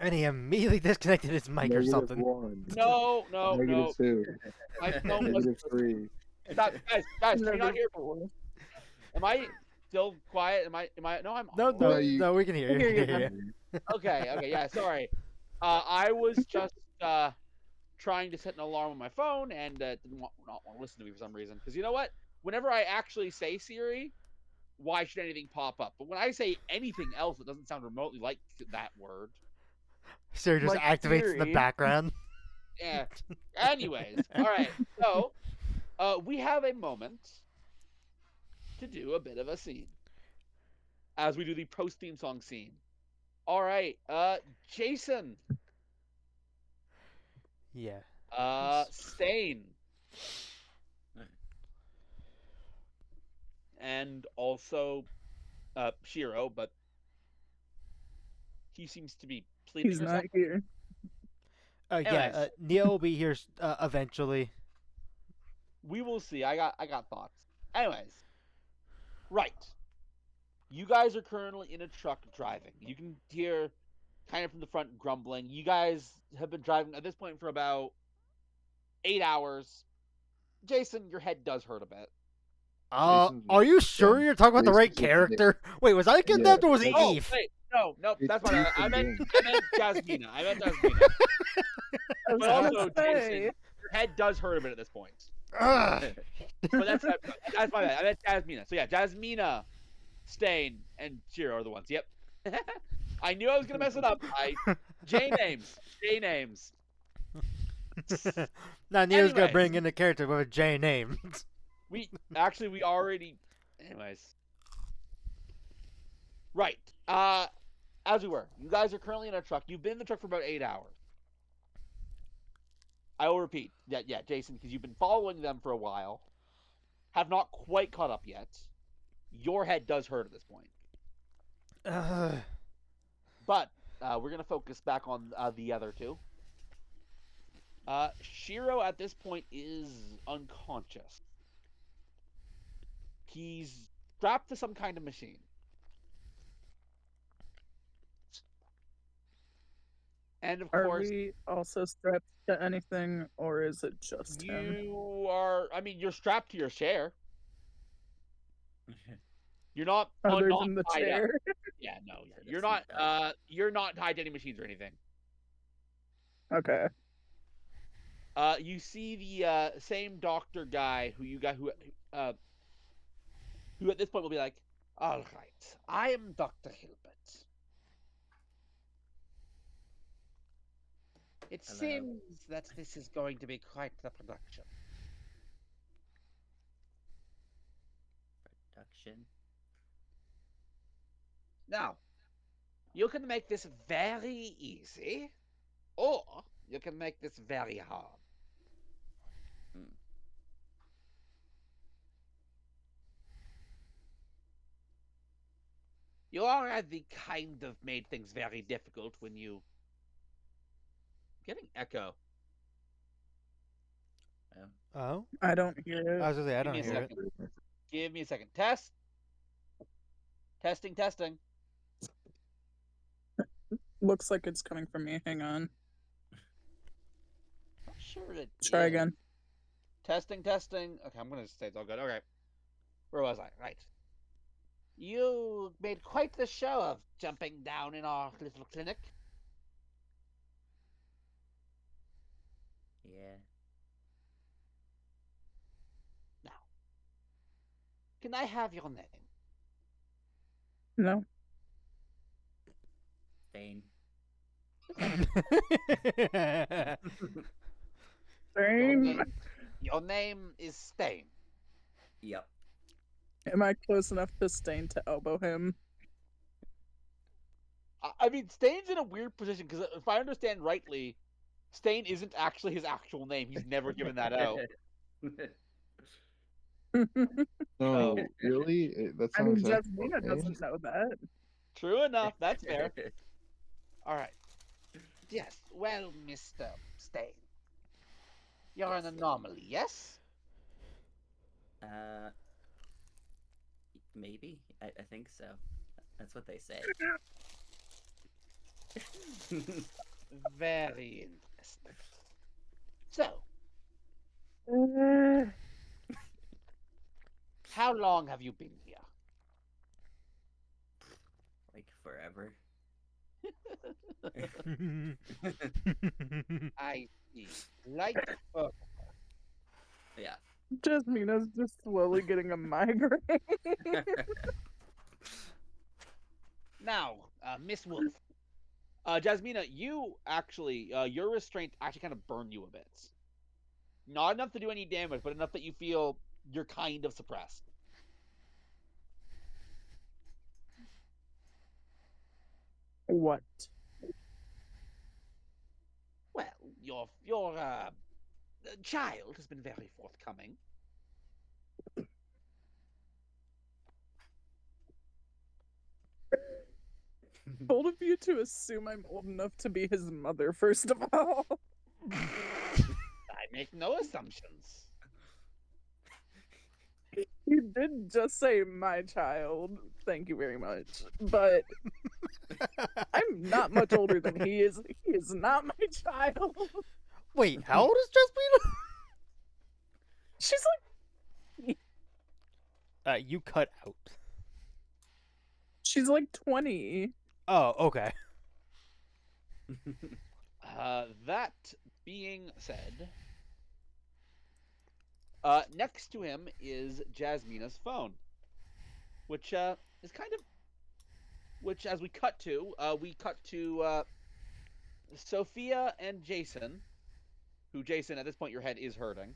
And he immediately disconnected his mic or something. -1. No. -2. My phone was -3. Stop, guys. Can you not hear? -4. Am I still quiet? Am I? No, I'm. No, we can hear you. I hear you, Yeah. Okay. Yeah, sorry. I was just trying to set an alarm on my phone and not want to listen to me for some reason. Because you know what? Whenever I actually say Siri, why should anything pop up? But when I say anything else that doesn't sound remotely like that word, Siri just Like activates in the Siri. background. yeah. Anyways, all right. So, we have a moment to do a bit of a scene as we do the post theme song scene. All right, Jason, Yeah. Stain, and also Shiro, but he seems to be sleeping He's or not something. here. Yeah. Neo will be here eventually. We will see. I got thoughts. Anyways, right. You guys are currently in a truck driving. You can hear kind of from the front grumbling. You guys have been driving at this point for about 8 hours. Jason, your head does hurt a bit. Are you sure you're talking about the right character? Wait, was I kidnapped or was it Oh, Eve? wait, no, that's my bad. I meant Jasmina. I was But also, gonna Jason, say. your head does hurt a bit at this point. Ugh. But that's my bad. I meant Jasmina. So yeah, Jasmina, Stain, and Shiro are the ones. Yep. I knew I was gonna mess it up. J names. Now Neo's gonna Anyways. bring in a character with a J name. We already. Anyways. Right. As we were, you guys are currently in a truck. You've been in the truck for about 8 hours. I will repeat. Yeah, Jason, because you've been following them for a while, have not quite caught up yet. Your head does hurt at this point. But we're gonna focus back on the other two. Shiro at this point is unconscious. He's strapped to some kind of machine. And of Are course, we also strapped to anything, or is it just him? you are. I mean, you're strapped to your chair. You're not Other not than the tied up. chair? Yeah, no, you're not. You're not tied to any machines or anything. Okay. You see the same doctor guy who at this point will be like, all right, I am Dr. Hilbert. It Hello. seems that this is going to be quite the production. Production. Now, you can make this very easy, or you can make this very hard. You already kind of made things very difficult when you... I'm getting echo. Oh? I don't hear it. I was gonna say I Give don't me a hear it. second. Give me a second. Test. Testing. Looks like it's coming from me. Hang on. Not sure it Try is. again. Testing. Okay, I'm gonna say it's all good. Okay. Where was I? Right. You made quite the show of jumping down in our little clinic. Yeah. Now, can I have your name? No. Stain. Same. Your name is Stain. Yep. Am I close enough to Stain to elbow him? I mean, Stain's in a weird position because if I understand rightly, Stain isn't actually his actual name. He's never given that out. No, really? That's I not mean, exactly Jasmina okay. doesn't know that. True enough. That's fair. All right. Yes. Well, Mr. Stain, you're an anomaly, yes? Maybe. I think so. That's what they say. Very interesting. So, how long have you been here? Like forever. I see. Like, Yeah. Jasmina's just slowly getting a migraine. now, Miss Wolf. Jasmina, you actually, your restraint actually kind of burned you a bit. Not enough to do any damage, but enough that you feel you're kind of suppressed. What? Well, your child has been very forthcoming. Bold of you to assume I'm old enough to be his mother, first of all. I make no assumptions. You did just say my child. Thank you very much. But I'm not much older than he is. He is not my child. Wait, how old is Jasmina? She's You cut out. she's like 20. Oh, okay. That being said, next to him is Jasmina's phone, which is kind of, which as we cut to Sophia and Jason, who Jason at this point your head is hurting.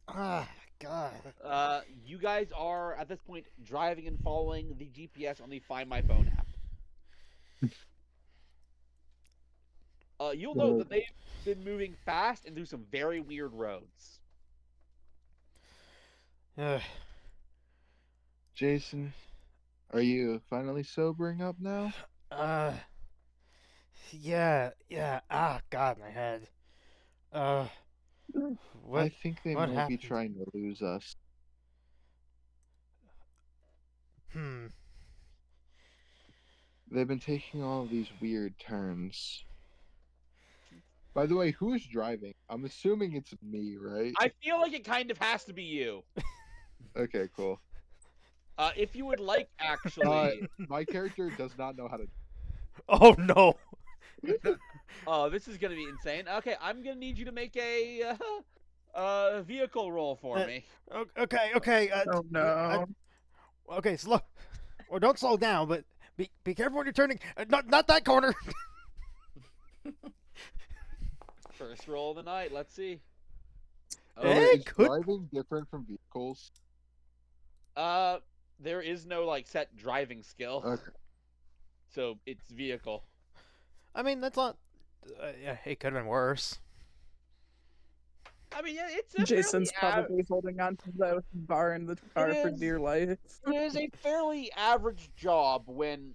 Ah, God. You guys are at this point driving and following the GPS on the Find My Phone app. You'll note that they've been moving fast and through some very weird roads. Jason, are you finally sobering up now? Yeah. Ah, God, my head. What? I think they what might be happened? trying to lose us. They've been taking all of these weird turns. By the way, who's driving? I'm assuming it's me, right? I feel like it kind of has to be you. Okay, cool. If you would like, actually. My character does not know how to. Oh no. Oh, this is gonna be insane. Okay, I'm gonna need you to make a vehicle roll for me. Okay. Oh no. Okay, slow. Or don't slow down, but be careful when you're turning. Not that corner. First roll of the night. Let's see. Oh, Eh, wait, is could- driving different from vehicles? There is no like set driving skill, Okay. so it's vehicle. I mean, that's not. Yeah, it could have been worse. I mean, yeah, it's a Jason's fairly probably holding on to the bar in the car for is. dear life. It is a fairly average job when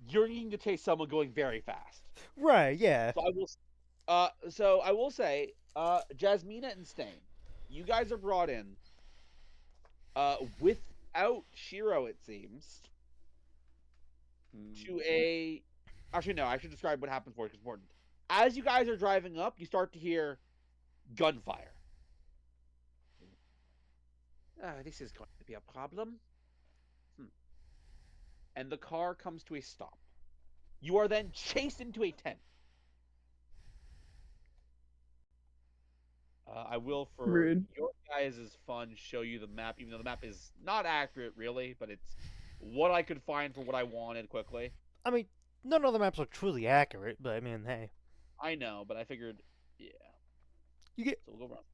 you're needing to chase someone going very fast. Right? Yeah. So I will say, Jasmina and Stain, you guys are brought in, without Shiro, it seems, to a. Actually, no. I should describe what happens for it. It's important. As you guys are driving up, you start to hear gunfire. This is going to be a problem. And the car comes to a stop. You are then chased into a tent. I will, for Rude. your guys' fun, show you the map, even though the map is not accurate, really, but it's what I could find for what I wanted quickly. I mean, none of the maps are truly accurate, but I mean, hey. I know, but I figured, yeah. You get. So we'll go around.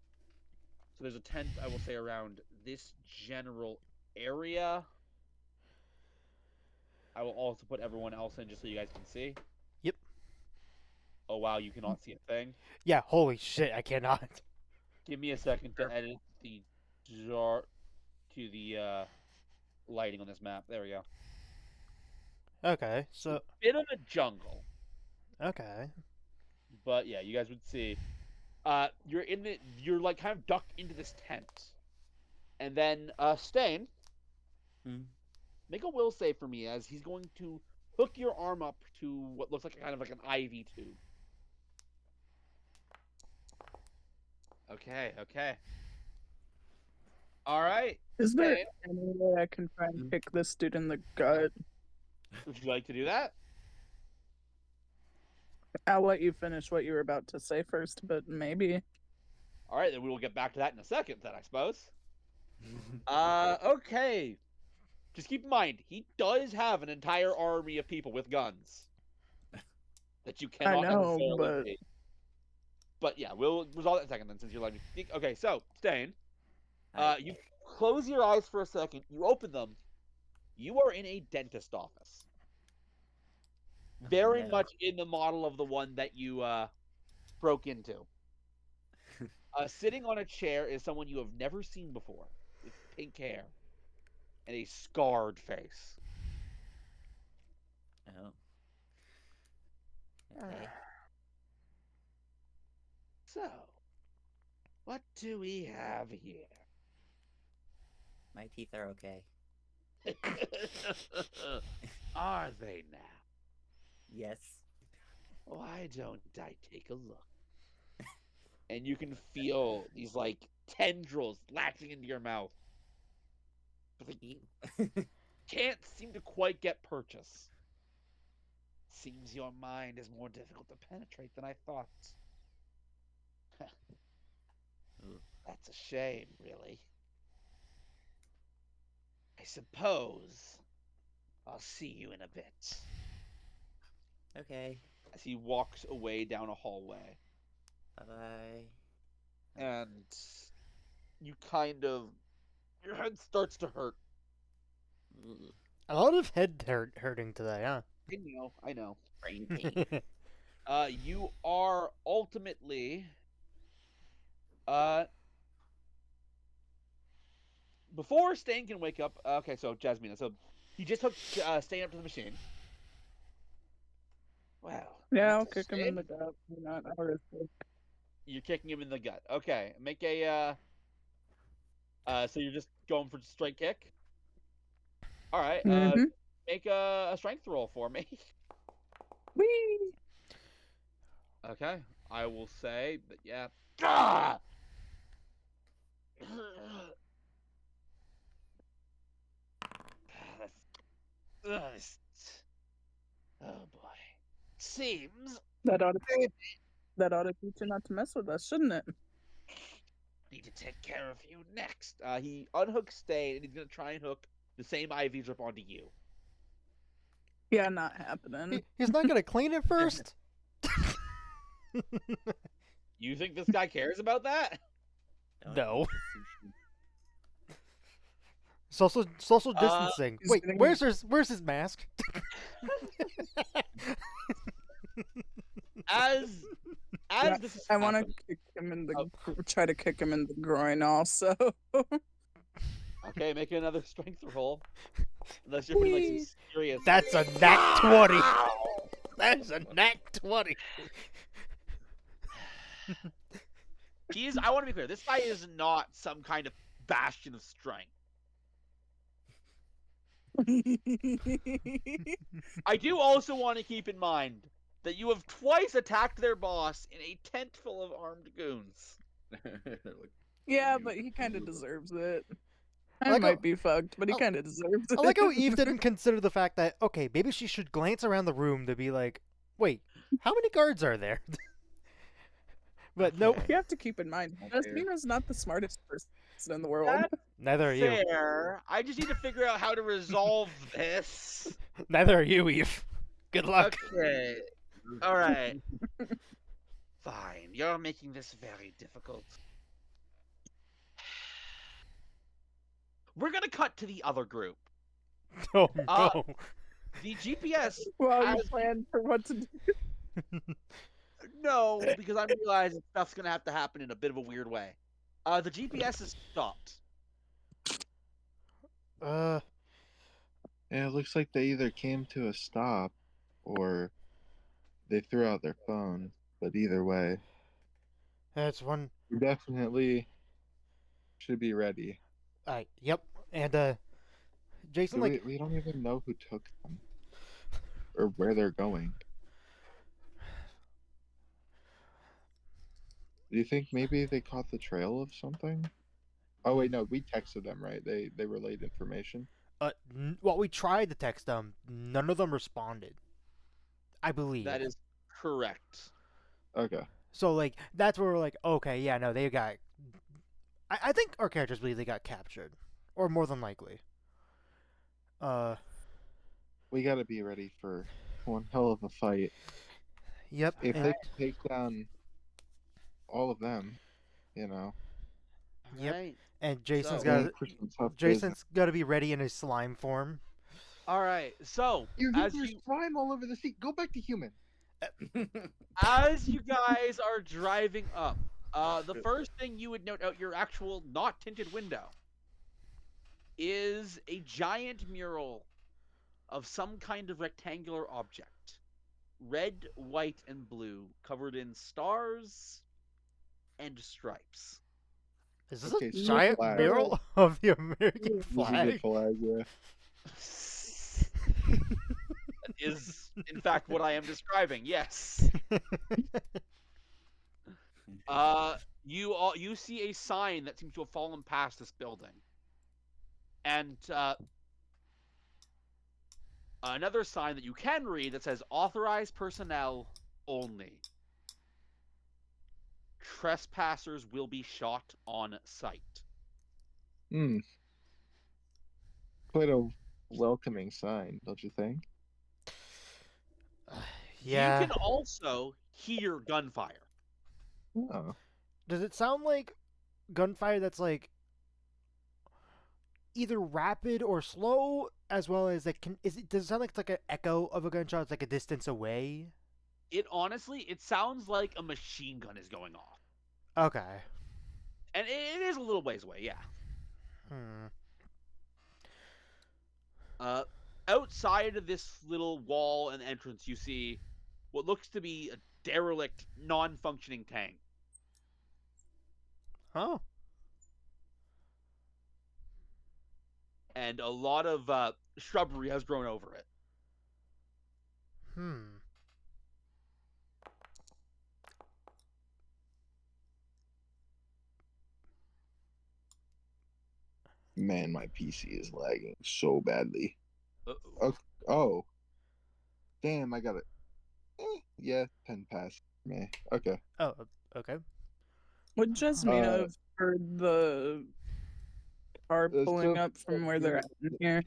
So there's a tent, I will say, around this general area. I will also put everyone else in just so you guys can see. Yep. Oh, wow, you cannot see a thing. Yeah. Holy shit! I cannot. Give me a second to edit the dark to the lighting on this map. There we go. Okay. So. Bit of a jungle, Okay. but yeah, you guys would see. You're like kind of ducked into this tent, and then Stain, make a will save for me as he's going to hook your arm up to what looks like kind of like an IV tube. Okay, okay. All right. Is there Stan, any way I can try and kick this dude in the gut? would you like to do that? I'll let you finish what you were about to say first, but maybe. All right, then we will get back to that in a second, then I suppose. Okay. Just keep in mind, he does have an entire army of people with guns that you I cannot know, necessarily but beat. But yeah, we'll resolve that in a second then, since you're letting me speak. Okay, so Stain, Hi. you close your eyes for a second. You open them. You are in a dentist office, very no. much in the model of the one that you broke into. Sitting on a chair is someone you have never seen before, with pink hair and a scarred face. Oh. Okay. So, what do we have here? My teeth are okay. Are they now? Yes. Why don't I take a look? And you can feel these like tendrils latching into your mouth. But they Ew. can't seem to quite get purchase. Seems your mind is more difficult to penetrate than I thought. Ooh. That's a shame, really. I suppose I'll see you in a bit. Okay. As he walks away down a hallway. Bye bye. And you kind of, your head starts to hurt. A lot of head hurting today, huh? I know. Brain pain. You are ultimately, uh, before Stain can wake up. Okay, so Jasmina, so he just hooked Stain up to the machine. Well, yeah, I'll that's a kick him in shame. the gut. Why not? I'll risk it. You're kicking him in the gut. Okay, make a. So you're just going for straight kick. All right. Mm-hmm. Make a strength roll for me. Whee! Okay, I will say that. Yeah. Ah! That's- Oh boy. Seems That ought to teach you not to mess with us, shouldn't it? need to take care of you next. He unhooks Stain and he's gonna try and hook the same IV drip onto you. Yeah, not happening. He's not gonna clean it first. You think this guy cares about that? Don't No. eat the sushi. Social Uh, distancing. he's Wait, getting- where's his mask? As Yeah, this is I want to happening, kick him in the Oh. try to kick him in the groin also. okay, make another strength roll. Unless you're putting like some Whee! serious. That's a nat 20. That's a nat 20. I want to be clear. This guy is not some kind of bastion of strength. I do also want to keep in mind that you have twice attacked their boss in a tent full of armed goons. Yeah, but he kind of deserves it. I like might how- be fucked, but he I- kind of deserves it. I like how Eve didn't consider the fact that, okay, maybe she should glance around the room to be like, wait, how many guards are there? But nope, Okay. You have to keep in mind, Jasmina's not the smartest person in the world. That's neither are you. fair. I just need to figure out how to resolve this. Neither are you, Eve. Good luck. Okay. All right. Fine. You're making this very difficult. We're gonna cut to the other group. Oh Uh, no. The GPS. Well, you As- planned for what to do. No, because I'm realizing stuff's gonna have to happen in a bit of a weird way. The GPS is stopped. Uh, Yeah, it looks like they either came to a stop or they threw out their phone. But either way, that's one. we definitely should be ready. Yep. And Jason, Do like, we don't even know who took them. or where they're going. Do you think maybe they caught the trail of something? Oh wait, no, we texted them, right? They relayed information. Well, we tried to text them. None of them responded. I believe. That is correct. Okay. So like that's where we're like, okay, yeah, no, they got. I think our characters believe they got captured, or more than likely. Uh, We gotta be ready for one hell of a fight. yep. If And, they can take down all of them, you know, Yep. Right. and Jason's So- got in for some tough business. Jason's got to be ready in his slime form. All right. So There's slime all over the seat. Go back to human. as you guys are driving up, the first thing you would note out your actual not tinted window is a giant mural of some kind of rectangular object, red, white, and blue, covered in stars and stripes. Is this Okay, a so giant flag. mural of the American This is a flag? flag, yeah. That is, in fact, what I am describing. Yes. You see a sign that seems to have fallen past this building, and another sign that you can read that says "Authorized personnel only. Trespassers will be shot on sight." Hmm. Quite a welcoming sign, don't you think? Yeah. You can also hear gunfire. Oh. Does it sound like gunfire that's like either rapid or slow, as well as like does it sound like it's like an echo of a gunshot? It's like a distance away. It sounds like a machine gun is going off, Okay. and it is a little ways away. Yeah. Hmm. Outside of this little wall and entrance, you see what looks to be a derelict, non-functioning tank. Oh. And a lot of shrubbery has grown over it. Hmm. Man, my PC is lagging so badly. Uh-oh. Oh. Damn, I got it. Yeah, 10 pass. Me. Okay. Oh. Okay. Would Jasmina Uh, have heard the car pulling up from where they're at in here?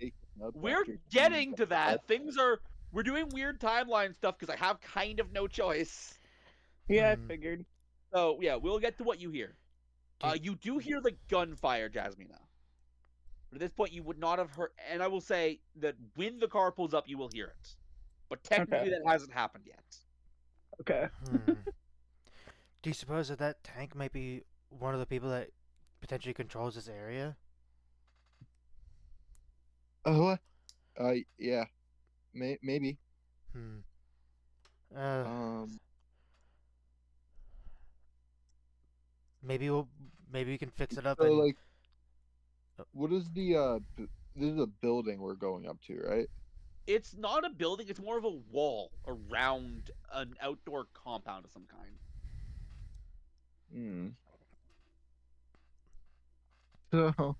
We're getting to that. We're doing weird timeline stuff because I have kind of no choice. Yeah, I Hmm. figured. So yeah, we'll get to what you hear. You do hear the gunfire, Jasmina. But at this point, you would not have heard. And I will say that when the car pulls up, you will hear it. But technically, that hasn't happened yet. Okay. Hmm. Do you suppose that tank might be one of the people that potentially controls this area? What? Yeah. Maybe. Hmm. Um, Maybe we can fix it up so and like, what is the this is a building we're going up to, right? It's not a building, it's more of a wall around an outdoor compound of some kind. Hmm. So,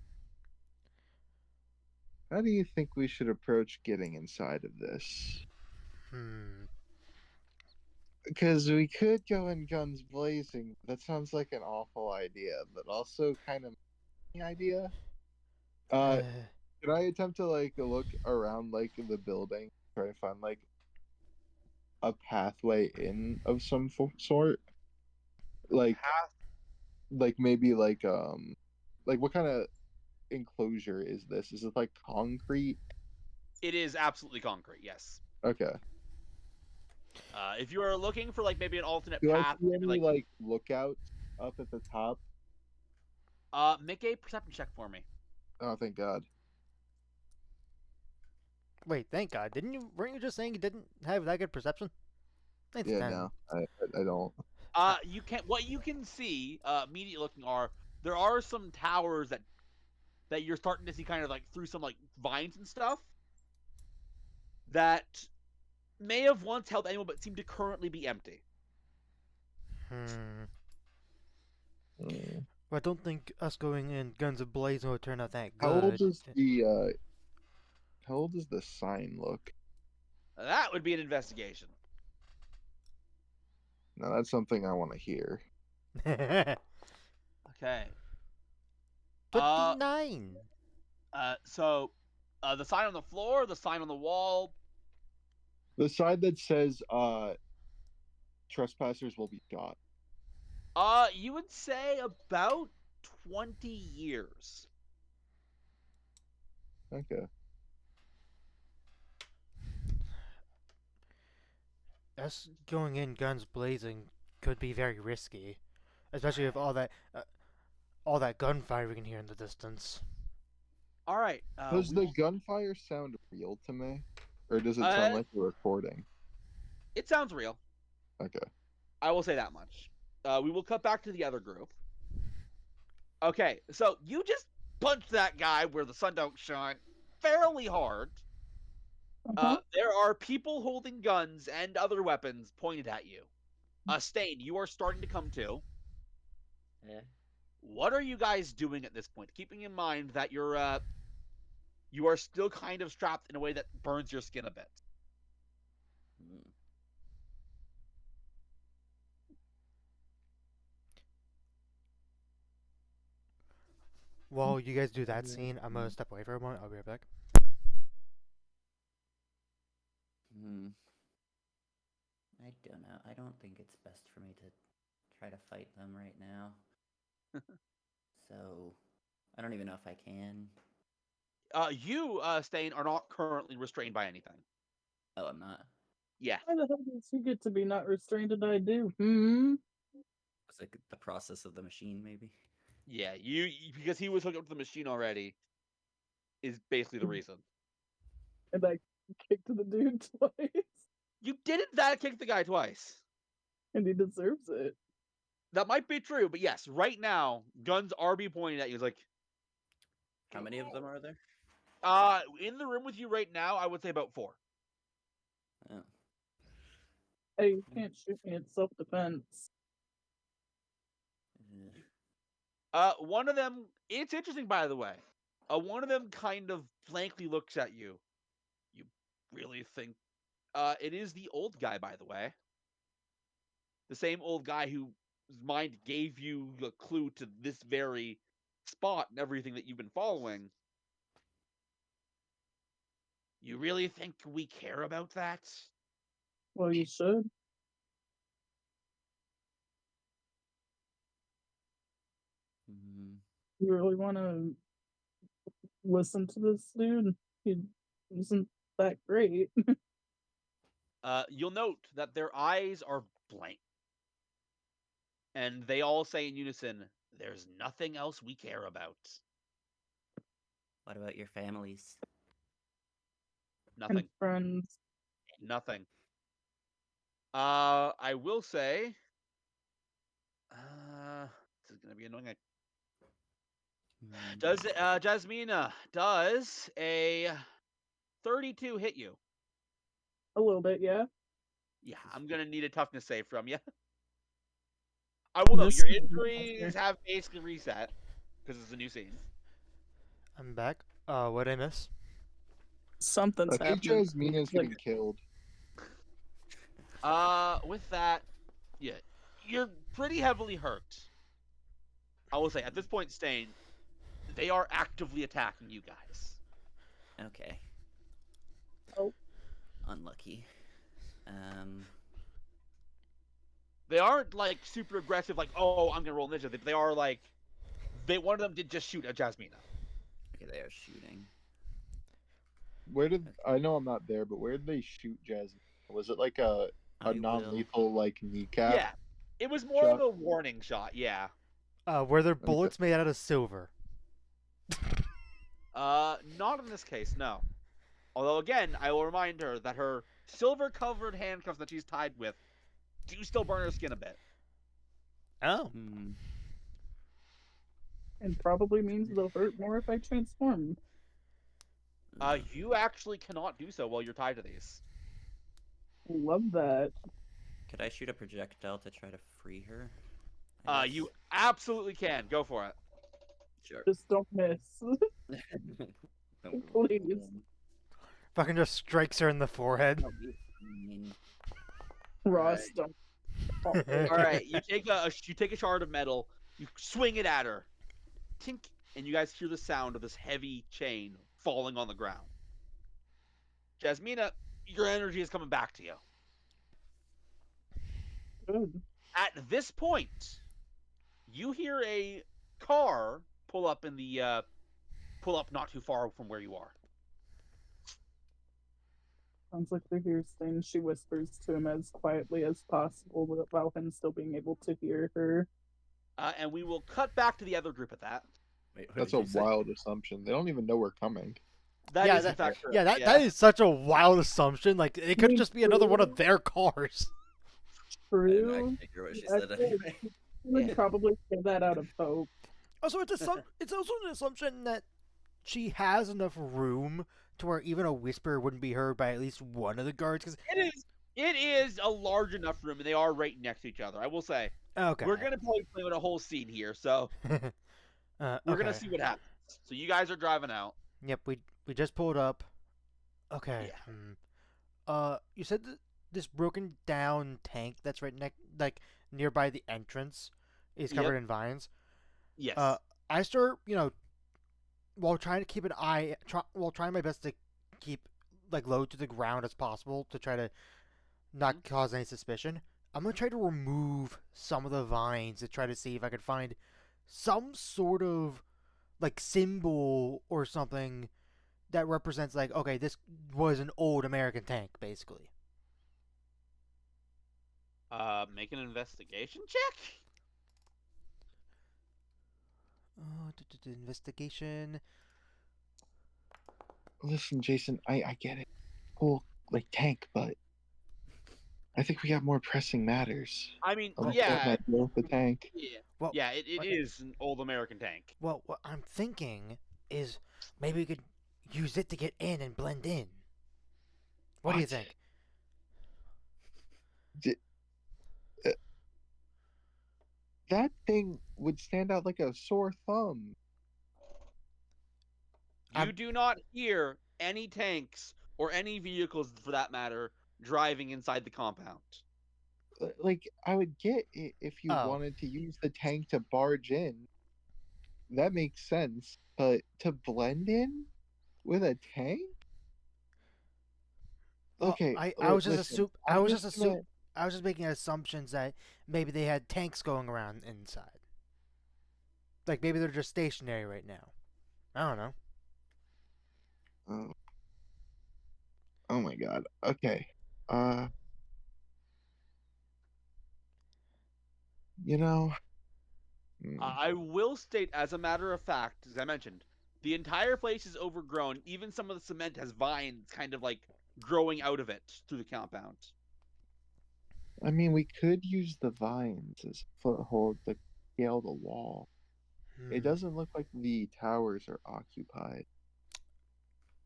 how do you think we should approach getting inside of this? hmm. Because we could go in guns blazing. That sounds like an awful idea, but also kind of an idea. Uh, Could I attempt to like look around like the building, try to find like a pathway in of some sort? Like, maybe like what kind of enclosure is this? Is it like concrete? It is absolutely concrete, yes. Okay. If you are looking for like maybe an alternate Do I path, see any like like lookouts up at the top? make a perception check for me. Oh, thank God. wait, thank God. Weren't you just saying you didn't have that good perception? It's Yeah, 10. no, I don't. What you can see immediately looking there are some towers that you're starting to see kind of like through some like vines and stuff that may have once held anyone, but seem to currently be empty. Hmm. Hmm. Well, I don't think us going in guns ablazing would turn out that How old good. does how old does the sign look? That would be an investigation. Now that's something I want to hear. Okay. 29. So, the sign on the floor, the sign on the wall. The side that says trespassers will be shot. You would say about 20 years. Okay. Us going in guns blazing could be very risky, especially with all that gunfire we can hear in the distance. All right. Does the gunfire sound real to me? Or does it Uh, sound like a recording? It sounds real. Okay. I will say that much. We will cut back to the other group. Okay, so you just punched that guy where the sun don't shine fairly hard. There are people holding guns and other weapons pointed at you. Stain, you are starting to come to. Yeah. What are you guys doing at this point? Keeping in mind that you are still kind of strapped in a way that burns your skin a bit. Hmm. While you guys do that scene, I'm gonna step away for a moment. I'll be right back. Hmm. I don't know. I don't think it's best for me to try to fight them right now. So, I don't even know if I can. You, Stain, are not currently restrained by anything. Oh, I'm not. Yeah. Why the hell does he get to be not restrained and I do? Hmm? It's like the process of the machine, maybe. Yeah, because he was hooked up to the machine already is basically the reason. And I kicked the dude twice. You didn't that kick the guy twice. And he deserves it. That might be true, but yes, right now, guns are being pointed at you. It's like, How many of them are there? in the room with you right now, I would say about 4. Oh. Hey, you can't shoot me. It's self-defense. One of them, it's interesting, by the way. One of them kind of blankly looks at you. You really think, it is the old guy, by the way. The same old guy whose mind gave you a clue to this very spot and everything that you've been following. You really think we care about that? Well, you should. Hmm. You really want to listen to this dude? He isn't that great. You'll note that their eyes are blank. And they all say in unison, there's nothing else we care about. What about your families? Nothing. And friends. Nothing. I will say, this is gonna be annoying. Hmm. Does Jasmina, does a 32 hit you? A little bit, yeah. Yeah, I'm gonna need a toughness save from you. I will note This your is injuries have basically reset because it's a new scene. I'm back. What'd I miss? Something's I think happening. Jasmina's Like, getting killed. With that, yeah, you're pretty heavily hurt. I will say at this point, Stain, they are actively attacking you guys. Okay. oh, Unlucky. They aren't like super aggressive, like, oh, I'm gonna roll initiative. They are like, one of them did just shoot at Jasmina. Okay, they are shooting. Where did I know I'm not there, but where did they shoot Jasmine? Was it like a I will. non-lethal like kneecap? Yeah, it was more shot? of a warning shot. Yeah. Were there bullets made out of silver? Not in this case, no. Although again, I will remind her that her silver-covered handcuffs that she's tied with do still burn her skin a bit. Oh. Hmm. and probably means they'll hurt more if I transform. You actually cannot do so while you're tied to these. Love that. Could I shoot a projectile to try to free her? You absolutely can. Go for it. Sure. Just don't miss. Don't Please. Fucking just strikes her in the forehead. be mean. Ross, don't. All right, you take a shard of metal, you swing it at her, tink, and you guys hear the sound of this heavy chain falling on the ground. Jasmina, your energy is coming back to you. Good. At this point, you hear a car pull up not too far from where you are. Sounds like they're here staying. She whispers to him as quietly as possible while him still being able to hear her. And we will cut back to the other group at that. Wait, what That's did a you say? wild assumption. They don't even know we're coming. That Yeah, is in fact Yeah, correct. that is such a wild assumption. Like, it could just be another one of their cars. I didn't True. actually hear what she I said feel like anyway. she would Yeah. probably say that out of hope. Also, it's also an assumption that she has enough room to where even a whisper wouldn't be heard by at least one of the guards. Cause It is a large enough room, and they are right next to each other. I will say. okay, We're gonna probably play with a whole scene here, so we're gonna okay. see what happens. So you guys are driving out. Yep, we just pulled up. Okay. Yeah. You said that this broken down tank that's right like nearby the entrance is covered Yep. in vines. Yes. I start, while trying to keep an eye, while trying my best to keep like low to the ground as possible to try to not cause any suspicion. I'm gonna try to remove some of the vines to try to see if I could find some sort of like symbol or something that represents like, okay, this was an old American tank, basically. Make an investigation check. Investigation. Listen, Jason, I get it. Cool, like tank, but I think we got more pressing matters. I mean, Let's yeah, not deal with the tank. yeah, Well, yeah. It is an old American tank. well, what I'm thinking is maybe we could use it to get in and blend in. What do you What? think? That thing would stand out like a sore thumb. You do not hear any tanks or any vehicles, for that matter, driving inside the compound. Like, I would get it if you Oh. wanted to use the tank to barge in. That makes sense. But to blend in with a tank? Well, Okay, I was just listen. I I'm was just just gonna. I was just making assumptions that maybe they had tanks going around inside. Like maybe they're just stationary right now. I don't know. Oh, oh my god. Okay. Uh, you know. I will state, as a matter of fact, as I mentioned, the entire place is overgrown. Even some of the cement has vines kind of like growing out of it through the compound. I mean, we could use the vines as a foothold to scale the wall. It Hmm. doesn't look like the towers are occupied.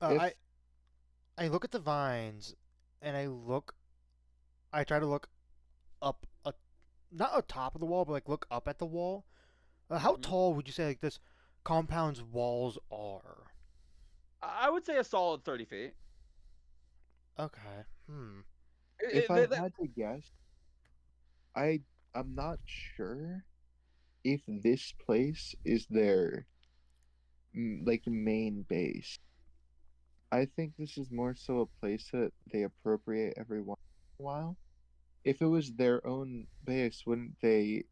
Uh, If I I look at the vines, and I try to look up, not atop of the wall, but like look up at the wall. How Mhm. tall would you say like this compound's walls are? I would say a solid 30 feet. Okay. Hmm. if I had to guess, I I'm not sure if this place is their like main base. I think this is more so a place that they appropriate every once in a while. If it was their own base, wouldn't they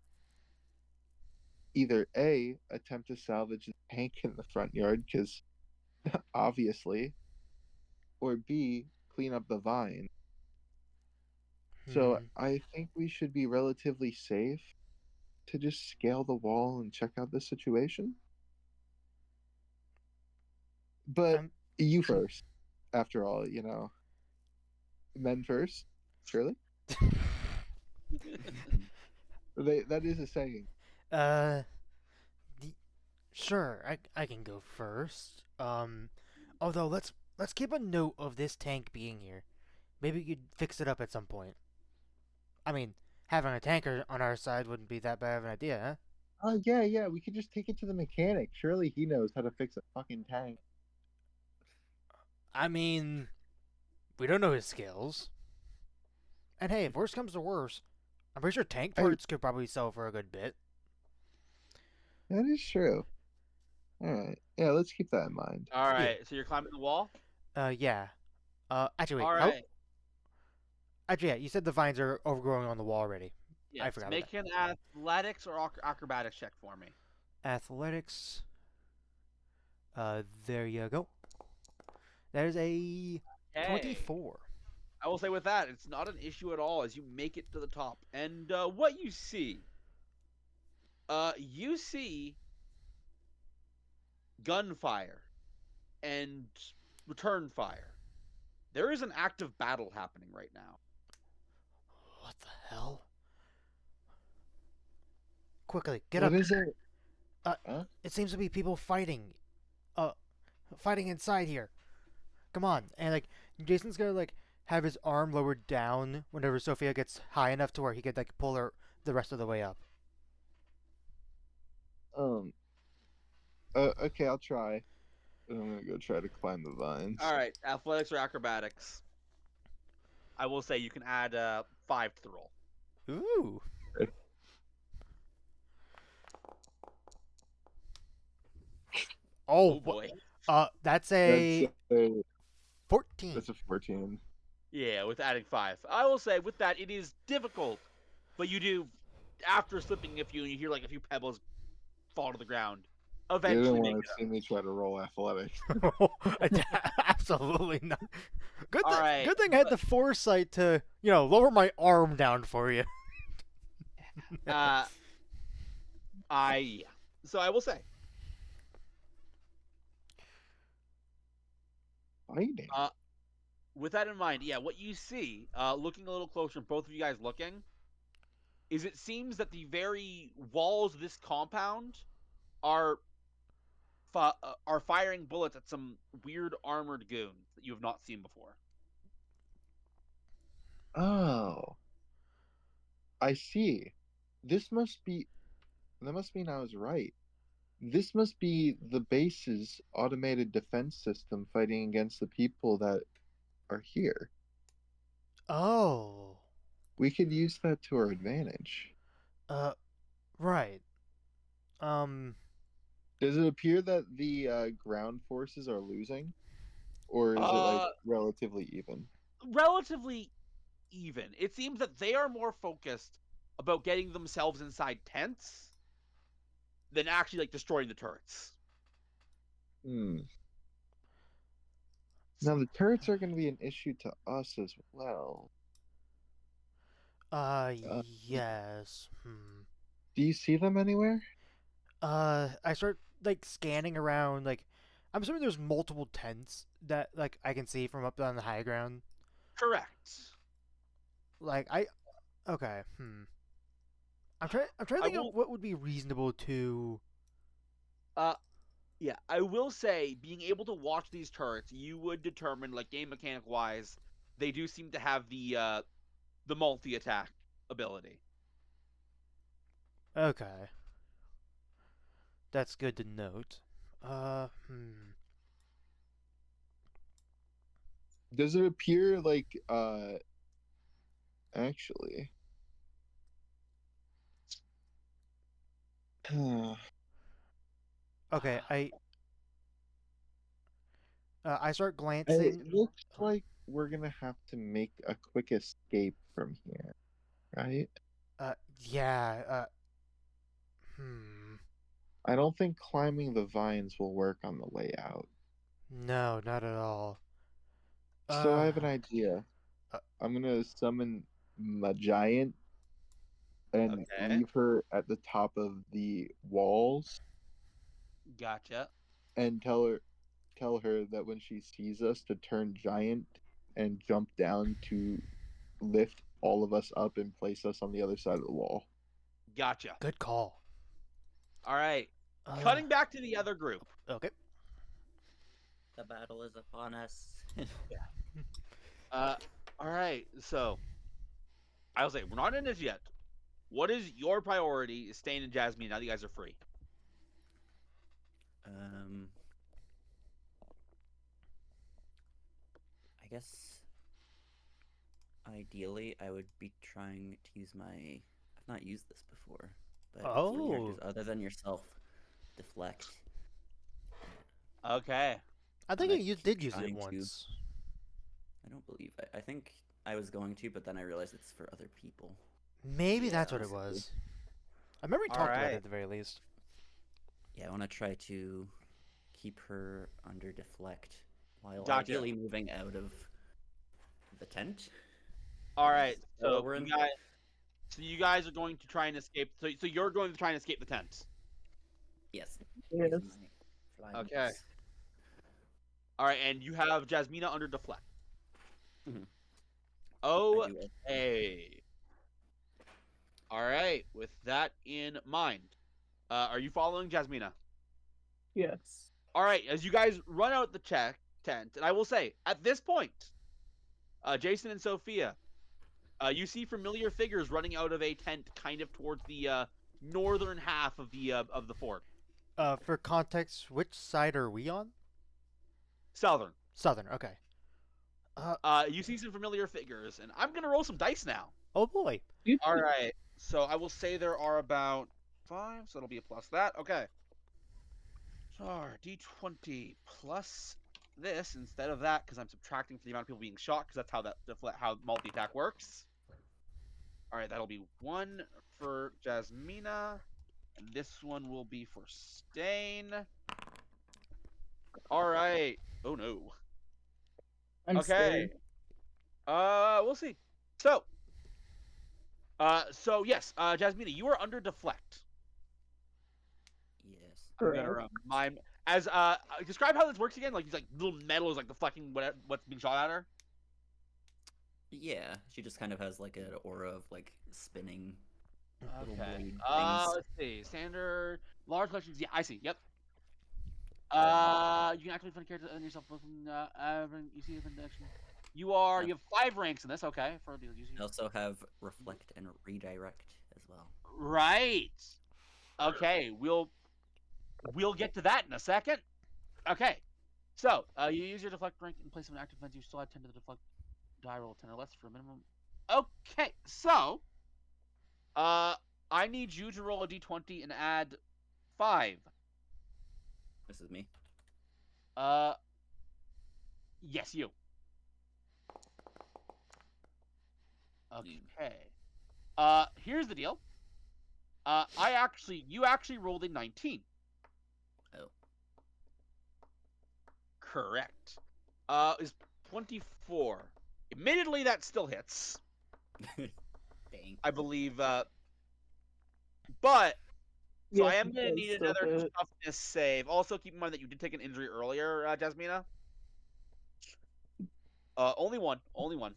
either A, attempt to salvage the tank in the front yard, because obviously, or B, clean up the vine? So Hmm. I think we should be relatively safe to just scale the wall and check out the situation. But I'm. you first, after all, men first, surely. That is a saying. uh. Sure. I can go first. Although let's keep a note of this tank being here. maybe we could fix it up at some point. I mean, having a tanker on our side wouldn't be that bad of an idea, huh? Oh yeah, we could just take it to the mechanic. Surely he knows how to fix a fucking tank. I mean, we don't know his skills. And hey, if worse comes to worse, I'm pretty sure tank Hey. parts could probably sell for a good bit. That is true. All right, yeah, let's keep that in mind. All right, so you're climbing the wall. Yeah. Actually, wait. All How? right. Actually, yeah. You said the vines are overgrowing on the wall already. I Yes. forgot about Make an athletics or acrobatics check for me. that. Athletics. There you go. That is a Hey. 24. I will say with that, it's not an issue at all as you make it to the top. And what you see, you see gunfire and return fire. There is an active battle happening right now. What the hell? Quickly, get What up. is it? It seems to be people fighting. Fighting inside here. Come on. And like, Jason's gonna like have his arm lowered down whenever Sophia gets high enough to where he could like pull her the rest of the way up. Um. Okay, I'll try. I'm gonna go try to climb the vines. All right, athletics or acrobatics. I will say you can add 5 to the roll. Ooh. Oh boy. That's a That's a 14. that's a 14. Yeah, with adding 5. I will say with that it is difficult, but you do after slipping a few and you hear like a few pebbles fall to the ground. You Eventually didn't make want it to see me try to roll athletics. Absolutely not. Good, All right, good thing I had the foresight to, lower my arm down for you. up. Yeah. So I will say, Fighting. with that in mind, yeah, what you see, looking a little closer, both of you guys looking, is it seems that the very walls of this compound are are firing bullets at some weird armored goons that you have not seen before. Oh, I see. This must be. That must mean I was right. This must be the base's automated defense system fighting against the people that are here. Oh. We could use that to our advantage. Right. Um, Does it appear that the ground forces are losing, or is it like relatively even? Relatively even. It seems that they are more focused about getting themselves inside tents than actually like destroying the turrets. Hmm. Now the turrets are going to be an issue to us as well. uh, Uh, yes. Hmm. do you see them anywhere? I start, like, scanning around, like, I'm assuming there's multiple tents that, like, I can see from up on the high ground. Correct. Like, okay, I'm trying to think of what would be reasonable to... Yeah, I will say, being able to watch these turrets, you would determine, like game mechanic wise, they do seem to have the multi attack ability. Okay. That's good to note. Hmm. Does it appear like actually Okay, I start glancing... it looks like we're gonna have to make a quick escape from here, right? Yeah, hmm. I don't think climbing the vines will work on the way out. No, not at all. So I have an idea. Uh, I'm gonna summon a giant and Okay, leave her at the top of the walls gotcha. and tell her that when she sees us to turn giant and jump down to lift all of us up and place us on the other side of the wall. Gotcha. good call. All right. Uh, Cutting back to the other group. Okay. The battle is upon us. Uh, All right, so I'll say we're not in this yet. What is your priority? Staying in Jasmine now that you guys are free. I guess ideally I would be trying to use my. I've not used this before, but for Oh. characters other than yourself, deflect. Okay. I think wanna you keep did use it trying to- once. I don't believe. I think I was going to, but then I realized it's for other people. Maybe Yeah, that's what it possibly. was. I remember we All talked about right. it at the very least. Yeah, I want to try to keep her under deflect while Gotcha. ideally moving out of the tent. All I guess right, is that what we're in? so you guys are going to try and escape. So you're going to try and escape the tent. Yes. Yes. using my flying Okay. moves. All right, and you have Jasmina under deflect. Mhm. Oh, I do also- hey. All right, with that in mind, are you following Jasmina? Yes. All right, as you guys run out the tent, and I will say, at this point, Jason and Sophia, you see familiar figures running out of a tent, kind of towards the northern half of the fort. For context, which side are we on? Southern. Southern. Okay. You see some familiar figures, and I'm gonna roll some dice now. Oh boy. All right, so I will say there are about 5, so it'll be a plus that. Okay. So D20 plus this instead of that because I'm subtracting for the amount of people being shot because that's how multi attack works. All right, that'll be 1 for Jasmina, and this one will be for Stain. All right. Oh no. I'm Okay. scared. We'll see. So yes, Jasmina, you are under deflect. Yes. I'm gonna Correct. mime as describe how this works again. Like these like little metal is like the fucking what's being shot at her. Yeah, she just kind of has like an aura of like spinning little Okay. blade things. Let's see. Standard large collections. Yeah, I see. Yep. You can activate fun character and yourself from you see the connection. You have 5 ranks in this. Okay, for the I also have reflect and redirect as well. right. Okay, we'll get to that in a second. Okay, so you use your deflect rank in place of an active defense. You still have 10 to the deflect die roll 10 or less for a minimum. Okay, so I need you to roll a d20 and add 5. This is me. Yes, you. Okay. Here's the deal. You actually rolled a 19. Oh. Correct. Is 24. Admittedly, that still hits. Dang. I believe. But so Yes, I am it gonna does need still another hit. toughness save. Also, keep in mind that you did take an injury earlier, Jasmina. Only one. Only one.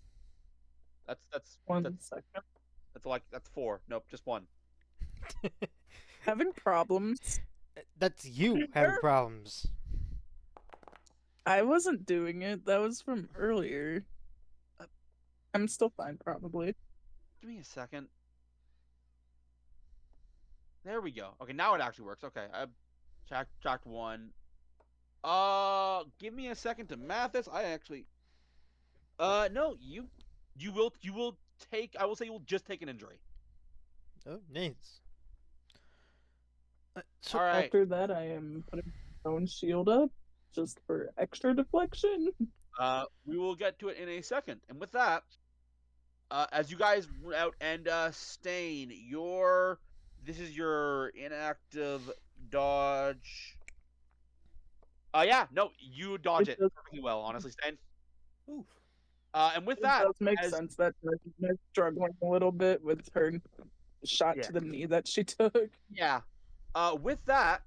That's 1 second. that's 4. Nope, just 1. Having problems. That's you having problems. I wasn't doing it. That was from earlier. I'm still fine, probably. Give me a second. There we go. Okay, now it actually works. Okay, I tracked 1. Give me a second to math this. I actually. No, you will take. I will say you will just take an injury. Oh, nice. So, All right. After that, I am putting my own shield up just for extra deflection. We will get to it in a second. And with that, as you guys run out and Stain, this is your inactive dodge. Yeah, no, you dodge it does, perfectly well, honestly, Stain. Ooh. And with it that, does make as sense that Jasmine is struggling a little bit with her shot Yeah. to the knee that she took. yeah, with that,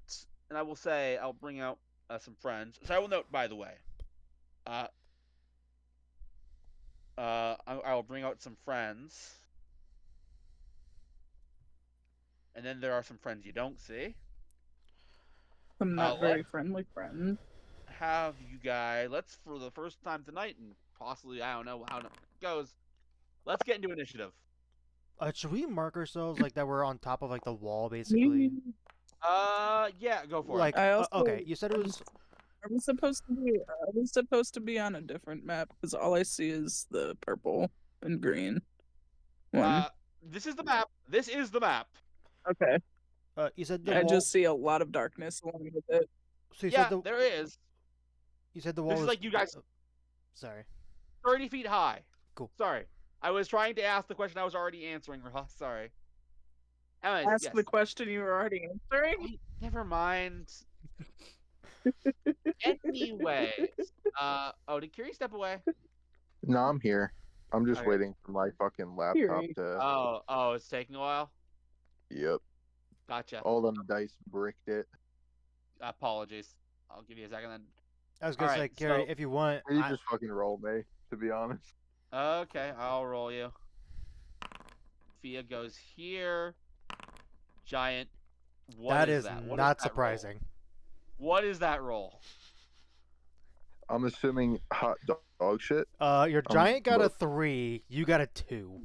and I will say I'll bring out some friends. So I will note, by the way, I will bring out some friends, and then there are some friends you don't see. I'm not very friendly friend. have you guys. Let's, for the first time tonight, and possibly, I don't know how it goes, let's get into initiative. Should we mark ourselves like that we're on top of like the wall, basically? Me- Yeah, go for it. Like, I also okay, you said it was. Are we supposed to be on a different map? Because all I see is the purple and green one. This is the map. This is the map. Okay. You said the Yeah. I wall. just see a lot of darkness along with it. So you Yeah, said the. there is. You said the wall This is was. like you guys, Sorry. 30 feet high. Cool. Sorry. I was trying to ask the question I was already answering, Ross. Sorry. Anyways, Ask yes. the question you were already answering. Hey, never mind. Anyways. Did Curie step away? No, I'm here. I'm just Okay. waiting for my fucking laptop Fury. to. It's taking a while? Yep. Gotcha. All them dice bricked it. Apologies. I'll give you a second then. I was gonna say, Alright, Carrie, so- if you want. You just fucking roll me, to be honest. Okay, I'll roll you. Fia goes here. Giant. That is that? What not that roll? surprising. What is that roll? I'm assuming hot dog shit. Your giant got a look. 3. You got a 2,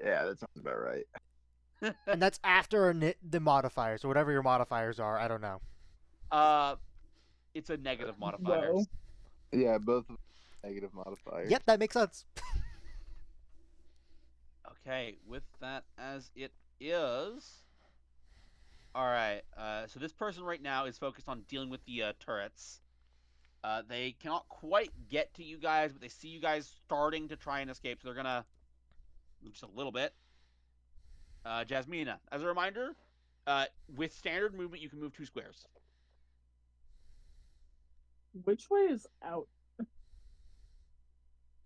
Yeah, that sounds about right. and that's after the modifiers, or whatever your modifiers are. I don't know. It's a negative modifiers. Whoa. Yeah, both of them negative modifiers. Yep, that makes sense. Okay, with that as it is. Alright, so this person right now is focused on dealing with the turrets. They cannot quite get to you guys, but they see you guys starting to try and escape, so they're gonna move just a little bit. Jasmina, as a reminder, with standard movement, you can move 2 squares. Which way is out?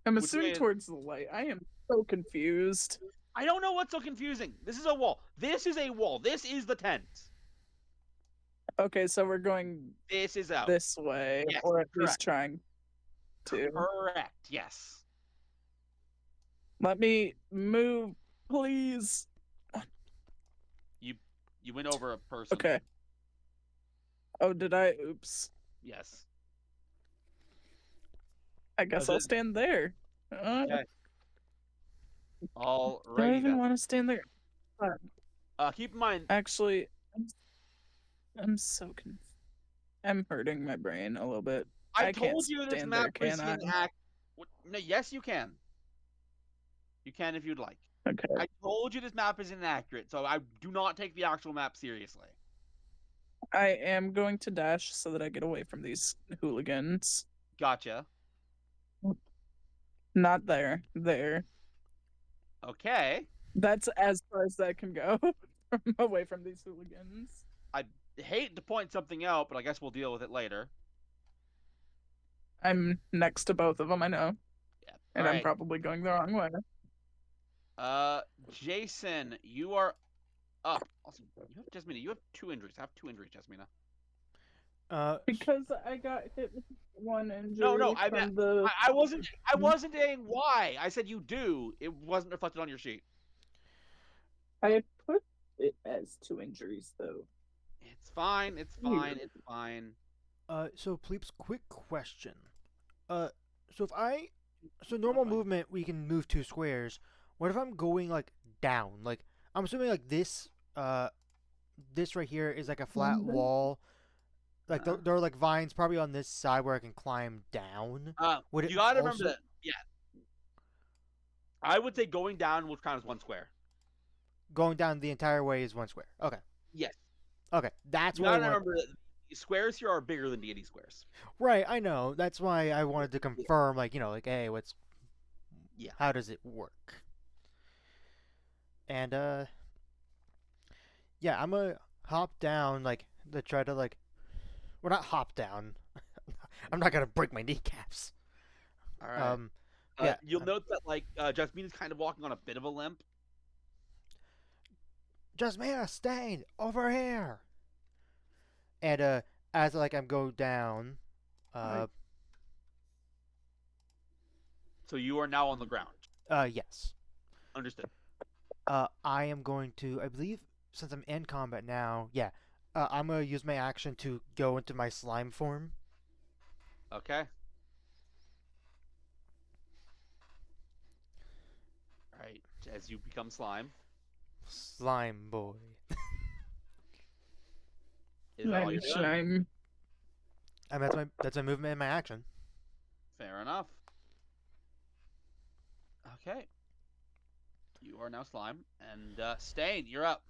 I'm Which way assuming is- towards the light. I am so confused. I don't know what's so confusing. This is a wall. This is a wall. This is the tent. Okay, so we're going This is out. this way, Yes, or at correct. least trying to. Correct. Yes. Let me move, please. You went over a person. Okay. Oh, did I? Oops. Yes. I guess then- I'll stand there. Okay. Do I Alrighty even then. want to stand there? Keep in mind, Actually, I'm so confused. I'm hurting my brain a little bit. I can't told you this stand map there, was can in I? No, yes, you can. You can if you'd like. Okay. I told you this map is inaccurate, so I do not take the actual map seriously. I am going to dash so that I get away from these hooligans. Gotcha. Not there. There. Okay. That's as far as I can go from away from these hooligans. I hate to point something out, but I guess we'll deal with it later. I'm next to both of them, I know. Yeah. And I'm Alright. probably going the wrong way. Jason, you are up. Also, you have 2 injuries. I have 2 injuries, Jasmina. Because I got hit with one injury No, I from meant- the... I wasn't saying why. I said you do. It wasn't reflected on your sheet. I put it as 2 injuries, though. It's fine. It's fine. It's fine. So Pleeps, quick question. So normal fine. movement, we can move 2 squares. What if I'm going like down? Like, I'm assuming like this right here is like a flat Mhm. wall. Like there are like vines probably on this side where I can climb down. Would it You gotta also- remember that. Yeah. I would say going down will count as 1 square. Going down the entire way is 1 square. Okay. Yes. Okay. That's You what I gotta want. remember that the squares here are bigger than D&D squares. Right, I know. That's why I wanted to confirm, like, like, hey, Yeah. how does it work? And, yeah, I'm gonna hop down, like, to try to, like, well, not hop down. I'm not gonna break my kneecaps. All right. Yeah. You'll note that like Jasmine's kind of walking on a bit of a limp. Jasmina, Stain, over here! And, as, like, I'm going down, So you are now on the ground. yes. Understood. I am going to, I believe, since I'm in combat now, yeah, I'm going to use my action to go into my slime form. Okay. All right. As you become slime, Slime boy. is that all you're doing? Slime. I mean, that's my movement and my action. Fair enough. Okay. You are now slime, and Stain, you're up.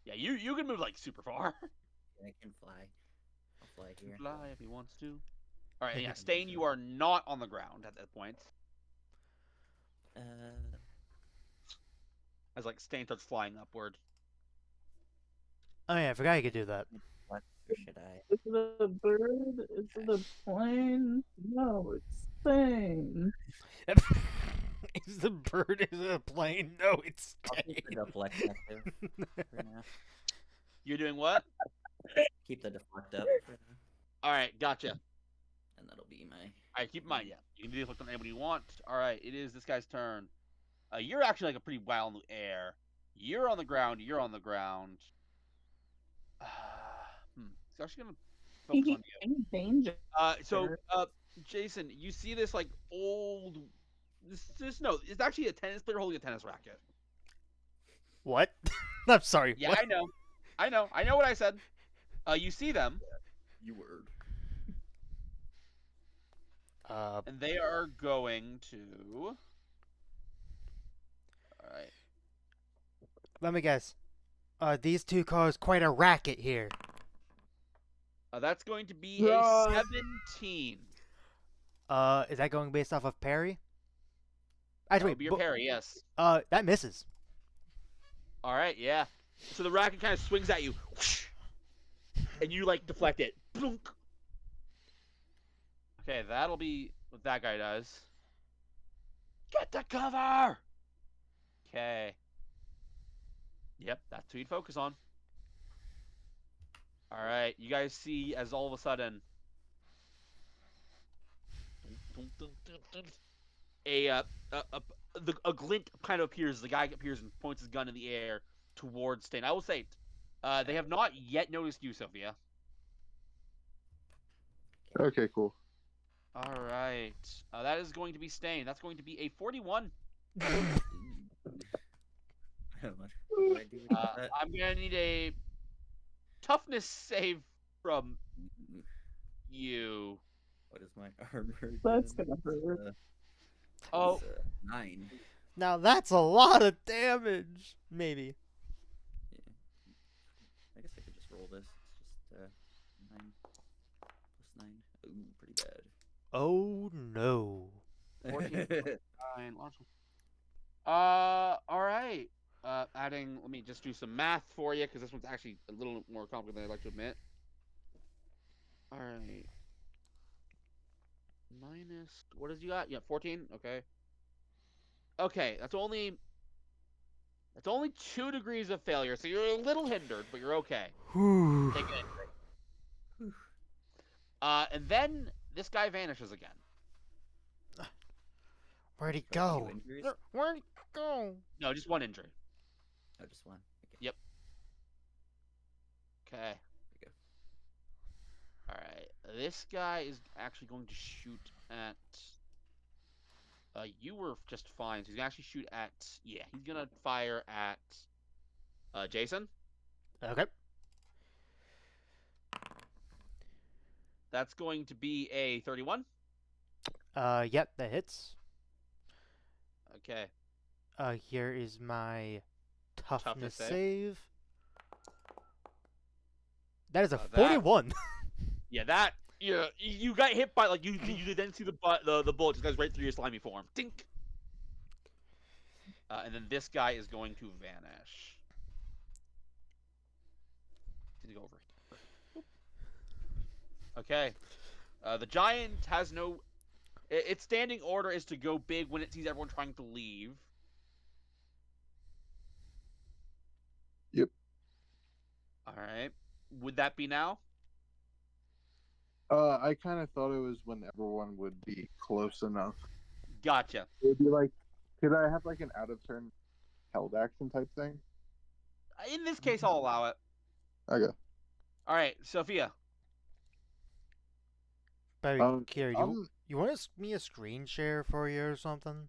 Yeah, you can move like super far. I can fly. I'll fly here. Fly if he wants to. All right, yeah, Stain, you are not on the ground at that point. Uh, As like Stain starts flying upward. Oh yeah, I forgot you could do that. what or should I? Is it a bird? Is it a plane? No, it's Stain. Is the bird is a plane? No, it's I'll keep the deflect active for now. You're doing what? Keep the deflect up for now, All right, gotcha. and that'll be my. All right, keep in mind, yeah, you can do this on anybody you want. All right, it is this guy's turn. You're actually like a pretty while in the air. You're on the ground. You're on the ground. It's actually gonna focus on you. In danger. Jason, you see this like old. No, it's actually a tennis player holding a tennis racket. What? I'm sorry. Yeah, what? I know what I said. You see them, You word. and they are going to. All right. Let me guess. These two cause quite a racket here. That's going to be Right. a 17. Is that going based off of parry? That Actually, would be your parry, yes. that misses. All right, yeah. So the racket kind of swings at you, and you like deflect it. Blunk. Okay, that'll be what that guy does. Get the cover. Okay. Yep, that's who you'd focus on. All right, you guys see as all of a sudden a glint kind of appears. The guy appears and points his gun in the air towards Stain. I will say, they have not yet noticed you, Sophia. Okay, cool. All right, that is going to be Stain. That's going to be a 41. What do I do with that? I'm gonna need a toughness save from you. What is my armor? That's again? gonna hurt. Oh. It's, 9. Now that's a lot of damage. Maybe. Yeah. I guess I could just roll this. It's just 9 plus 9. Ooh, pretty bad. Oh no. 14. 9, all right. Adding. Let me just do some math for you because this one's actually a little more complicated than I'd like to admit. All right. Minus. What does you got? Yeah, 14. Okay. Okay, that's only 2 degrees of failure, so you're a little hindered, but you're okay. Whew. Take it. And then this guy vanishes again. Where'd he Do I do go? injuries? Where'd he go? No, just 1 injury. Oh, just 1. Okay. Yep. Okay. There you go. All right. This guy is actually going to shoot at. You were just fine. So he's gonna actually shoot at. Yeah, he's gonna fire at. Jason. Okay. That's going to be a 31. Yep, that hits. Okay. Here is my toughness save. save. That is a That- 41. Yeah, that. Yeah, you got hit by like you then see the bullet just goes right through your slimy form. Tink. And then this guy is going to vanish. He's gonna go over here. Okay. The giant has no. Its standing order is to go big when it sees everyone trying to leave. Yep. All right. Would that be now? I kind of thought it was when everyone would be close enough. Gotcha. It would be like, could I have like an out of turn held action type thing? In this case, I'll allow it. Okay. All right, Sophia. Barry, Kier, I'm you want me a screen share for you or something?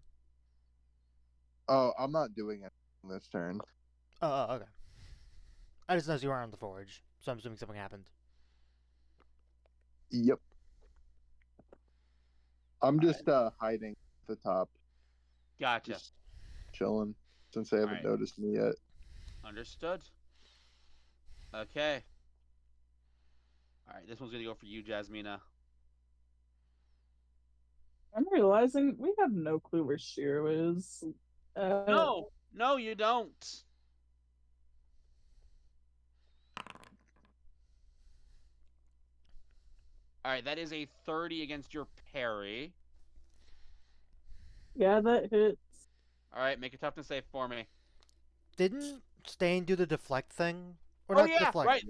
I'm not doing it this turn. Okay. I just noticed you weren't on the forge, so I'm assuming something happened. Yep. I'm just hiding at the top, Gotcha. just chilling since they haven't Alright. noticed me yet. Understood. Okay. Alright, this one's gonna go for you, Jasmina. I'm realizing we have no clue where Shiro is. No, you don't. Alright, that is a 30 against your parry. Yeah, that hits. Alright, make a toughness save for me. Didn't Stain do the deflect thing? Or Oh not yeah, deflect? right.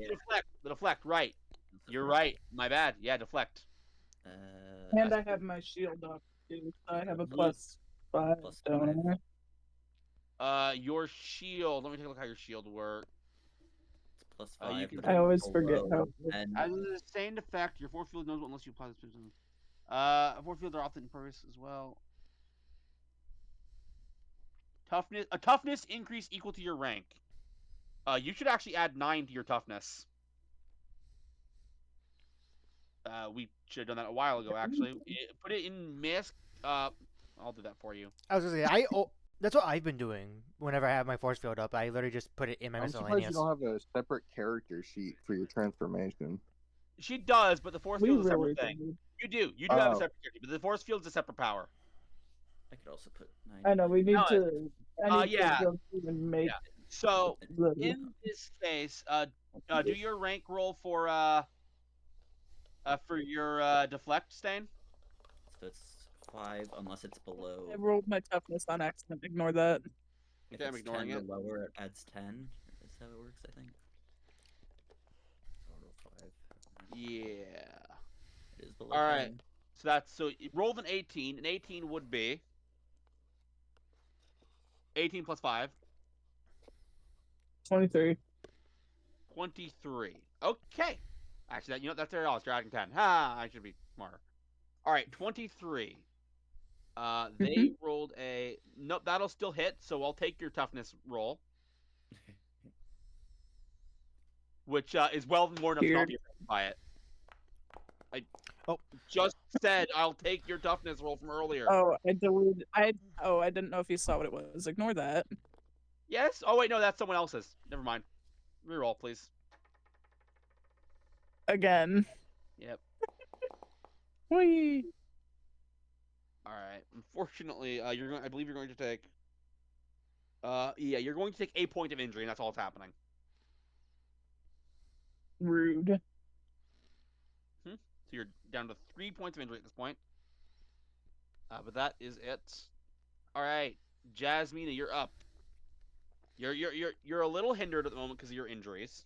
The deflect, right. You're right. My bad. Yeah, deflect. And I have my shield up too, so I have a Look. +5, +5. don't I? Your shield. Let me take a look how your shield works. It's You +5. can- but I it's always forget below how. 10. As a sustained effect, your force field knows unless you apply this position. Force fields are often impervious as well. Toughness increase equal to your rank. You should actually add 9 to your toughness. We should have done that a while ago, actually. Put it in misc. I'll do that for you. I was gonna say, that's what I've been doing whenever I have my force field up. I literally just put it in my I'm surprised you miscellaneous. don't have a separate character sheet for your transformation. She does, but the force We field is a really separate thing. do. You do. You do have a Oh. separate character, but the force field is a separate power. I could also put 9. I know we need No, to. I need yeah. to go through and make Yeah. So the. in this case, do your rank roll for your deflect, Stain. So it's 5 unless it's below. I rolled my toughness on accident. Ignore that. If Okay, I'm it's ignoring 10 or it. lower, it adds 10. That's how it works, I think. So I'll roll 5. Yeah. It is below All right. 10. So you rolled an 18. An 18 would be 18 plus 5. 23. 23. Okay. Actually, that's their odds. You're adding 10. Ha! I should be smarter. All right, 23. They rolled a nope. That'll still hit. So I'll take your toughness roll, which is well more enough to not be affected by it. I just said I'll take your toughness roll from earlier. Oh, I deleted. I didn't know if you saw what it was. Ignore that. Yes. Oh wait, no, that's someone else's. Never mind. Reroll, please. Again. Yep. Whee! All right. Unfortunately, I believe you're going to take. You're going to take a point of injury, and that's all that's happening. Rude. So you're down to 3 points of injury at this point. But that is it. All right, Jasmina, you're up. You're a little hindered at the moment because of your injuries.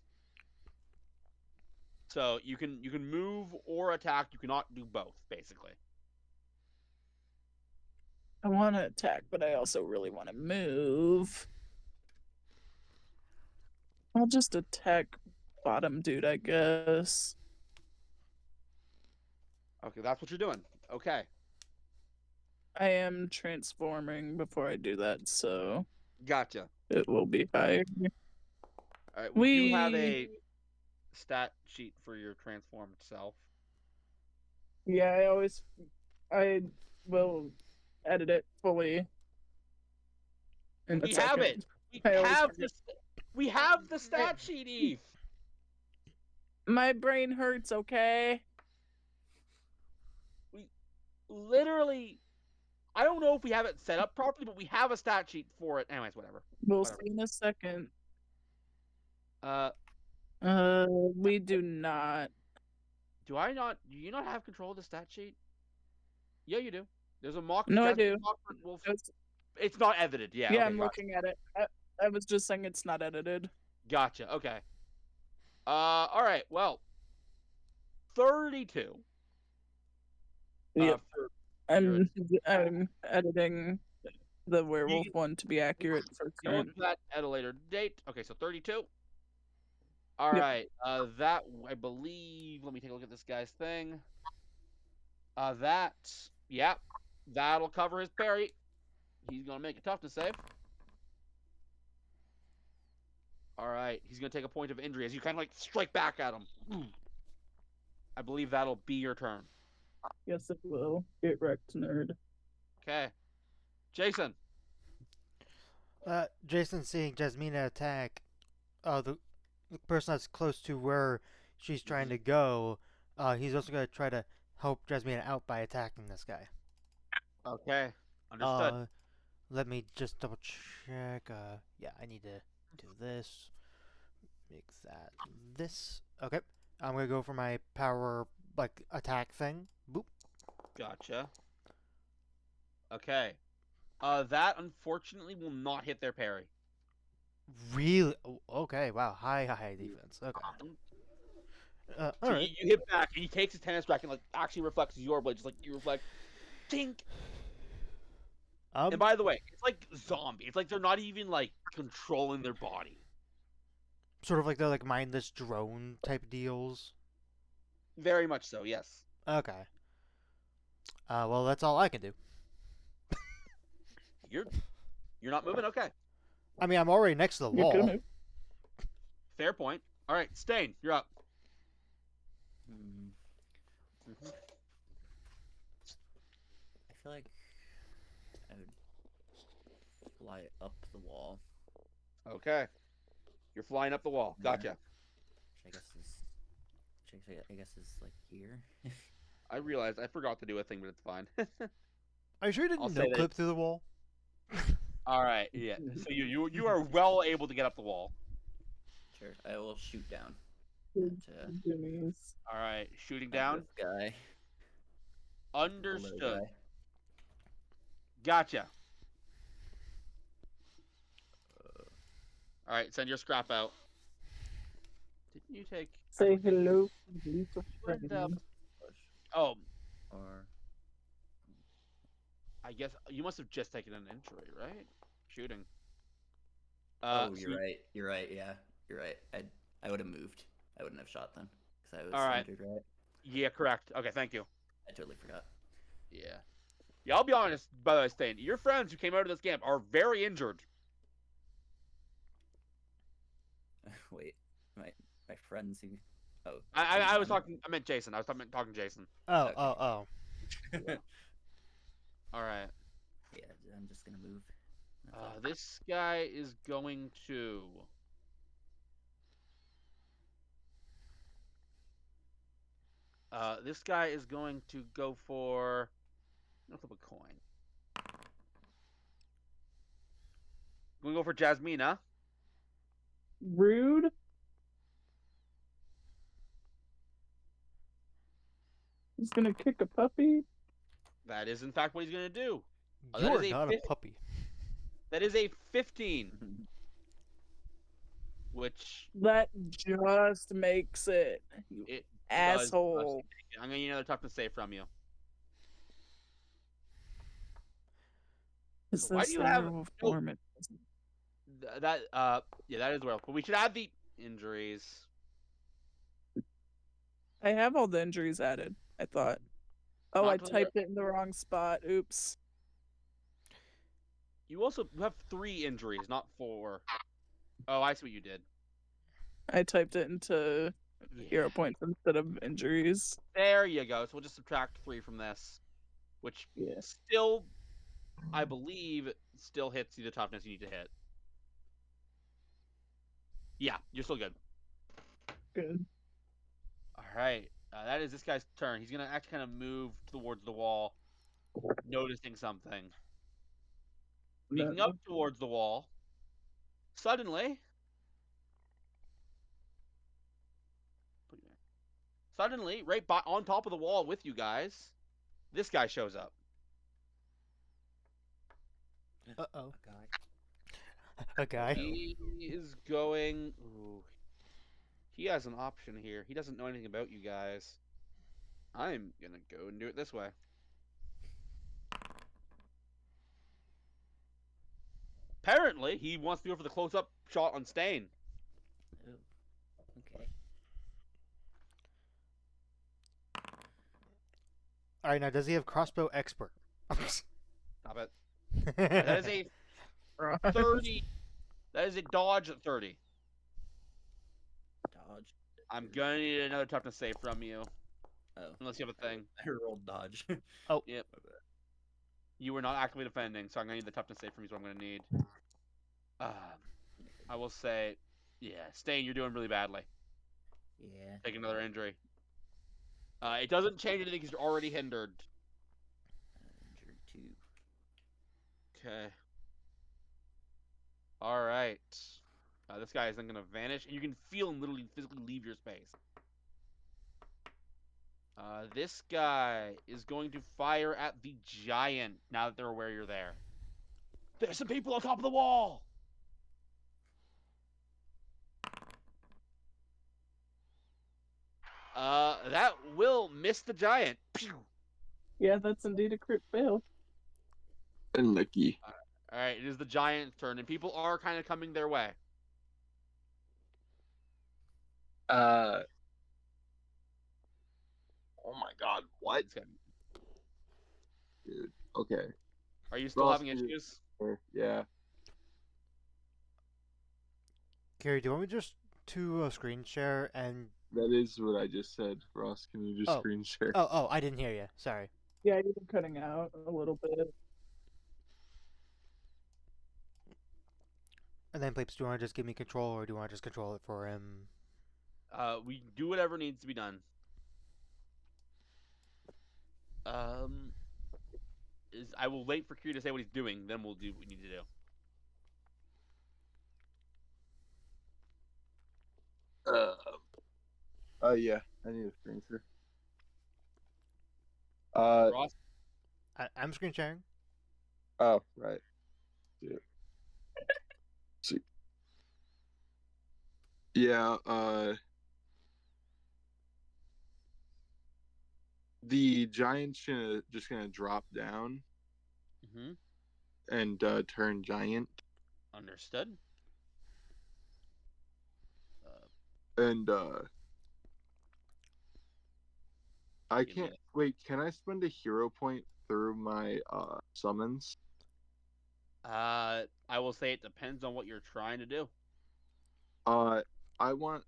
So you can move or attack. You cannot do both, basically. I want to attack, but I also really want to move. I'll just attack bottom dude, I guess. Okay, that's what you're doing. Okay. I am transforming before I do that, so Gotcha. it will be higher. All right, we do have a stat sheet for your transformed self. Yeah, I will edit it fully. We have it. We have the stat sheet, Eve. My brain hurts, okay? We literally, I don't know if we have it set up properly, but we have a stat sheet for it. Anyways, whatever. We'll see in a second. We do not. Do you not have control of the stat sheet? Yeah, you do. There's a mock. No, I do. It's not edited. Yeah. Yeah, Okay, I'm looking at it. I was just saying it's not edited. Gotcha. Okay. All right. Well, 32. Yep. I'm editing the werewolf one to be accurate for You'll current. do that at a later date. Okay, so 32. All Yep. right. That I believe. Let me take a look at this guy's thing. That'll cover his parry. He's gonna make a toughness save. All right, he's gonna take a point of injury as you kind of like strike back at him. I believe that'll be your turn. Yes, it will. Get wrecked, nerd. Okay, Jason. Jason seeing Jasmina attack the person that's close to where she's trying to go, he's also going to try to help Jasmina out by attacking this guy. Okay, understood. Let me just double check. Yeah, I need to do this. Make that this. Okay. I'm going to go for my power, like, attack thing. Boop. Gotcha. Okay. That unfortunately will not hit their parry. Really? Oh, okay, wow. High defense. Okay. So Alright. you hit back, and he takes his tennis racket and like actually reflects your blade, just like you reflect. Tink. And by the way, it's like zombie. It's like they're not even like controlling their body. Sort of like the like mindless drone type deals. Very much so, yes. Okay. Well, that's all I can do. You're not moving? Okay. I mean, I'm already next to the You could've wall. moved. Fair point. All right, Stain, you're up. I feel like I would fly up the wall. Okay. You're flying up the wall. Gotcha. Which I guess is like here. I realized I forgot to do a thing, but it's fine. Are you sure you I'll didn't say no that clip through the wall? All right, yeah. So you are well able to get up the wall. Sure, I will shoot down. Good At, jimmies. All right, shooting at down. this guy. The little Understood. guy. Gotcha. All right, send your scrap out. Didn't you take? Say hello, little Where'd, friend. Oh, Or I guess you must have just taken an injury, right? Shooting. oh, So you're right. You're right. Yeah, you're right. I would have moved. I wouldn't have shot then because I was All right. injured. Right. Yeah, correct. Okay, thank you. I totally forgot. Yeah. Yeah, I'll be honest, by the way, Stain. Your friends who came out of this camp are very injured. Wait, my friends who. Oh. I was talking. I meant Jason. I was talking Jason. Oh, Okay. oh. All right. Yeah, I'm just gonna move. That's all. This guy is going to. This guy is going to go for. I'll flip a coin. Going to go for Jasmina. Rude. He's gonna kick a puppy. That is, in fact, what he's going to do. You that are is a not a fif- puppy. That is a 15, which That just makes it. You it asshole. does. I'm going to need another toughness save from you. Is Why this do you the have werewolf no- form? It Yeah, that is well. But we should add the injuries. I have all the injuries added. I thought. Oh, Not I to the- typed it in the wrong spot. Oops. You have 3 injuries, not 4. Oh, I see what you did. I typed it into Yeah. hero points instead of injuries. There you go. So we'll just subtract 3 from this, which Yeah. still, I believe, still hits you the toughness you need to hit. Yeah, you're still good. Good. All right. That is this guy's turn. He's going to actually kind of move towards the wall, noticing something. Speaking up towards the wall, suddenly, right on top of the wall with you guys, this guy shows up. Uh-oh. A guy. A guy. He is going. Ooh, he has an option here. He doesn't know anything about you guys. I'm gonna go and do it this way. Apparently, he wants to go for the close-up shot on Stain. Oh. Okay. All right, now does he have crossbow expert? Stop it. That is a 30. That is a dodge at 30. Dodge. I'm gonna need another toughness save from you, Oh, unless you have a thing. I rolled dodge. Yep. You were not actively defending, so I'm gonna need the toughness save from you. Is what I'm gonna need. I will say, yeah, Stain, you're doing really badly. Yeah. Take another injury. It doesn't change anything because you're already hindered. Injured 2. Okay. All right. This guy is then gonna vanish, and you can feel him literally physically leave your space. This guy is going to fire at the giant now that they're aware you're there. There's some people on top of the wall! That will miss the giant. Pew! Yeah, that's indeed a crit fail. Unlucky. Alright, it is the giant's turn, and people are kind of coming their way. Oh my god, what? It's gonna- Dude. Okay. Are you still Ross, having can you- issues? Yeah. Carrie, do you want me just to screen share and? That is what I just said. Ross, can you just Oh. screen share? Oh, I didn't hear you. Sorry. Yeah, you've been cutting out a little bit. And then, Plapes, do you want to just give me control, or do you want to just control it for him? We do whatever needs to be done. I will wait for Q to say what he's doing, then we'll do what we need to do. Yeah, I need a screen share. Ross? I'm screen sharing. Oh, right. Yeah. See. Yeah, the giant's just gonna drop down Mm-hmm. and turn giant. Understood. And I Give me can't wait, can I spend a hero point through my summons? I will say it depends on what you're trying to do. I want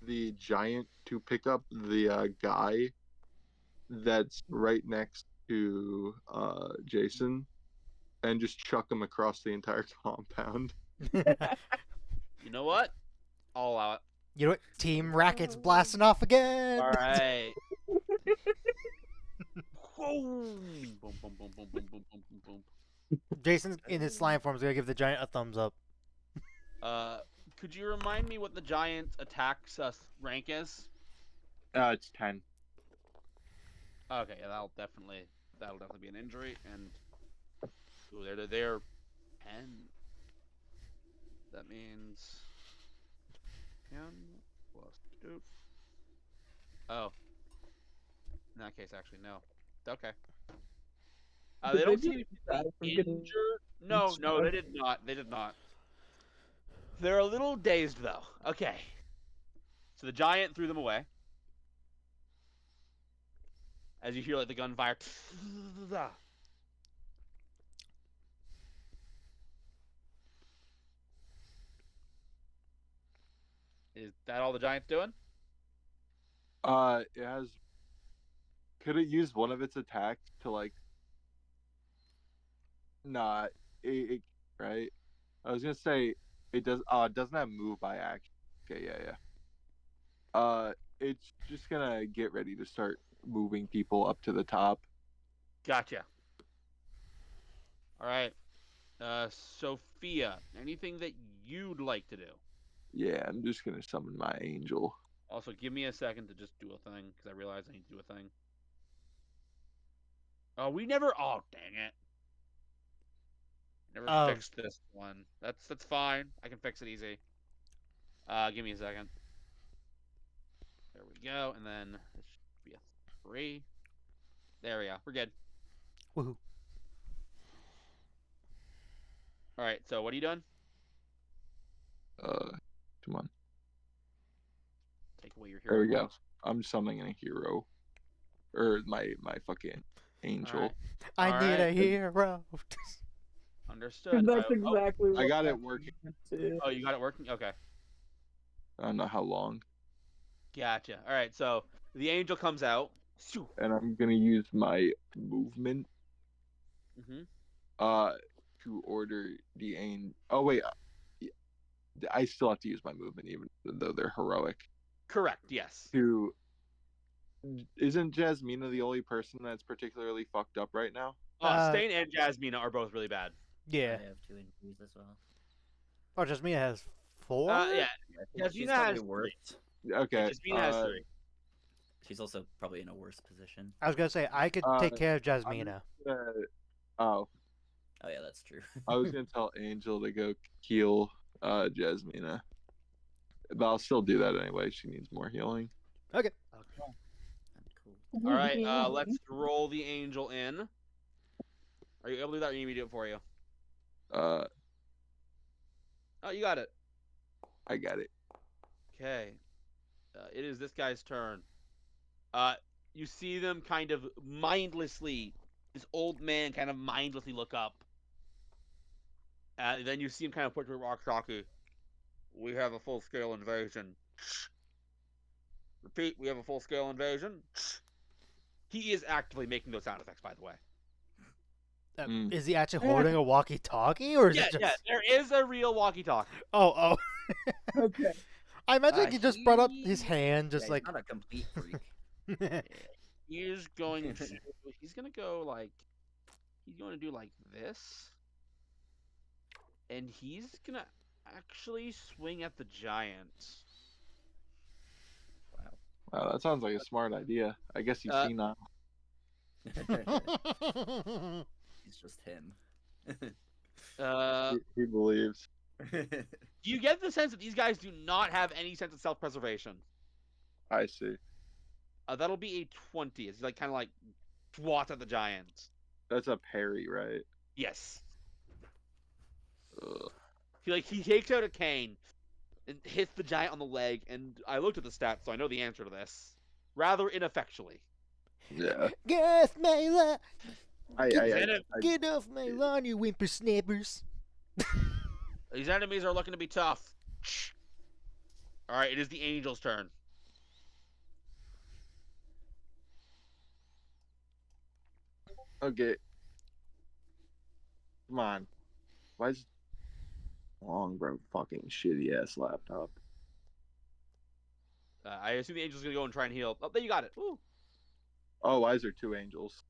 the giant to pick up the guy that's right next to Jason and just chuck him across the entire compound. You know what? I'll allow it. You know what? Team Racket's blasting off again. All right. Boom! Boom! Boom! Boom! Boom! Boom! Boom! Boom! Boom! Boom! Jason's in his slime form is gonna give the giant a thumbs up. Could you remind me what the giant attacks rank is? It's 10. Okay, yeah, that'll definitely be an injury, and ooh, they're 10. That means 10 plus 2. Oh, in that case, actually, no. Okay. They Did don't they seem to die from be getting injured. No, they did not. They did not. They're a little dazed, though. Okay. So the giant threw them away. As you hear, like, the gunfire. Is that all the giant's doing? It has. Could it use one of its attacks to like? Nah, it right. I was gonna say it does. It doesn't have move by action. Okay, yeah. It's just gonna get ready to start moving people up to the top. Gotcha. All right. Sophia, anything that you'd like to do? Yeah, I'm just gonna summon my angel. Also, give me a second to just do a thing, because I realize I need to do a thing. Oh, we never... Oh, dang it. Never fixed this one. That's fine. I can fix it easy. Give me a second. There we go, and then this should be a 3. There we go. We're good. Woohoo! All right, so what are you doing? Come on. Take away your hero There we go. points. I'm summoning a hero. or my fucking angel. Alright. I need a Alright. hero. Understood. That's Oh, exactly what I got it happened working. too. oh, you got it working? Okay. I don't know how long, Gotcha. Alright, so the angel comes out. and I'm gonna use my movement Mm-hmm. to order the angel. Oh wait, I still have to use my movement even though they're heroic. Correct, yes. To isn't Jasmina the only person that's particularly fucked up right now? Stain and Jasmina are both really bad. Yeah. I have 2 injuries as well. Oh, Jasmine has 4? Yeah. I think she's Jasmina probably has worse. Okay. Jasmina has 3. She's also probably in a worse position. I was gonna say I could take care of Jasmina. Oh, Oh yeah, that's true. I was gonna tell Angel to go heal Jasmina, but I'll still do that anyway. She needs more healing. Okay. Okay. Cool. All right, let's roll the angel in. Are you able to do that, or you need me to do it for you? Uh, Oh, you got it. I got it. Okay. It is this guy's turn. You see them kind of mindlessly, this old man kind of mindlessly look up. Then you see him kind of put to Rockshocky. We have a full-scale invasion. Repeat, we have a full-scale invasion. He is actively making those sound effects, by the way. Is he actually holding a walkie-talkie, or is it just? Yeah, there is a real walkie-talkie. Oh. Okay. I imagine he just brought up his he- hand, just Yeah, like. he's not a complete freak. He's going to. He's gonna go like. He's going to do like this. And he's gonna actually swing at the giant. Wow, that sounds like a smart idea. I guess you see now. He's just him. He believes. You get the sense that these guys do not have any sense of self-preservation. I see. That'll be a 20. It's like kind of like swat at the giant. That's a parry, right? Yes. Ugh. He takes out a cane and hits the giant on the leg. And I looked at the stats, so I know the answer to this. Rather ineffectually. Yeah. Get off my lawn! I Get off my lawn, you whippersnappers! These enemies are looking to be tough. All right, it is the angel's turn. Okay. Come on. Why is long, bro? Fucking shitty ass laptop. I assume the angel's gonna go and try and heal. Oh, there you got it. Woo. Oh, why is there 2 angels?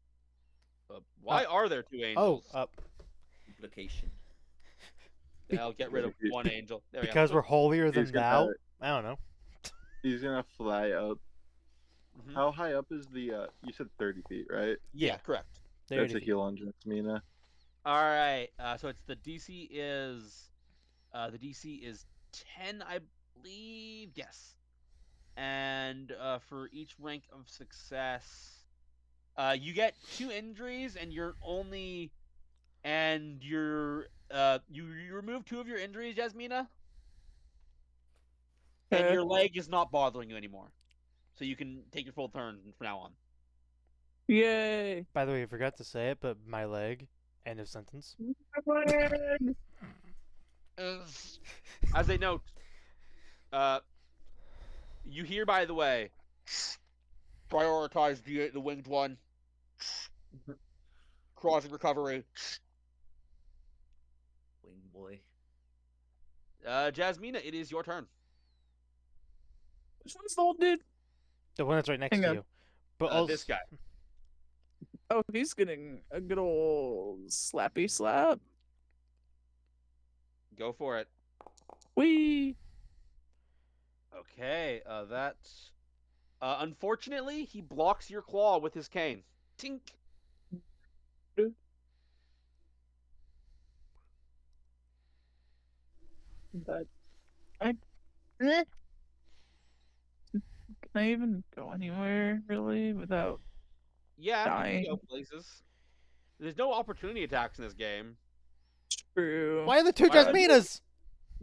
Why are there 2 Oh, angels? Duplication. I'll get rid of 1 angel. There we go. because we're holier than He's gonna- thou. I don't know. He's gonna fly up. Mhm. How high up is the? You said 30 feet, right? Yeah, correct. There That's it a is. heal on Jasmina. All right. So it's the DC is 10, I believe. Yes. And for each rank of success, you get 2 injuries, and you remove 2 of your injuries, Jasmina, and Okay. your leg is not bothering you anymore, so you can take your full turn from now on. Yay. By the way, I forgot to say it, but my leg. End of sentence. As a note, you hear, by the way, prioritize the winged one. Crossing recovery. Wing boy. Jasmina, it is your turn. Which one's the old dude? The one that's right next Hang to on. you. But also, This guy. Oh, he's getting a good old slappy slap. Go for it. Wee. Okay, that's... unfortunately, he blocks your claw with his cane. Tink! But can I even go anywhere really without? Yeah, you Dying. can go places. There's no opportunity attacks in this game. True. why are the 2 Why are- Jasminas?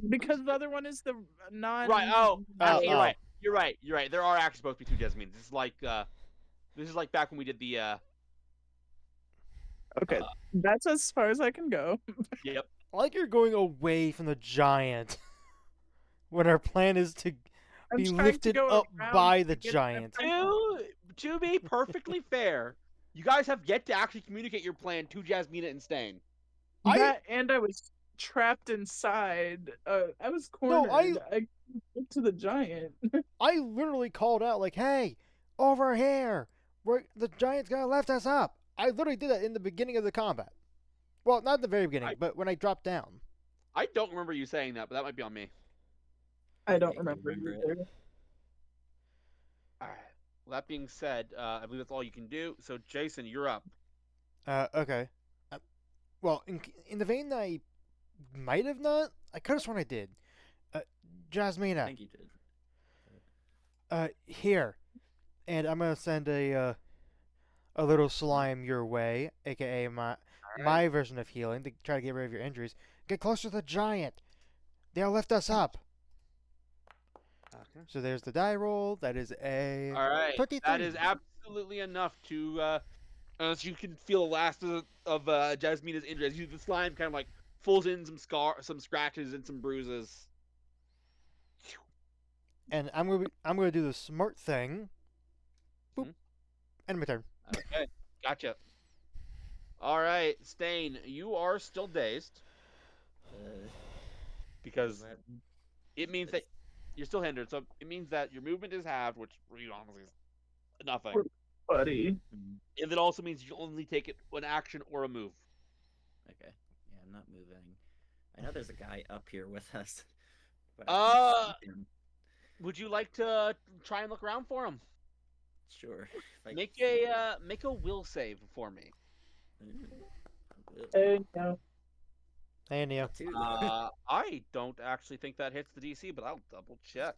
Because the other one is the non. Right, actually, oh. you're right. You're right. There are actually supposed to be 2 Jasmines. It's like, This is like back when we did the. Okay, that's as far as I can go. Yep. I like you're going away from the giant when our plan is to I'm be trying to lifted go up around by to the get giant. To be perfectly fair, you guys have yet to actually communicate your plan to Jasmina and Stain. That and I was trapped inside. I was No, cornered. I couldn't get to the giant. I literally called out like, "Hey, over here! The giant's gonna lift us up." I literally did that in the beginning of the combat. Well, not at the very beginning, but when I dropped down. I don't remember you saying that, but that might be on me. I don't you remember remember it. either. All right. Well, that being said, I believe that's all you can do. So, Jason, you're up. Okay. Well, in the vein that I might have not, I could have sworn I did. I Jasmina, think you did. here, and I'm gonna send a little slime your way, aka my version of healing to try to get rid of your injuries. Get closer to the giant. They'll lift us up. Okay. So there's the die roll. That is a All right. 23. That is absolutely enough to, unless you can feel the last of Jasmina's injuries. The slime kind of like pulls in some scratches and some bruises. And I'm gonna do the smart thing. Boop. End my turn. Okay, gotcha. All right, Stain, you are still dazed because What? it means that you're still hindered. So it means that your movement is halved, which really honestly is nothing. Poor buddy. And it also means you only take it an action or a move. Okay. Yeah, I'm not moving. I know there's a guy up here with us, but I Uh, can't see him. would you like to try and look around for him? Sure. If I Make a will save for me. will. No. Hey, Neo. Two. I don't actually think that hits the DC, but I'll double check.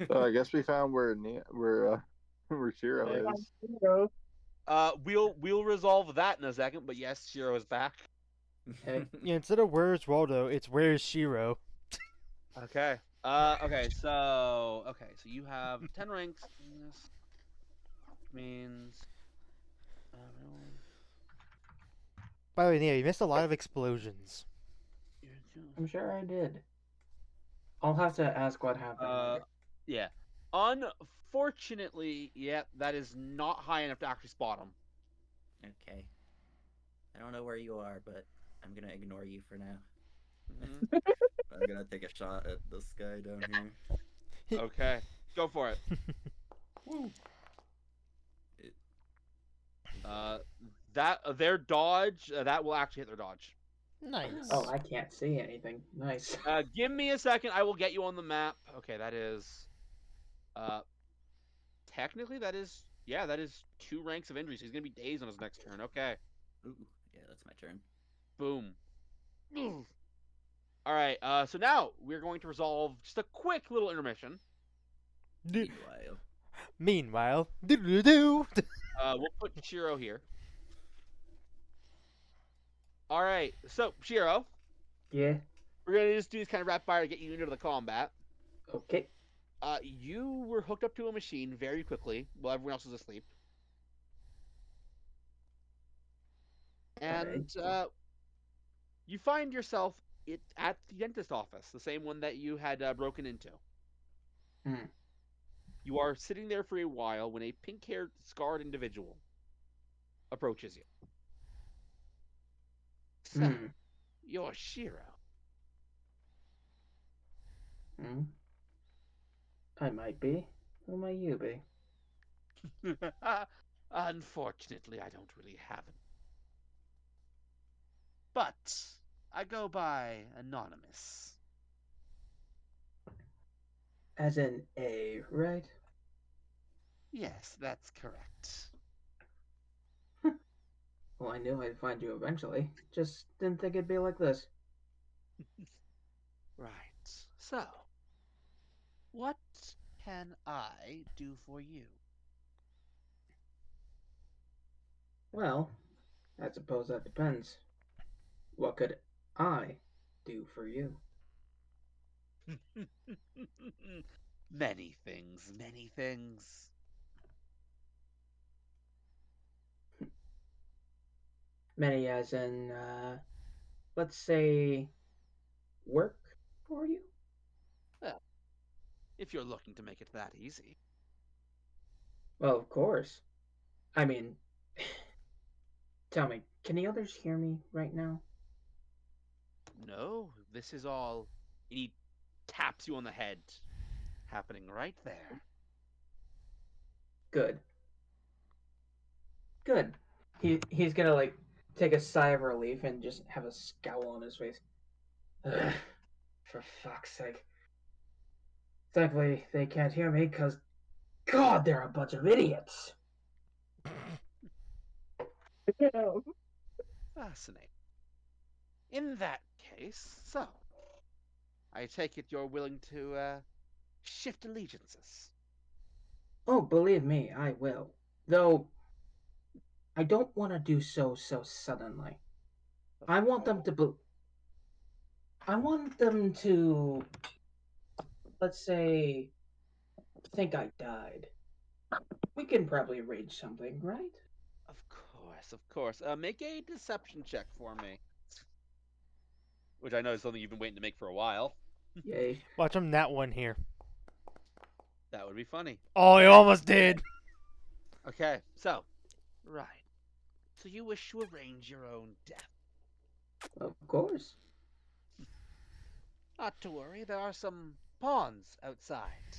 So I guess we found where where Shiro Yeah. is. We'll resolve that in a second. But yes, Shiro is back. Yeah, instead of where's Waldo, it's where's Shiro. Okay. So you have 10 ranks. This means. By the way, Neo, you missed a lot of explosions. I'm sure I did. I'll have to ask what happened. Yeah. Unfortunately, yeah, that is not high enough to actually spot him. Okay. I don't know where you are, but I'm gonna ignore you for now. Mhm. I'm gonna take a shot at this guy down here. Okay, go for it. Woo. That their dodge that will actually hit their dodge. Nice. Oh, I can't see anything. Nice. Give me a second. I will get you on the map. Okay, that is. Technically, that is. Yeah, that is 2 ranks of injury. So he's gonna be dazed on his next turn. Okay. Ooh, yeah, that's my turn. Boom. All right. So now we're going to resolve just a quick little intermission. Meanwhile. Meanwhile, do. We'll put Shiro here. All right. So Shiro, Yeah. we're gonna just do this kind of rapid fire to get you into the combat. Okay. You were hooked up to a machine very quickly while everyone else was asleep, and you find yourself at the dentist office, the same one that you had broken into. Hmm. You are sitting there for a while when a pink-haired, scarred individual approaches you. So, Hmm. you're Shiro. Hmm. I might be. Who might you be? Unfortunately, I don't really have it. But I go by Anonymous. As in A, right? Yes, that's correct. Well, I knew I'd find you eventually. Just didn't think it'd be like this. Right. So, what can I do for you? Well, I suppose that depends. What could I do for you? Many things, many things. Many as in, let's say, work for you? Well, if you're looking to make it that easy. Well, of course. I mean, tell me, can the others hear me right now? No, this is all. And he taps you on the head, happening right there. Good. Good. He's gonna like take a sigh of relief and just have a scowl on his face. Ugh, for fuck's sake. Thankfully, they can't hear me because, God, they're a bunch of idiots. Yeah. Fascinating. In that case, so I take it you're willing to shift allegiances. Oh, believe me, I will. Though, I don't want to do so suddenly. Of I want them course. to I want them to, let's say, think I died. We can probably arrange something, right? Of course, of course. Make a deception check for me. Which I know is something you've been waiting to make for a while. Yay. Watch him that one here. That would be funny. Oh, he almost did. Okay, so, right. So you wish to arrange your own death. Of course. Not to worry, there are some pawns outside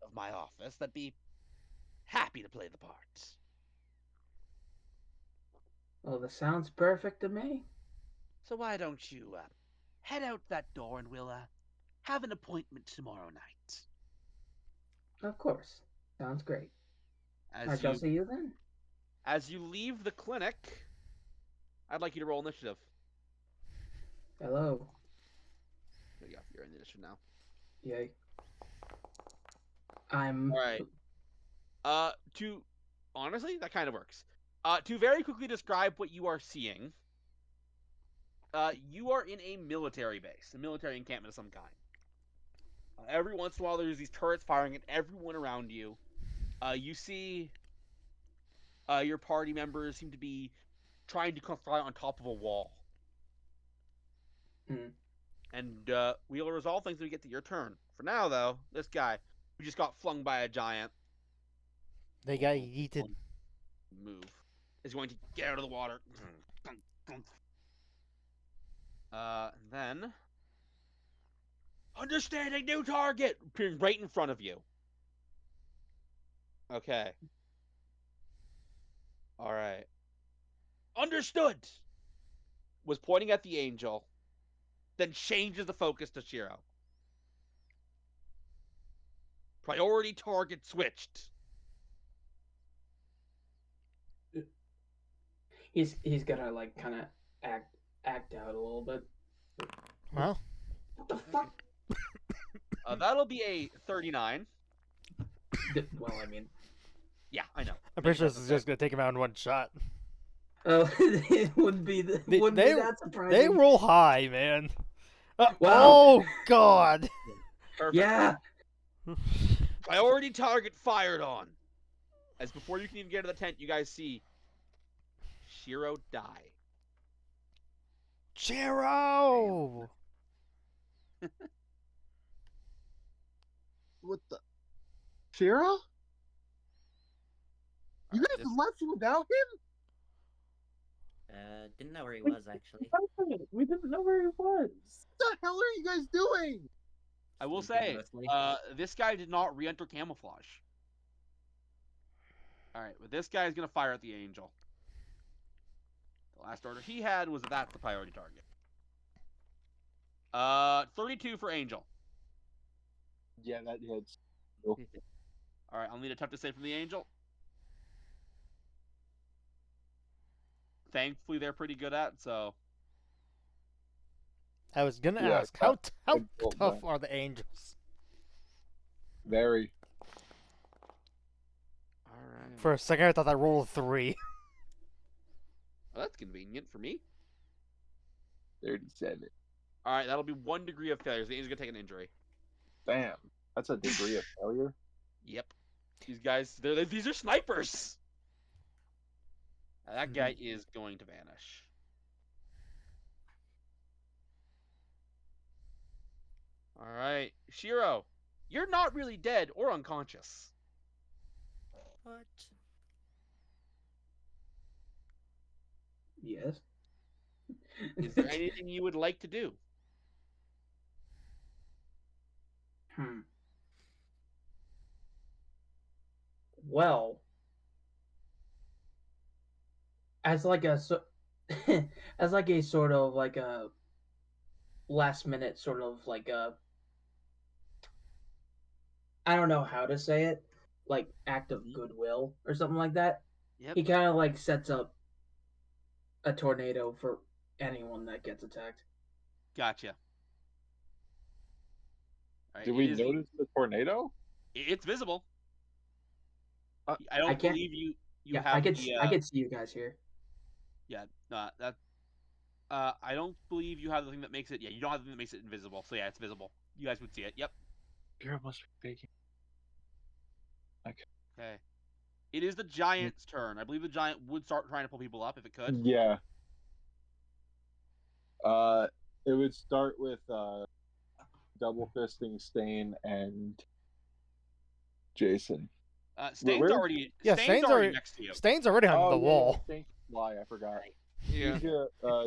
of my office that'd be happy to play the part. Well, this sounds perfect to me. So why don't you head out that door and we'll have an appointment tomorrow night. Of course. Sounds great. I As shall you see you then. as you leave the clinic, I'd like you to roll initiative. Hello. There you go. You're in the initiative now. Yay. I'm. All right. To honestly, that kind of works. To very quickly describe what you are seeing, you are in a military base, a military encampment of some kind. Every once in a while, there's these turrets firing at everyone around you. You see, your party members seem to be trying to fly on top of a wall. Hmm. And we'll resolve things when we get to your turn. For now, though, this guy who just got flung by a giant. They got yeeted. Move is going to get out of the water. Then understanding new target appearing right in front of you. Okay. All right. Understood. Was pointing at the angel, then changes the focus to Shiro. Priority target switched. He's gonna like kind of act out a little bit. Well, What the fuck? That'll be a 39. Well, I mean, Yeah, I know. I'm pretty sure this is just gonna take him out in one shot. oh, it wouldn't be wouldn't be that surprising. They roll high, man. Wow. Oh God. Perfect. Yeah. Priority target fired on. As before you can even get to the tent, you guys see Shiro die. Chiro! What the? Shira? You Alright, guys this- left without him? Didn't know where he was actually. We didn't know where he was. What the hell are you guys doing? I will Sleeping say, mostly. this guy did not re-enter camouflage. Alright, but this guy is going to fire at the angel. The last order he had was that's the priority target. 32 for angel. Yeah, that hits. Alright, I'll need a tough to save from the angel. Thankfully, they're pretty good at, so... I was gonna Yeah, ask, how good roll, tough man. are the angels? Very. Alright. For a second, I thought I rolled a 3. Well, that's convenient for me. 37. Alright, that'll be 1 degree of failure. So the angel's gonna take an injury. Damn. That's a degree of failure. Yep. These guys, these are snipers! That guy is going to vanish. All right, Shiro, you're not really dead or unconscious. What? Yes. Is there anything you would like to do? Hmm. Well, as like a as like a sort of like a last minute sort of like a, I don't know how to say it, like act of goodwill or something like that. Yep. He kind of like sets up a tornado for anyone that gets attacked. Gotcha. All right, Did we notice the tornado? It's visible. Uh, I don't I can't. believe you Yeah, have I could see you guys here. yeah, that I don't believe you have the thing that makes it. Yeah, you don't have the thing that makes it invisible. So yeah, it's visible. You guys would see it. Yep. Shiro must be faking. Okay. It is the giant's turn. I believe the giant would start trying to pull people up if it could. Yeah. It would start with double fisting Stain and Jason. Stain's where- already Yeah, Stain's already next to you. Stain's already on the wall. Yeah, Stain can fly. I forgot. Yeah.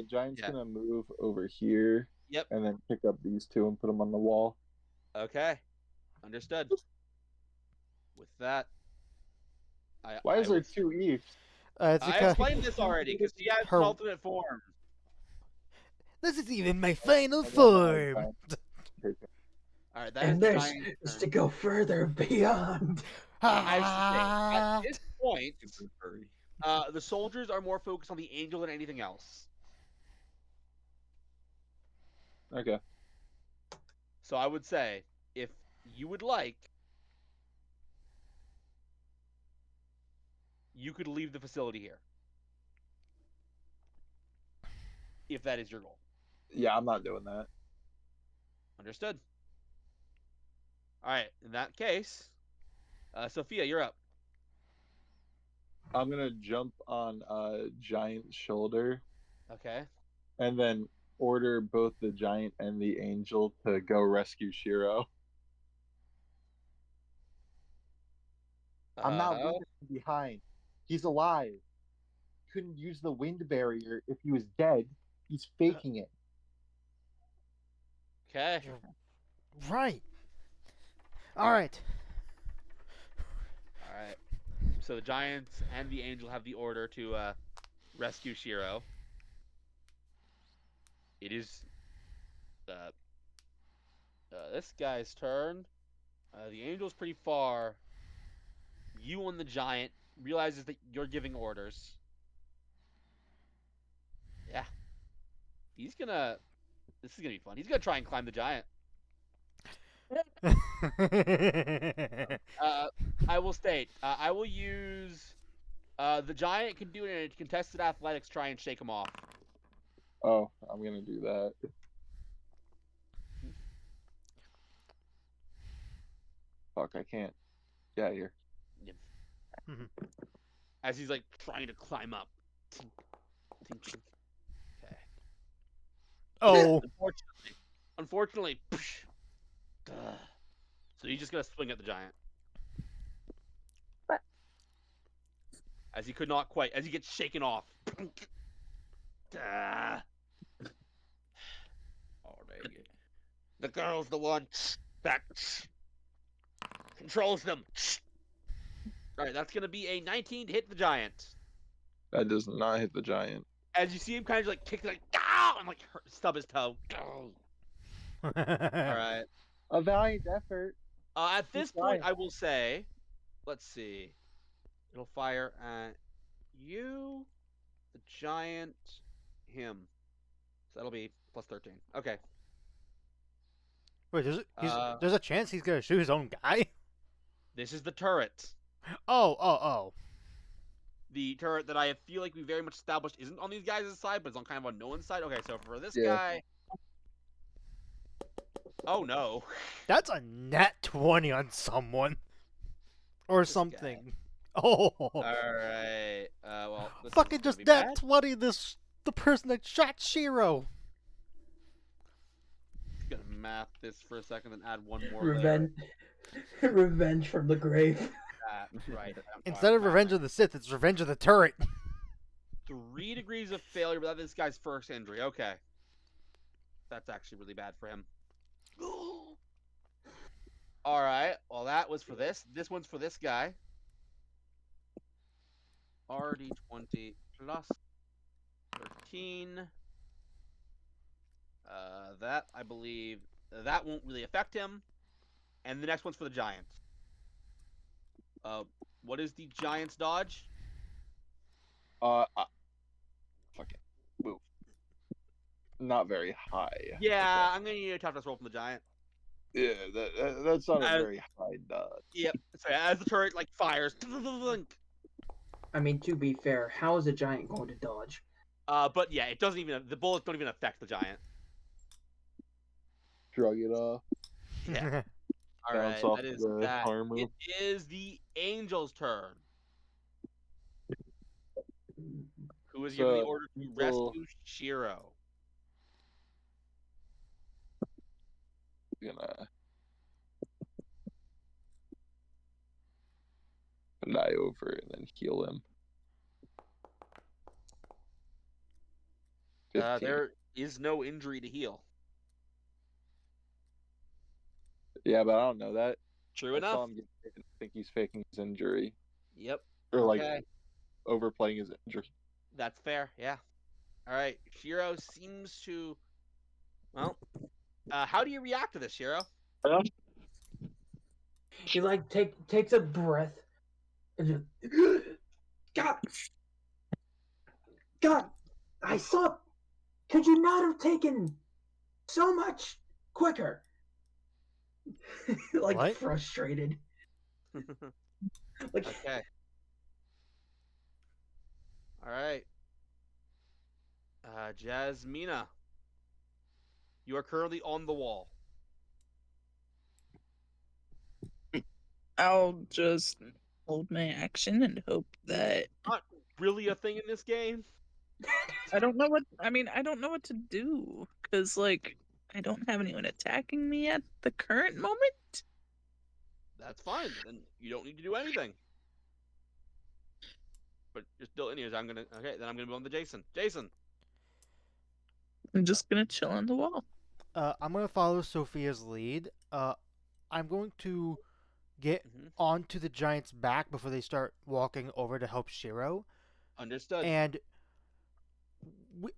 Giant's Yeah. gonna move over here. Yep. And then pick up these two and put them on the wall. Okay. Understood. With that, Why is there two Eves? It's I because explained this already because he has Her- an alternate form. this is even my final I don't know form. how to- All right, that And is there's Giant's to turn. go further beyond. I should say, Ah. at this point, the soldiers are more focused on the angel than anything else. Okay. So I would say, if you would like, you could leave the facility here. If that is your goal. Yeah, I'm not doing that. Understood. All right, in that case, Sophia, you're up. I'm gonna jump on Giant's shoulder Okay. and then order both the Giant and the Angel to go rescue Shiro. I'm not leaving him behind. He's alive. Couldn't use the wind barrier if he was dead. He's faking it. Okay. Right. All right. All right. So the Giants and the Angel have the order to rescue Shiro. It is this guy's turn. The Angel's pretty far. You and the Giant realizes that you're giving orders. Yeah. He's gonna. This is gonna be fun. He's gonna try and climb the Giant. I will state. I will use. The Giant can do it in contested athletics. Try and shake him off. Oh, I'm gonna do that. Fuck, I can't. Get out of here. As he's like trying to climb up. Okay. Oh. Unfortunately. So he's just gonna swing at the Giant. As he could not quite. As he gets shaken off. Oh, dang it. The girl's the one that controls them. Alright, that's gonna be a 19 to hit the Giant. That does not hit the Giant. As you see him kind of like kick, like, "Ow!" and like stub his toe. Alright. A valiant effort. At this Keep point, trying. I will say, let's see. It'll fire at you, the Giant, him. So that'll be plus 13. Okay. Wait, there's a chance he's gonna shoot his own guy. This is the turret. Oh. The turret that I feel like we very much established isn't on these guys' side, but it's on kind of on no one's side. Okay, so for this Yeah. guy. Oh no. That's a nat 20 on someone. Or This guy. something. Oh. Alright. Well, This Fucking is gonna just be that bad. 20 the person that shot Shiro. Just gonna map this for a second and add one more layer. Revenge, revenge from the grave. Right. Instead of Revenge of the Sith, it's Revenge of the Turret. 3 degrees of failure, but that's this guy's first injury. Okay. That's actually really bad for him. All right. Well, that was for this. This one's for this guy. RD20 plus 13. That, I believe, that won't really affect him. And the next one's for the Giant. What is the Giant's dodge? Fuck it. Move. Not very high. Yeah, I'm gonna need a toughness roll from the Giant. Yeah, that's not a As- very high dodge. Yep. So as the turret like fires, I mean, to be fair, how is a giant going to dodge? but yeah, it doesn't even the bullets don't even affect the Giant. Shrug it off. Yeah. All Bounce right, off that is the that. armor. It is the Angel's turn. Who is given the So, order to Angel- rescue Shiro? Gonna die over and then heal him. 15. There is no injury to heal. Yeah, but I don't know that. True I enough. saw him get hit and I think he's faking his injury Yep. or like Okay. overplaying his injury. That's fair. Yeah. All right. Shiro seems to. Well, how do you react to this, Shiro? He like takes a breath and just God, God, I saw. Could you not have taken so much quicker? Like What? frustrated. Like Okay. All right. Jasmina, you are currently on the wall. I'll just hold my action and hope that Not really a thing in this game. I don't know what I don't know what to do because like I don't have anyone attacking me at the current moment. That's fine. Then you don't need to do anything. But you're still in here. So I'm gonna. Okay. Then I'm gonna move on to Jason. Jason. I'm just gonna chill on the wall. I'm gonna follow Sophia's lead. I'm going to get Mhm. onto the giant's back before they start walking over to help Shiro. Understood. And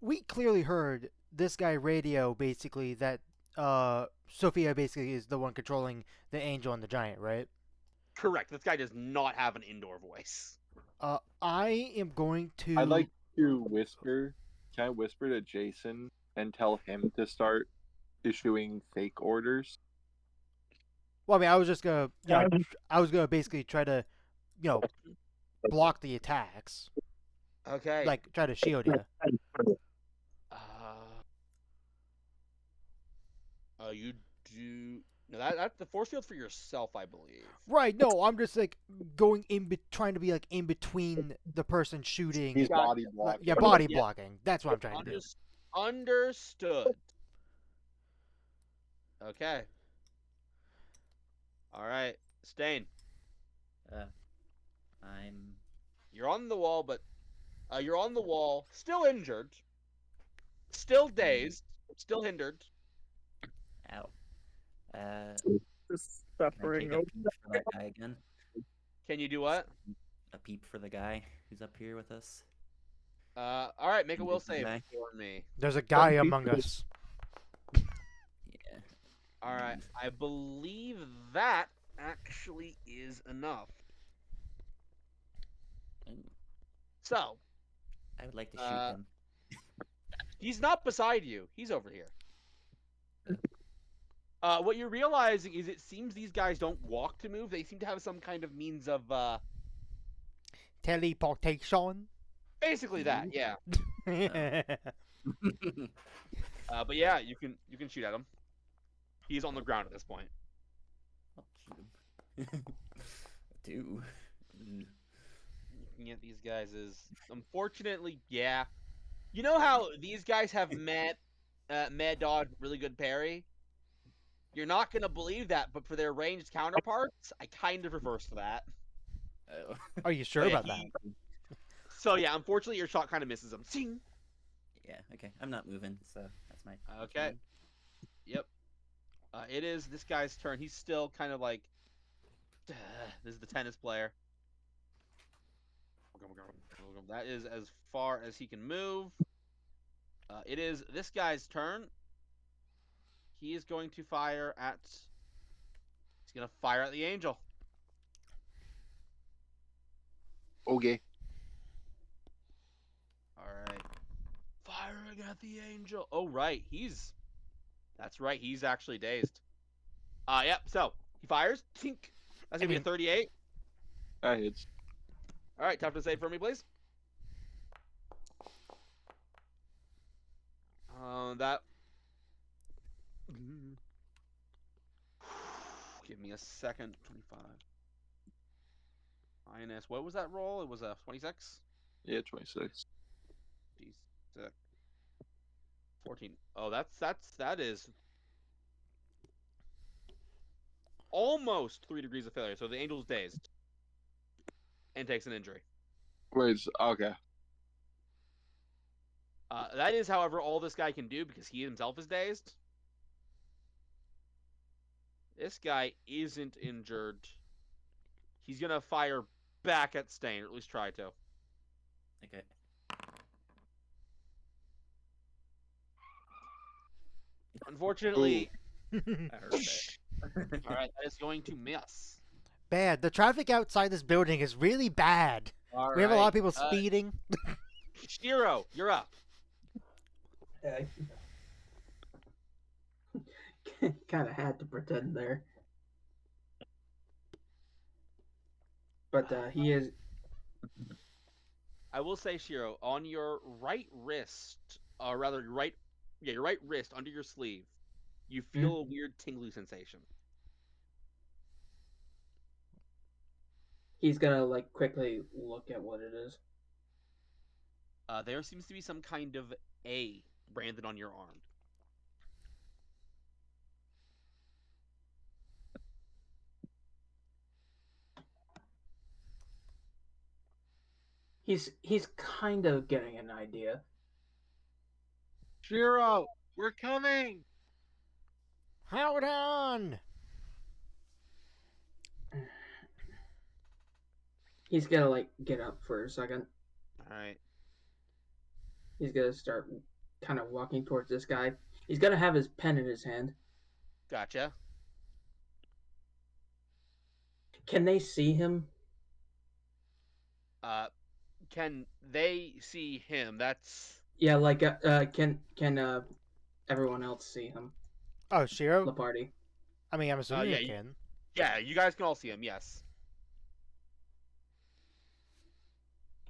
we clearly heard this guy radio basically that Sophia basically is the one controlling the angel and the giant, right? Correct. This guy does not have an indoor voice. I am going to. I'd like to whisper. Can I whisper to Jason and tell him to start issuing fake orders? Well, I mean, I was just gonna, I was gonna basically try to, block the attacks, Okay. like try to shield you. You do. No, that's the force field for yourself, I believe. Right? No, I'm just like going trying to be like in between the person shooting. He's Got- body blocking. Yeah, body Yeah. blocking. That's what I'm trying to do. Understood. Okay. All right, Stain. I'm You're on the wall, but you're on the wall, still injured, still dazed, still hindered. out. Just Can I suffering. take a peep for that guy again? Can you do what? A peep for the guy who's up here with us. All right, make a will save Okay. for me. There's a guy among us. Yeah. All right, I believe that actually is enough. Ooh, So I would like to shoot him. he's not beside you; he's over here. What you're realizing is it seems these guys don't walk to move; they seem to have some kind of means of Teleportation. basically that. Yeah. But yeah, you can shoot at him. He's on the ground at this point. I'll shoot him. Two. looking at these guys is unfortunately, yeah. You know how these guys have mad dodge, really good parry? You're not gonna believe that, but for their ranged counterparts, I kind of reverse that. Oh. Are you sure So, yeah, about that? So yeah, unfortunately, your shot kind of misses him. Sing. Yeah, okay. I'm not moving, so that's my Okay. turn. Yep. It is this guy's turn. He's still kind of like, this is the tennis player. That is as far as he can move. It is this guy's turn. He is going to fire at. He's gonna fire at the angel. Okay. All right. Firing at the angel. Oh right, That's right. He's actually dazed. Yep. So he fires. Tink. That's gonna be a 38. That hits. All right, tough to save for me, please. That. Give me a second. 25. Minus. What was that roll? It was a 26. Yeah, 26. D6. 14. Oh, that is almost 3 degrees of failure. So the angel's dazed and takes an injury. Wait, okay. That is, however, all this guy can do because he himself is dazed. This guy isn't injured. He's gonna fire back at Stain, or at least try to. Okay. Unfortunately, I heard that. all right, that is going to miss. Bad. The traffic outside this building is really bad. All We have a lot of right, people speeding. Shiro, you're up. Kind of had to pretend there. But he is. I will say, Shiro, on your right wrist, or rather, your right wrist under your sleeve, you feel a weird tingly sensation. He's gonna like quickly look at what it is. There seems to be some kind of A branded on your arm. He's kind of getting an idea. Shiro, we're coming. Hold on. He's gonna like get up for a second. All right. He's gonna start kind of walking towards this guy. He's gonna have his pen in his hand. Gotcha. Can they see him? Can they see him? That's Yeah, like can everyone else see him? Oh, Shiro? The party. I mean, I'm assuming yeah, you can. yeah. You guys can all see him. Yes.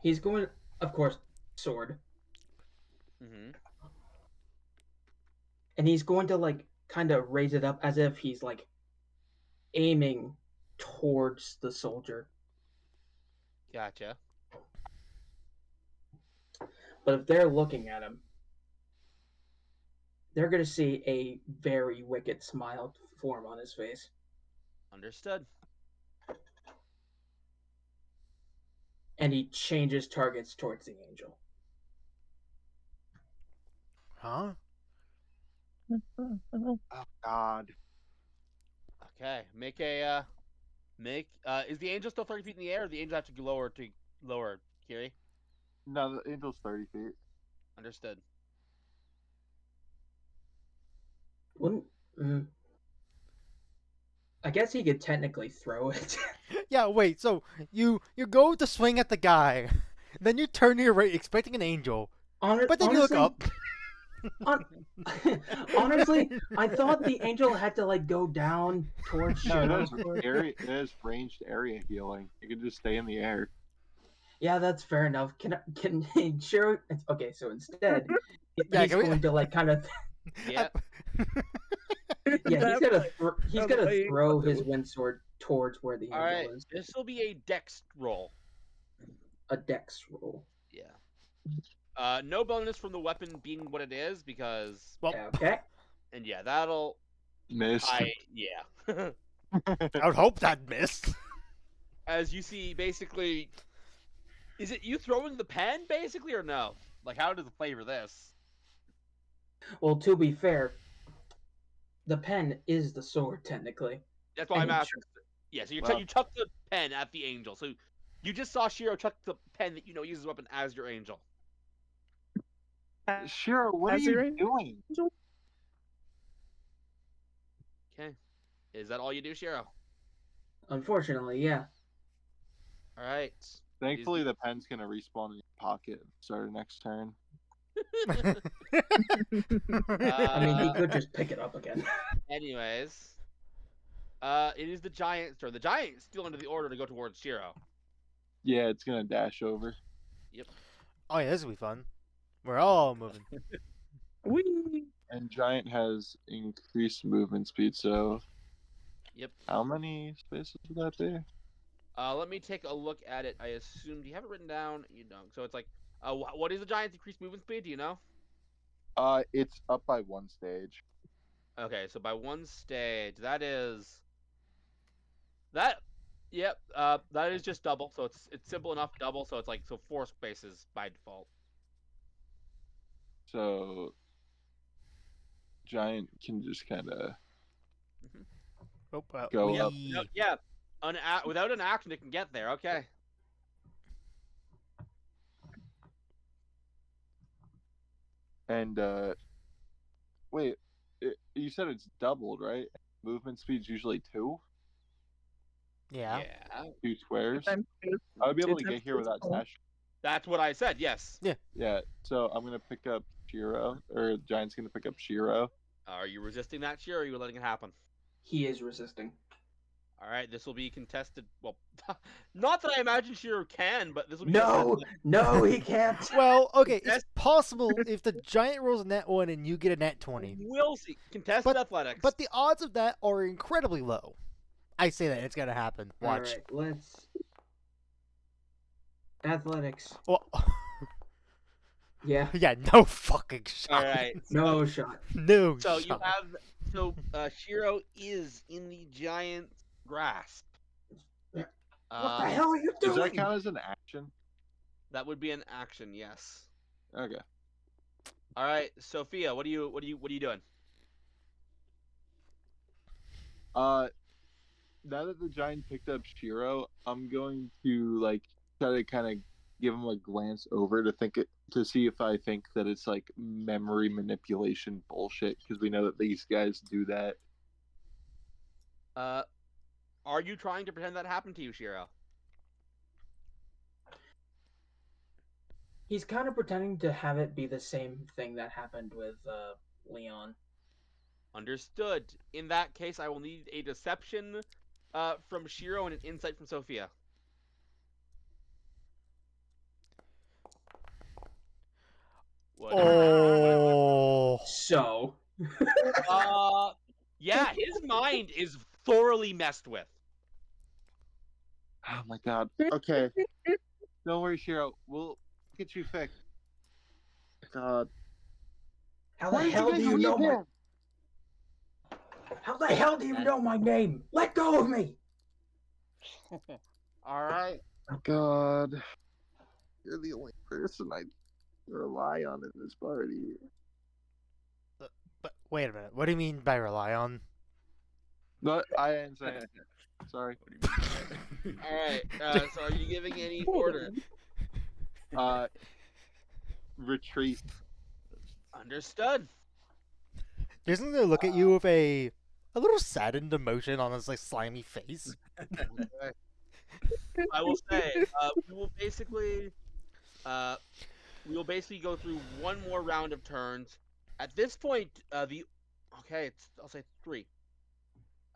He's going, of course, sword, Mm-hmm. and he's going to like kind of raise it up as if he's like aiming towards the soldier. Gotcha. But if they're looking at him, they're going to see a very wicked smile form on his face. Understood. And he changes targets towards the angel. Huh? Oh God. Okay. Make a is the angel still 30 feet in the air, or the angel have to go lower, Kiri? No, the angel's 30 feet. Understood. Wouldn't. I guess he could technically throw it. Yeah, wait, so you go to swing at the guy, then you turn to your right expecting an angel, but then you look up. Honestly, I thought the angel had to like go down towards No, Shiro. it is ranged area healing. You can just stay in the air. Yeah, that's fair enough. Can Shiro? Okay, so instead, Yeah, he's going to like kind of. Yeah. Yeah, he's gonna throw his wind sword towards where the All angel right. is. This will be a dex roll. a dex roll. Yeah. No bonus from the weapon being what it is because, Well, Okay. and yeah, that'll. Missed. Yeah. I would hope that missed. As you see, basically, is it you throwing the pen basically or no? Like, how does it flavor this? Well, to be fair, the pen is the sword technically. That's why I'm And he asking. Yeah, so Well- you chuck the pen at the angel. So you just saw Shiro chuck the pen that you know uses a weapon as your angel. Shiro, what are As your you doing? Okay. Is that all you do, Shiro? Unfortunately, yeah. All right. Thankfully, the pen's gonna respawn in your pocket and start next turn. I mean, he Uh, could just pick it up again. Anyways, it is the giant's turn. The giant's still under the order to go towards Shiro. Yeah, it's gonna dash over. Oh yeah, this will be fun. We're all moving. Whee! And Giant has increased movement speed, so Yep. how many spaces would that be? Let me take a look at it. I assume. Do you have it written down? You don't. So it's like, what is the giant's increased movement speed? Do you know? It's up by one stage. Okay, so by one stage, that is that. Yep. That is just double. So it's simple enough double. So it's like 4 spaces by default. So Giant can just kind of Oh, Go up. No, yeah. Without an action, it can get there. Okay. and wait, you said it's doubled, right? Movement speed's usually 2 Yeah. 2 squares. Times two- I would be able to two get times here two without is four. dash. That's what I said. Yes. Yeah, so I'm gonna pick up Shiro, or Giant's gonna pick up Shiro. Are you resisting that, Shiro, or are you letting it happen? He is resisting. All right, this will be contested. Well, not that I imagine Shiro can, but this will be No, contested. no, he can't. Well, okay, it's Yes. possible if the giant rolls a net 1 and you get a net 20. We'll see. Contested athletics. But the odds of that are incredibly low. I say that it's gonna happen. All Watch. right, let's. Athletics. Well, Yeah, yeah, no fucking shot. all right. no shot. No So shot. you have Shiro is in the giant's grasp. What the hell are you Does doing? that count as an action? That would be an action, yes. Okay. All right, Sophia, what are you doing? Now that the Giant picked up Shiro, I'm going to like try to kind of give him a glance over to see if I think that it's like memory manipulation bullshit, because we know that these guys do that. Are you trying to pretend that happened to you, Shiro? He's kind of pretending to have it be the same thing that happened with Leon. Understood. In that case, I will need a deception from Shiro and an insight from Sophia. What? Oh. So, Yeah, his mind is thoroughly messed with. Oh my god. Okay. Don't worry, Shiro. We'll get you fixed. God. how Why the did hell you do guys you leave know my? him? How the hell do you That- know my name? Let go of me! All right. God. You're the only person I rely on in this party. But wait a minute. What do you mean by rely on? But I didn't say it. Sorry. All right. So, are you giving any order? Retreat. Understood. Jason's gonna look at you with a little saddened emotion on his like slimy face. I will say we will basically go through one more round of turns. At this point, I'll say 3.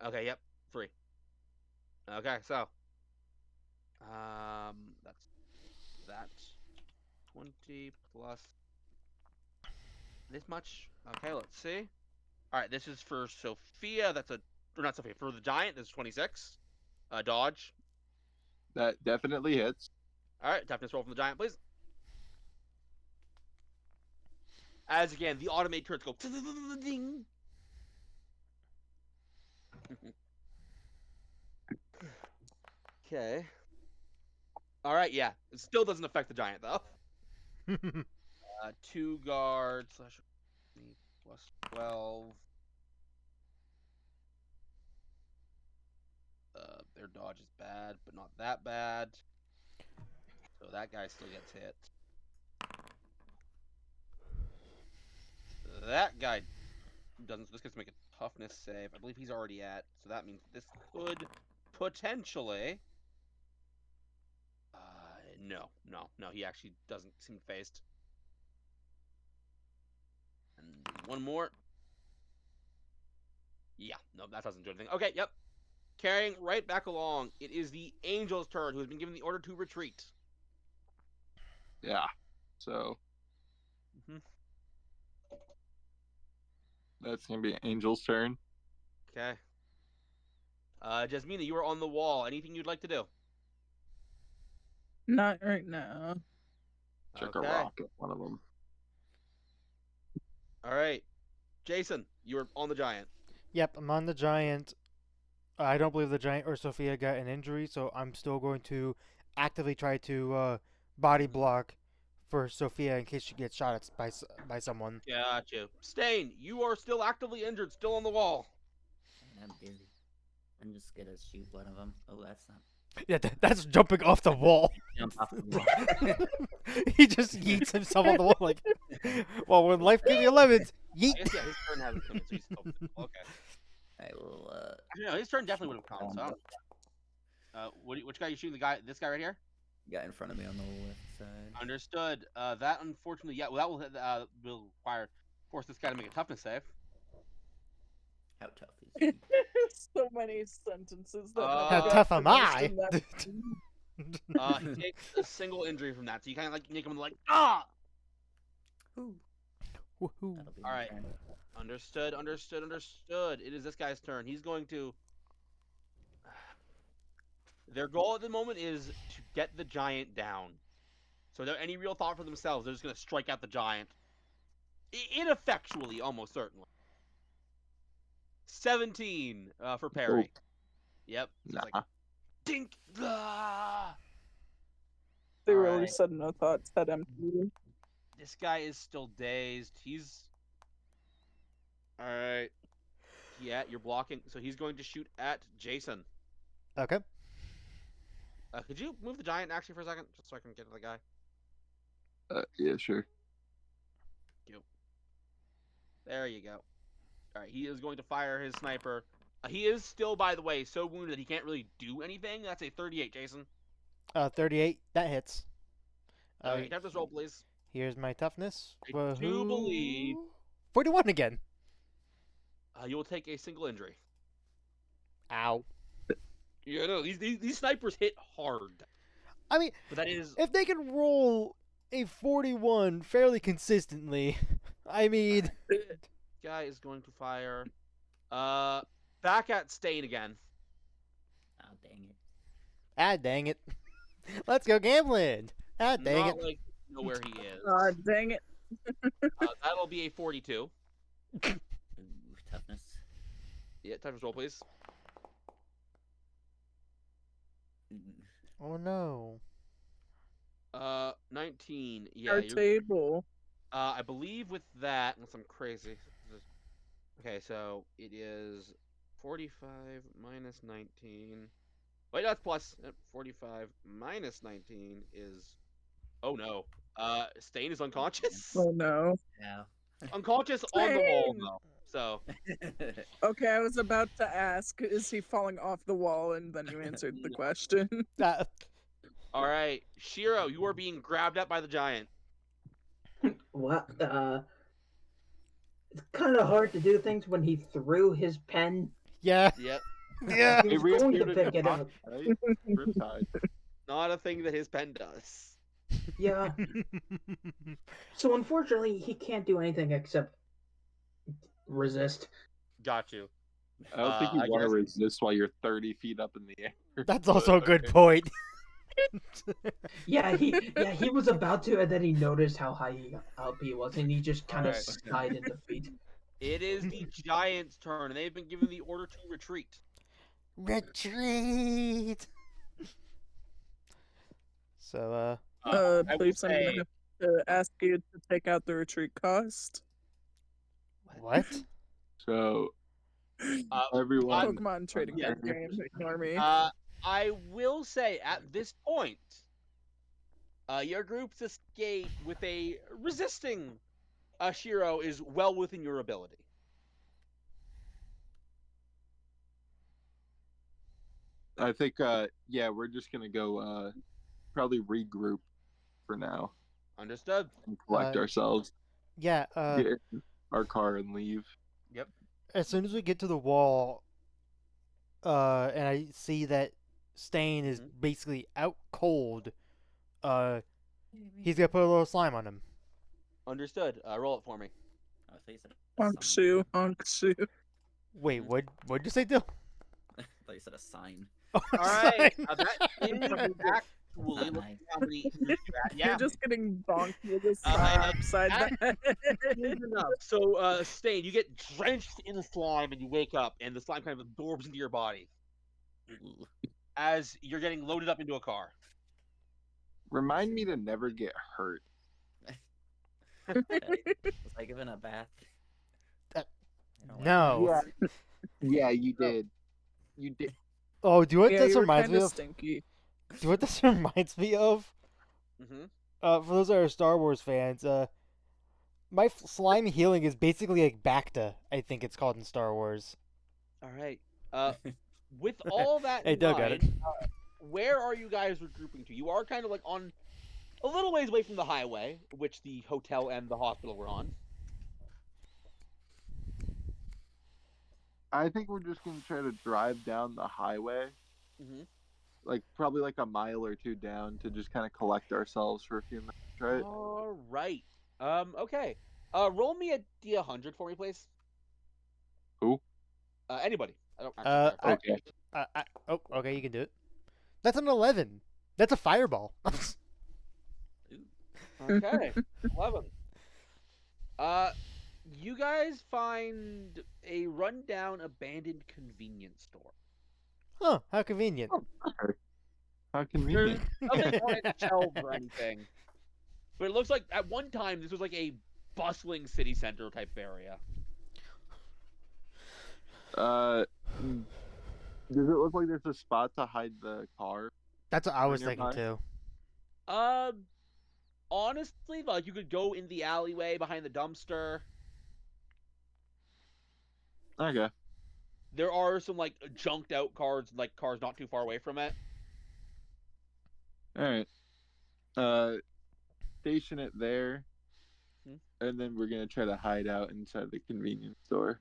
Okay, yep, 3. Okay, so that's 20 plus this much. Okay, let's see. All right, this is for Sophia. Or not Sophia, for the giant. This is 26. Dodge. That definitely hits. All right, toughness roll from the giant, please. As again, the automated turrets go ding. Okay. All right, yeah. It still doesn't affect the giant though. 2 guard slash plus 12. Their dodge is bad, but not that bad. So that guy still gets hit. That guy doesn't. This gets to make a toughness save. I believe he's already at. So that means this could potentially. No. He actually doesn't seem phased. And one more. Yeah, no, that doesn't do anything. Okay, yep. Carrying right back along, it is the Angel's turn, who has been given the order to retreat. Yeah. So that's gonna be Angel's turn. Okay. Jasmina, you are on the wall. Anything you'd like to do? Not right now. Check Okay. a rock at one of them. All right. Jason, you are on the giant. Yep, I'm on the giant. I don't believe the giant or Sophia got an injury, so I'm still going to actively try to body block for Sophia in case she gets shot at by someone. Got you. Stain, you are still actively injured, still on the wall. And I'm busy. I'm just gonna shoot one of them. Oh, that's not. Yeah, that's jumping off the wall. Jump off the wall. He just yeets himself on the wall like, well, when life gives you lemons, yeet. I guess, yeah, his turn hasn't come, so he's still okay. I will. Actually, no, his turn definitely would have come. So, which guy are you shooting? The guy, this guy right here. Guy in front of me on the left side. Understood. That unfortunately, yeah. Well, that will require force this guy to make a toughness save. How tough is he? So many sentences that How got tough am finished I? in that- He takes a single injury from that, so you kind of like make him like ah. Ooh. Woohoo. That'll be All my right. turn. Understood. It is this guy's turn. He's going to. Their goal at the moment is to get the giant down. So without any real thought for themselves, they're just going to strike out the giant. Ineffectually, almost certainly. 17 for parry. Yep. So it's Nah. like, dink! Ah! They All really right. said no thoughts that empty. This guy is still dazed. He's. Alright. Yeah, you're blocking. So he's going to shoot at Jason. Okay. Could you move the giant actually for a second? Just so I can get to the guy. Yeah, sure. There you go. Alright, he is going to fire his sniper. He is still, by the way, so wounded that he can't really do anything. That's a 38, Jason. 38. That hits. Okay, have this roll, please. Here's my toughness. I do believe 41 again. you will take a single injury. Ow. Yeah, no, these snipers hit hard. I mean, But that is if they can roll a 41 fairly consistently, I mean, guy is going to fire. Back at Stain again. Oh, dang it. dang it. Let's go gambling. Dang Not it. like you know where he is. Dang it. That'll be a 42. Ooh, toughness. Yeah, toughness roll, please. Ooh. Oh no. 19. Yeah, Our you're, table. I believe with that, unless I'm crazy. Okay, so it is 45 minus 19. Wait, that's plus 45 minus 19 is. Oh no. Stain is unconscious. Oh no. Ow. Unconscious on the wall Stain! though. So Okay, I was about to ask, is he falling off the wall? And then you answered the question. all right, Shiro, you are being grabbed at by the giant. What? It's kind of hard to do things when he threw his pen. Yeah. Yep. Yeah. He was going to pick it up. Right? Riptide. Not a thing that his pen does. Yeah. So unfortunately, he can't do anything except resist. Got you. I don't think you I want to guess- resist while you're 30 feet up in the air. That's also a good point. Yeah, he was about to, and then he noticed how high up he was, and he just kind of Alright. sighed in defeat. It is the giant's turn, and they've been given the order to retreat. Retreat. So I will Please, I'm gonna say, have to ask you to take out the retreat cost. what? So uh, everyone, Pokemon trading yeah. card game. Ignore me. I will say at this point, your group's escape with a resisting Shiro is well within your ability. I think yeah, we're just gonna go probably regroup for now Understood? and collect ourselves, Yeah. get in our car and leave. Yep. As soon as we get to the wall, and I see that Stain is Mhm. basically out cold, he's gonna put a little slime on him. Understood. Roll it for me. Oh, I thought you said a sign. Honkshoe, honkshoe. Wait, what'd you say, Dill? I thought you said a sign. Oh, All right. sign. That is actually. Not Let's nice. see how many you're at. Yeah. You're just getting bonked with a Uh, slime upside that the is head. enough. So, Stain, you get drenched in the slime and you wake up, and the slime kind of absorbs into your body Ooh. as you're getting loaded up into a car. Remind me to never get hurt. Was I given a bath? Uh, I don't like no. baths. Yeah, you did. You did. Oh, do you know what Yeah, this you were reminds me kind of of? stinky. Do you know what this reminds me of? Mm-hmm. For those that are Star Wars fans, my slime healing is basically like Bacta. I think it's called in Star Wars. All right. With all that Hey, in Doug got it. mind, where are you guys regrouping to? You are kind of like on a little ways away from the highway, which the hotel and the hospital were on. I think we're just gonna try to drive down the highway, Mm-hmm. like probably like a mile or two down, to just kind of collect ourselves for a few minutes, right? All right. Okay. Roll me a D100 for me, please. Who? Anybody. I don't actually care. Okay. Oh, okay, you can do it. That's an 11. That's a fireball. Okay. 11. You guys find a rundown abandoned convenience store. Huh? How convenient. Okay. How There's convenient. nothing on its shelves or anything. But it looks like at one time this was like a bustling city center type area. Does it look like there's a spot to hide the car? That's what I was nearby? thinking too. Honestly, like you could go in the alleyway behind the dumpster. Okay. There are some like junked out cars, like cars not too far away from it. All right. Station it there, and then we're gonna try to hide out inside the convenience store.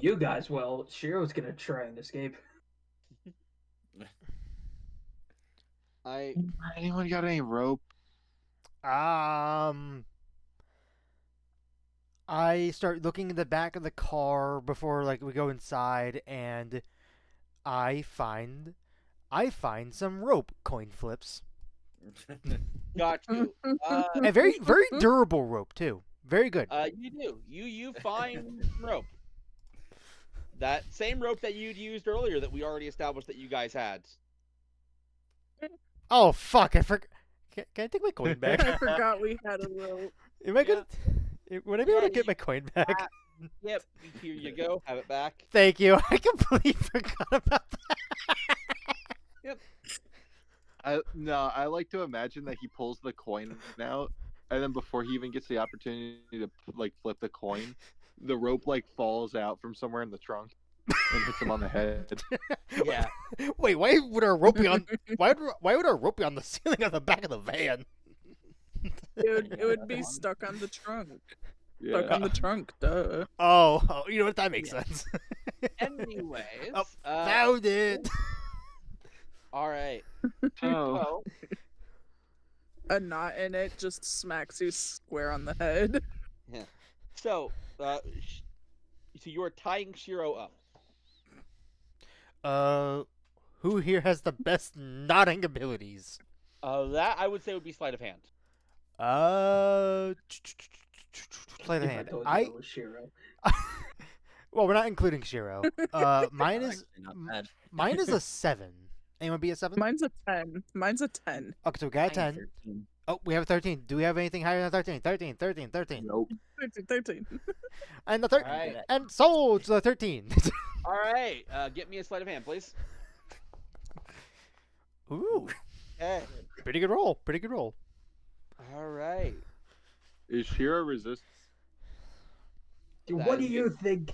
You guys, well, Shiro's gonna try and escape. Anyone got any rope? I start looking in the back of the car before like we go inside, and I find some rope. Coin flips. Got you. A very very durable rope too. Very good. You do. You find rope. That same rope that you'd used earlier that we already established that you guys had. Oh fuck! I forgot. Can I take my coin back? I forgot we had a rope. Am I gonna? Would I be able to Yeah, get my coin back? Yep. Here you go. Have it back. Thank you. I completely forgot about that. Yep. I like to imagine that he pulls the coin out, and then before he even gets the opportunity to like flip the coin, the rope like falls out from somewhere in the trunk and hits him on the head. Yeah. Wait, why would our rope be on? Why would our rope be on the ceiling of the back of the van? It would be stuck on the trunk. Stuck Yeah. on the trunk, duh. Oh, you know what? That makes Yeah. sense. Anyways. Oh, found it. All right. Oh. So, A knot in it just smacks you square on the head. so you are tying Shiro up. Who here has the best nodding abilities? That I would say would be sleight of hand. Sleight of If I hand. told you it was Shiro. Well, we're not including Shiro. Mine is Actually, not bad. mine is a 7. Anyone be a 7? Mine's a 10. Mine's a 10. Okay, so we got a I'm 10. 13. Oh, we have a 13. Do we have anything higher than 13? 13, 13, 13. Nope. 13. And the All 13. right. And sold to the 13. All right. Get me a sleight of hand, please. Ooh, Okay. pretty good roll. Pretty good roll. All right. Is Shiro resist? Dude, That what do is you think?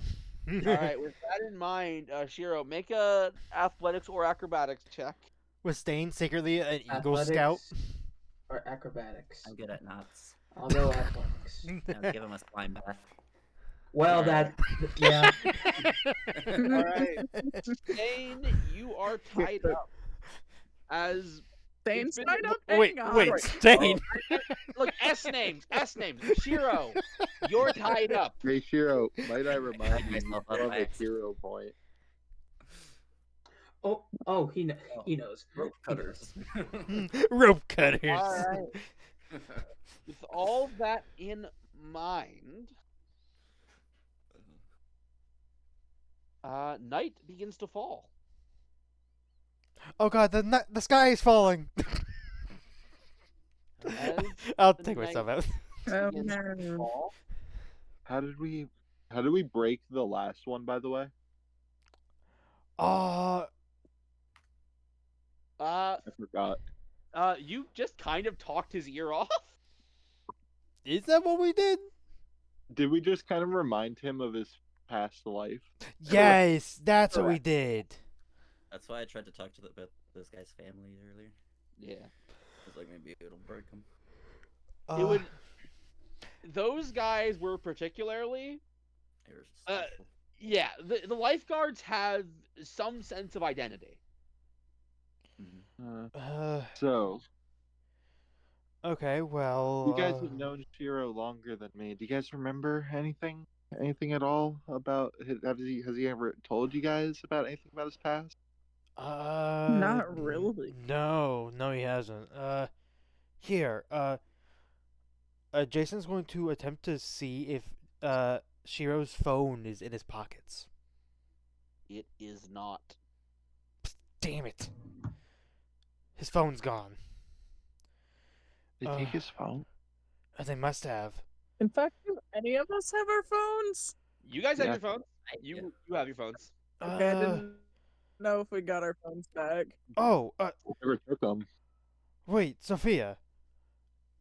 All right. With that in mind, Shiro, make a athletics or acrobatics check. Was Stain secretly an Eagle Scout? Athletics or acrobatics? I'm good at knots. I'll go athletics. I'll give him a slime bath. Well, Alright. yeah. All right. Dane, you are tied up. As Dane's been- tied up. Wait, hang on. wait, Stain. look, S names. Shiro, you're tied up. Hey Shiro, might I remind you myself of up by a accident. hero point? Oh, he knows. Rope He knows. cutters. Rope cutters. All right. With all that in mind, night begins to fall. Oh god, the sky is falling. As I'll the take myself night out. Oh, begins to no. fall, How did we break the last one, by the way? Oh, uh, I forgot. you just kind of talked his ear off. is that what we did? Did we just kind of remind him of his past life? Yes, that's what we Correct. did. That's why I tried to talk to about this guy's family earlier. Yeah. I was like, maybe it'll break him. It would. Those guys were particularly. They were Uh, special. Yeah, the lifeguards have some sense of identity. Mhm. So, Okay, well. you guys have known Shiro longer than me. Do you guys remember anything? Anything at all about? Has he ever told you guys about anything about his past? Not really. No, he hasn't. Here, Jason's going to attempt to see if Shiro's phone is in his pockets. It is not. Damn it. His phone's gone. Did he take his phone? They must have. In fact, do any of us have our phones? You guys have Yeah. your phones. I do. You have your phones. Okay, I didn't know if we got our phones back. Oh, Never took them. wait, Sophia.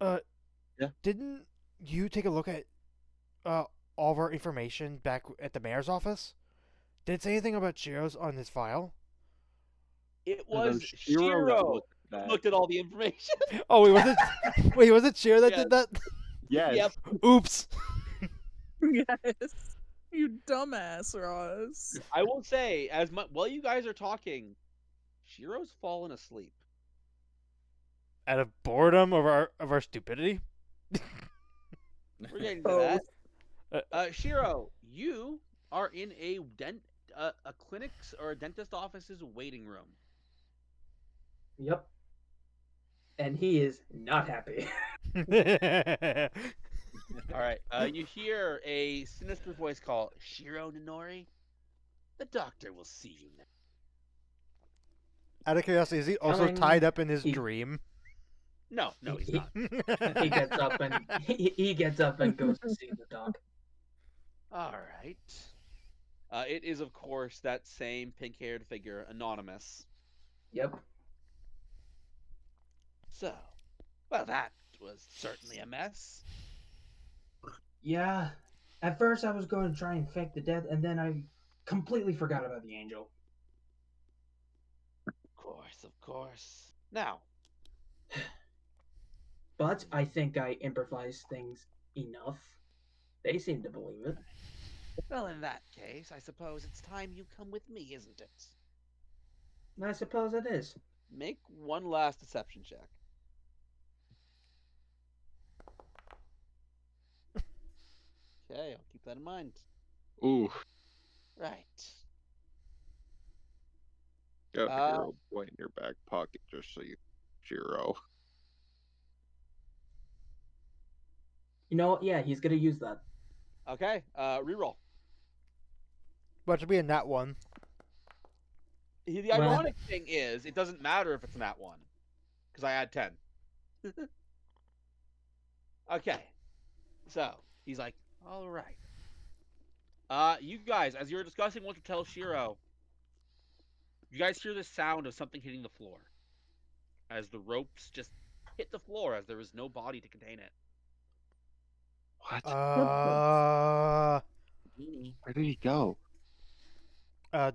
Yeah? Didn't you take a look at all of our information back at the mayor's office? Did it say anything about Shiro's on his file? It No, was Shiro Shiro looked at that. looked at all the information. Oh, wait, was it Shiro that Yes. did that? Yes. Yep. Oops. Yes. You dumbass, Ross. I will say, while you guys are talking, Shiro's fallen asleep. Out of boredom of our stupidity? We're getting to Oh. that. Shiro, you are in a clinic's or a dentist office's waiting room. Yep. And he is not happy. All right. You hear a sinister voice call, Shiro Ninori. The doctor will see you now. Out of curiosity, is he also Coming- tied up in his he- dream? No, he's He- not. He gets up and he gets up and goes to see the dog. All right. It is, of course, that same pink-haired figure, Anonymous. Yep. So, well, that was certainly a mess. Yeah. At first, I was going to try and fake the death, and then I completely forgot about the angel. Of course. Now, But I think I improvised things enough. They seem to believe it. well, in that case, I suppose it's time you come with me, isn't it? I suppose it is. Make one last deception check. Okay, I'll keep that in mind. Ooh. Right. got a hero point in your back pocket just so you, Shiro. You know what? Yeah, he's gonna use that. Okay, reroll. But to be in that one. The Well- ironic thing is, it doesn't matter if it's an @1, because I add 10. Okay, so he's like, all right. You guys, as you're discussing what to tell Shiro, you guys hear the sound of something hitting the floor as the ropes just hit the floor as there is no body to contain it. What? Genie. Where did he go? Uh,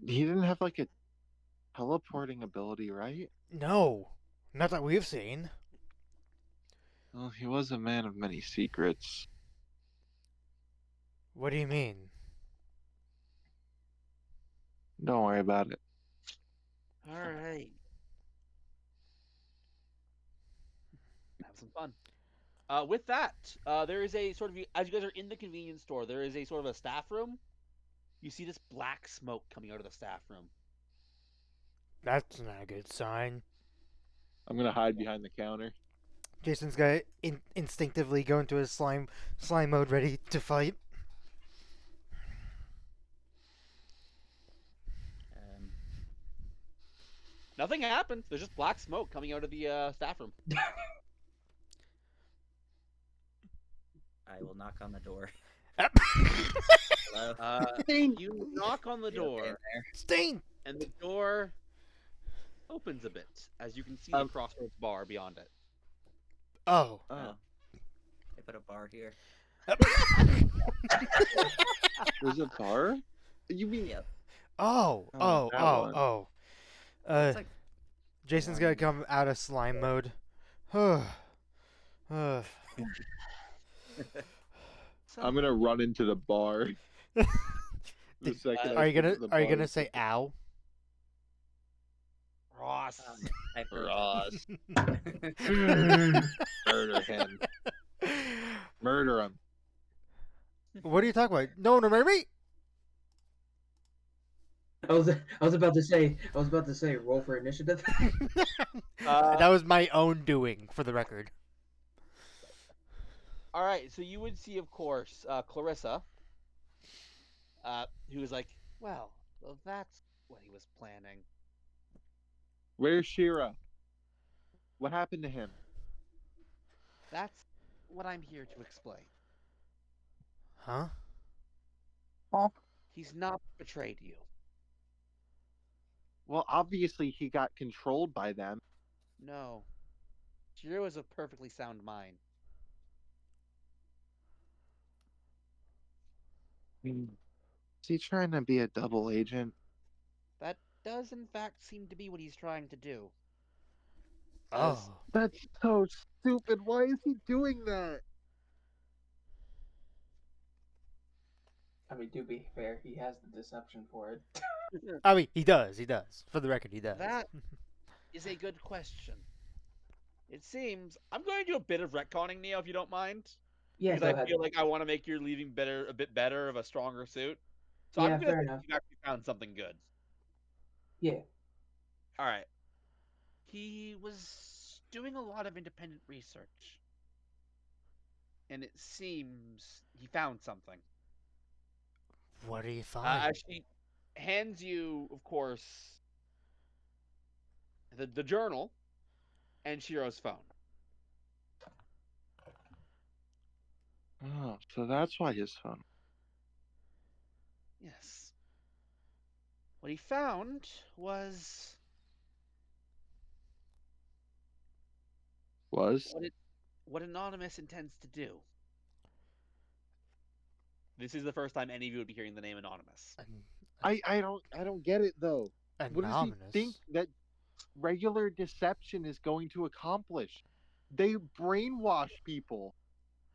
He didn't have like a teleporting ability, right? no. Not that we've seen. Well, he was a man of many secrets. What do you mean? Don't worry about it. All right. Have some fun. With that, there is a sort of, as you guys are in the convenience store, there is a sort of a staff room. You see this black smoke coming out of the staff room. That's not a good sign. I'm gonna hide behind the counter. Jason's gonna instinctively go into his slime mode, ready to fight. Nothing happens. There's just black smoke coming out of the staff room. I will knock on the door. Hello? You knock on the You okay in door, there? Stain! and the door opens a bit, as you can see the crossroads bar beyond it. Oh. Oh. They put a bar here. There's a bar? You mean? Yep. Oh. Oh, that one. Oh. It's like Jason's gonna come out of slime mode. So, I'm gonna run into the bar. The second I Are you get gonna to the Are you bar, gonna say ow? Ross. I heard Ross. Murder him. Murder him. What are you talking about? No one remember me? I was about to say roll for initiative. That was my own doing, for the record. All right, so you would see, of course, Clarissa, who was like, well, that's what he was planning. Where's Shira? What happened to him? That's what I'm here to explain. Huh? He's not betrayed you. Well, obviously he got controlled by them. No. Shiro is a perfectly sound mind. Is he trying to be a double agent? That does, in fact, seem to be what he's trying to do. Oh. That's so stupid. Why is he doing that? I mean, to be fair, he has the deception for it. I mean, he does. For the record, he does. That is a good question. It seems I'm going to do a bit of retconning, Neo, if you don't mind. Yeah, Because go I ahead. feel like I want to make your leaving a bit better of a stronger suit. So Yeah, I'm going fair to think enough. you've actually found something good. Yeah. All right. He was doing a lot of independent research. And it seems he found something. What do you find? She hands you, of course, the journal and Shiro's phone. Oh, so that's why his phone. Yes. What he found was Was? what Anonymous intends to do. This is the first time any of you would be hearing the name Anonymous. I don't get it though. What does he Anonymous. think that regular deception is going to accomplish? They brainwash people.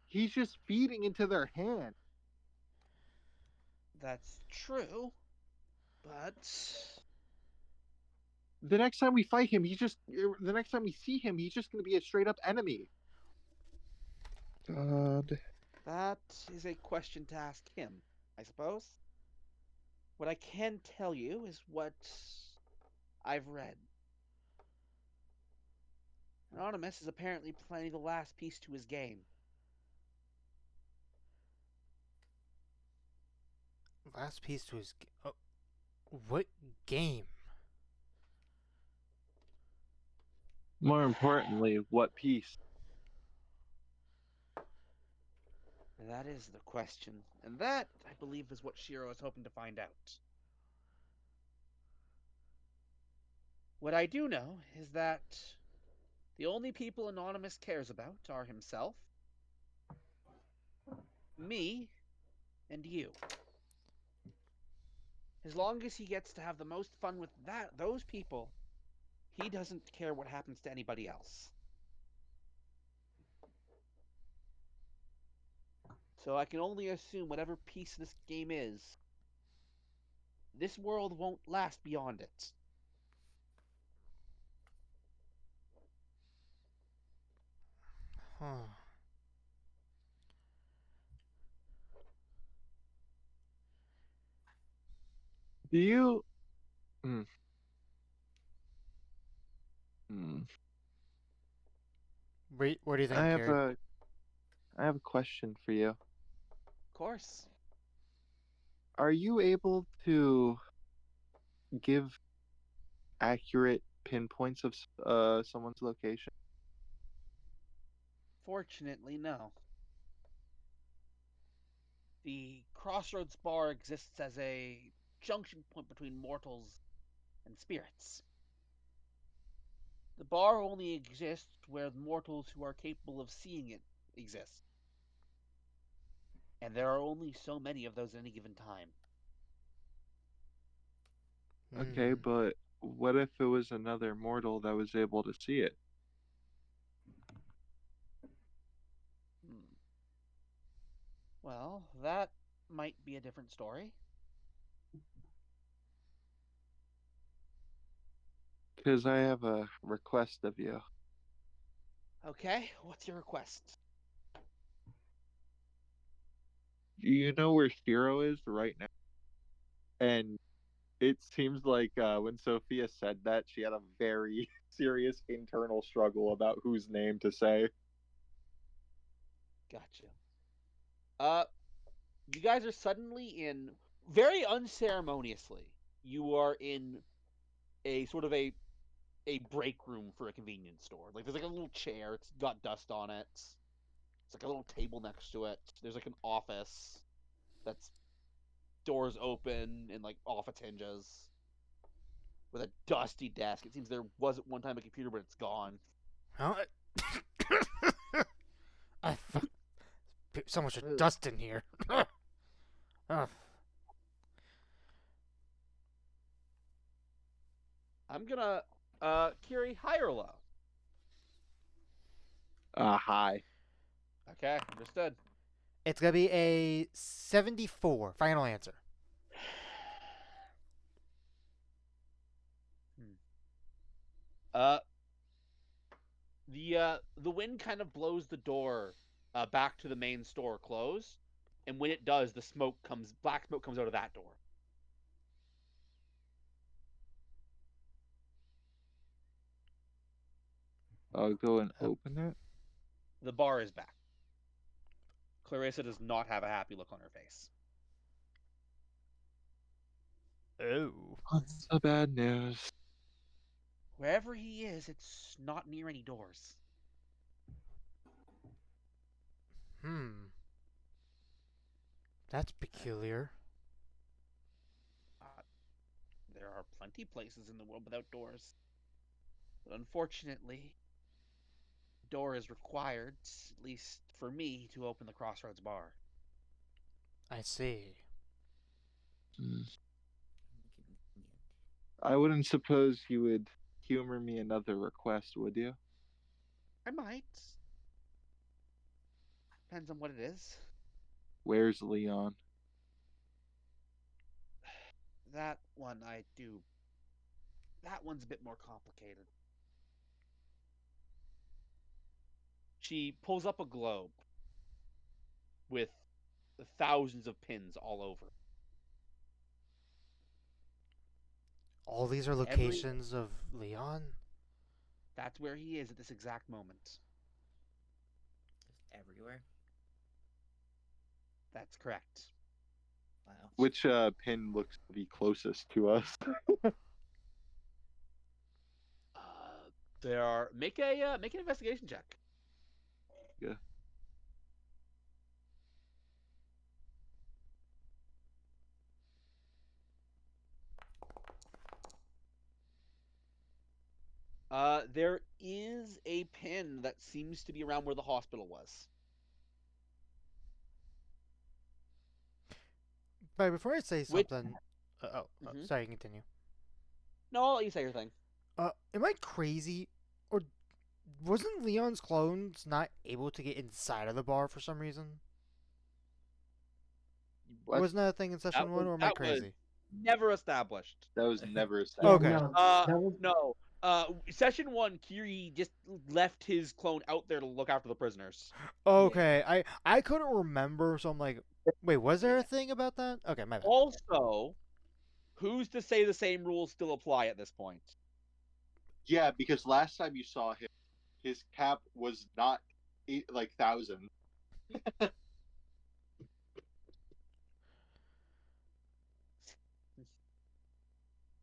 He's just feeding into their hand. That's true, but The next time we fight him, the next time we see him, he's just going to be a straight up enemy. God. that is a question to ask him, I suppose. What I can tell you is what I've read. Anonymous is apparently planning the last piece to his game. Last piece to his. Oh, what game? More importantly, what piece? That is the question. And that, I believe, is what Shiro is hoping to find out. What I do know is that the only people Anonymous cares about are himself, me, and you. As long as he gets to have the most fun with those people, he doesn't care what happens to anybody else. So I can only assume whatever piece this game is, this world won't last beyond it. Huh. Do you? Hmm. Hmm. What do you I think, have Carrie? a question for you. Of course. Are you able to give accurate pinpoints of someone's location? Fortunately, no. The Crossroads Bar exists as a junction point between mortals and spirits. The bar only exists where mortals who are capable of seeing it exist. And there are only so many of those at any given time. Okay, Hmm. but what if it was another mortal that was able to see it? Hmm. Well, that might be a different story. Because I have a request of you. Okay, what's your request? You know where Shiro is right now? And it seems like when Sophia said that, she had a very serious internal struggle about whose name to say. Gotcha. Uh, you guys are suddenly in, very unceremoniously, you are in a sort of a break room for a convenience store. Like there's like a little chair, it's got dust on it. It's like a little table next to it. There's like an office that's doors open and like off its hinges with a dusty desk. It seems there was at one time a computer, but it's gone. Huh? I fuck. So much Ugh. dust in here. Ugh. I'm gonna Kiri, high or low? Hi. Okay, understood. It's gonna be a 74. Final answer. Hmm. Uh, the wind kind of blows the door back to the main store close, and when it does, black smoke comes out of that door. I'll go and Uh, open it. The bar is back. Clarissa does not have a happy look on her face. Oh. What's the bad news? Wherever he is, it's not near any doors. Hmm. That's peculiar. Uh, there are plenty places in the world without doors. But unfortunately, a door is required, at least for me, to open the Crossroads bar. I see. Hmm. Inconvenient. I wouldn't suppose you would humor me another request, would you? I might. Depends on what it is. Where's Leon? That one I do. That one's a bit more complicated. She pulls up a globe with thousands of pins all over. All these are locations of Leon? That's where he is at this exact moment. Just everywhere. That's correct. Wow. Which pin looks to be closest to us? There are make an investigation check. Yeah. There is a pin that seems to be around where the hospital was. But before I say Which- something, Mhm. sorry, continue. No, I'll let you say your thing. Am I crazy, or wasn't Leon's clones not able to get inside of the bar for some reason? What? Wasn't that a thing in session one, or am I that was crazy? never established. That was never Yeah, established. Okay. no, that was No. Session 1, Kiri just left his clone out there to look after the prisoners. Okay, I couldn't remember, so I'm like, wait, was there a thing about that? Okay, my bad. Also, who's to say the same rules still apply at this point? Yeah, because last time you saw him, his cap was not 1,000.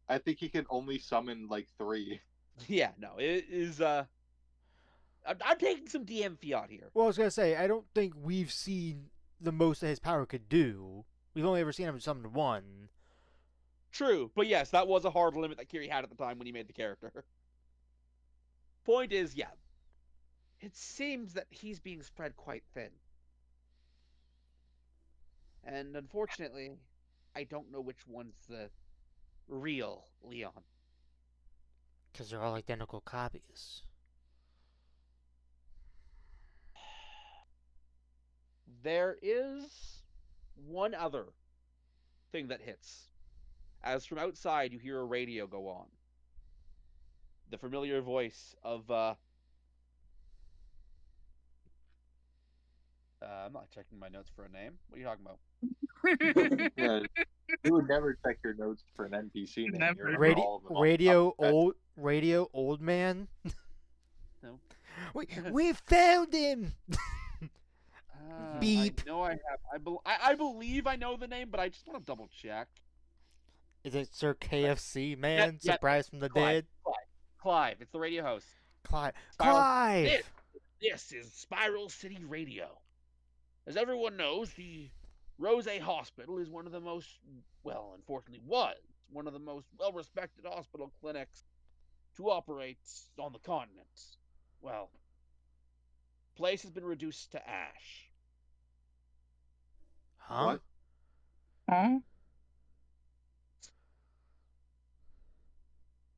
I think he can only summon like 3. Yeah, no, it is. I'm taking some DM fiat here. Well, I was gonna say, I don't think we've seen the most that his power could do. We've only ever seen him summon one. True, but yes, that was a hard limit that Kiri had at the time when he made the character. Point is, yeah, it seems that he's being spread quite thin. And unfortunately, I don't know which one's the real Leon. Because they're all identical copies. There is one other thing that hits. As from outside, you hear a radio go on. The familiar voice of, I'm not checking my notes for a name. What are you talking about? Yeah, you would never check your notes for an NPC name. Never. You remember all of them off the top of your head. Radio old man. No. We found him. Beep. I know I have. I believe I know the name, but I just want to double check. Is it Sir KFC man? Yeah, Surprise from the Clive, dead. Clive. It's the radio host. Clive. Spiral- Clive. This is Spiral City Radio. As everyone knows, the Rose Hospital is one of the most, well, unfortunately was, one of the most well-respected hospital clinics to operate on the continent. Well, the place has been reduced to ash. Huh? What? Huh?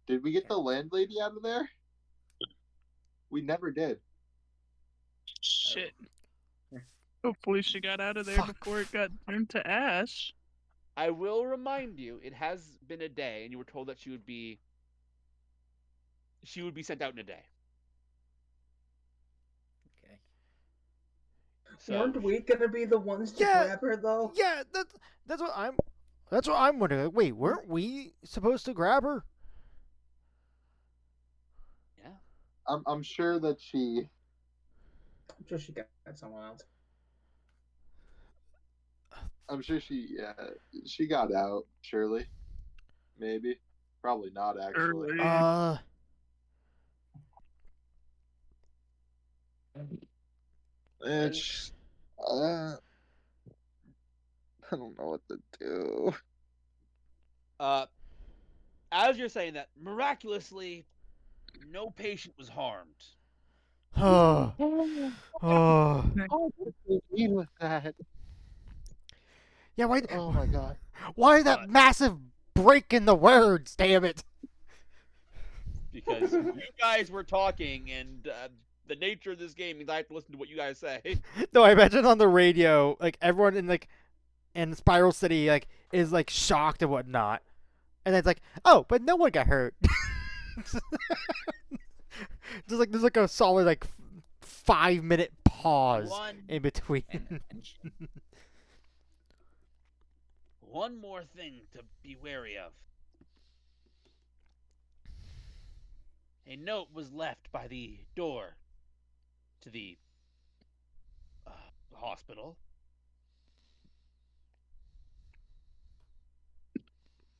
Did we get the landlady out of there? We never did. Shit. Hopefully she got out of there Fuck. before it got turned to ash. I will remind you, it has been a day, and you were told that she would be sent out in a day. Okay. So weren't we gonna be the ones to Yeah. grab her though? Yeah, that's what I'm wondering. Like, wait, weren't we supposed to grab her? yeah, I'm sure that she. I'm sure she got someone else. I'm sure she got out. Surely, maybe, probably not actually. Early. It's. I don't know what to do. as you're saying that, miraculously, no patient was harmed. Oh, oh. What do you mean with that? Yeah, why? Oh my god. Why that massive break in the words? Damn it! Because you guys were talking, and the nature of this game means I have to listen to what you guys say. No, I imagine on the radio, like everyone in Spiral City, like is like shocked and whatnot, and then it's like, oh, but no one got hurt. There's like a solid like 5-minute pause One in between. And attention. One more thing to be wary of. A note was left by the door to the hospital.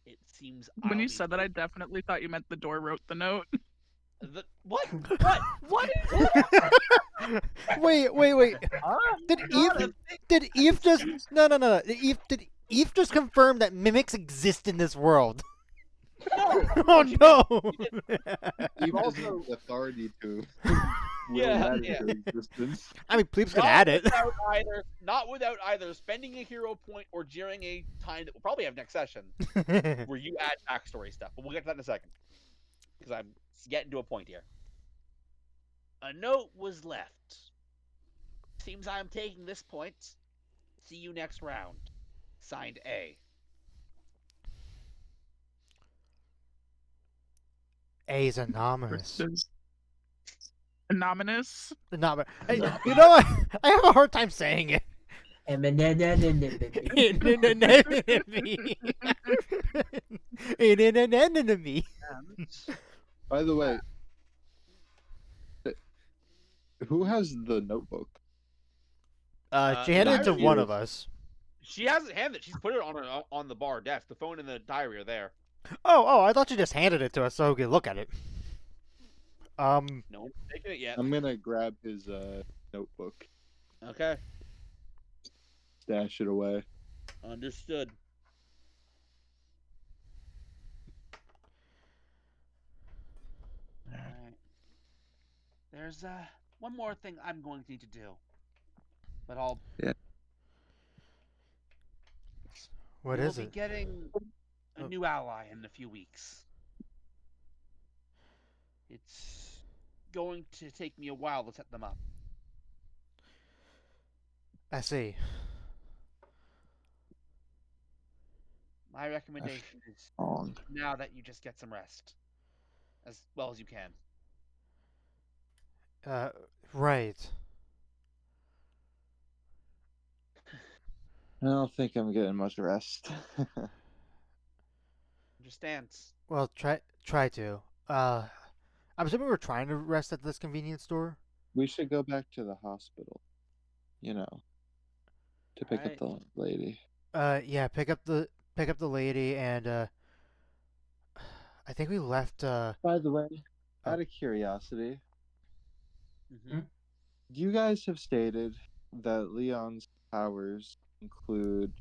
It seems When I'll you be said that, I definitely thought you meant the door wrote the note. what? What? Wait. Did Eve? Not a thing. Did Eve just? No. Did Eve just confirm that mimics exist in this world? No. Oh she no! Eve has also- the authority to will Yeah, that yeah. into existence. I mean, Pleeps can add it. Not without either spending a hero point or during a time that we'll probably have next session where you add backstory stuff. But we'll get to that in a second because I'm getting to a point here. A note was left. Seems I'm taking this point. See you next round. Signed A. A's anonymous. Anonymous. Anonymous. Hey, you know what? I have a hard time saying it. Enemy. By the way, who has the notebook? She handed it to diary. one of us. She hasn't handed it. She's put it on the bar desk. The phone and the diary are there. Oh, I thought you just handed it to us so we could look at it. No one's taken it yet. I'm gonna grab his notebook, Okay. stash it away. Understood. Alright. There's one more thing I'm going to need to do. But I'll What we'll is be it? getting a new ally in a few weeks. It's going to take me a while to set them up. I see. My recommendation is On. now that you just get some rest. As well as you can. Right. I don't think I'm getting much rest. Understands. Well, try to. I'm assuming we're trying to rest at this convenience store. We should go back to the hospital. You know, to pick up the lady. Yeah, pick up the lady and I think we left By the way, out of curiosity, Mm-hmm. you guys have stated that Leon's powers include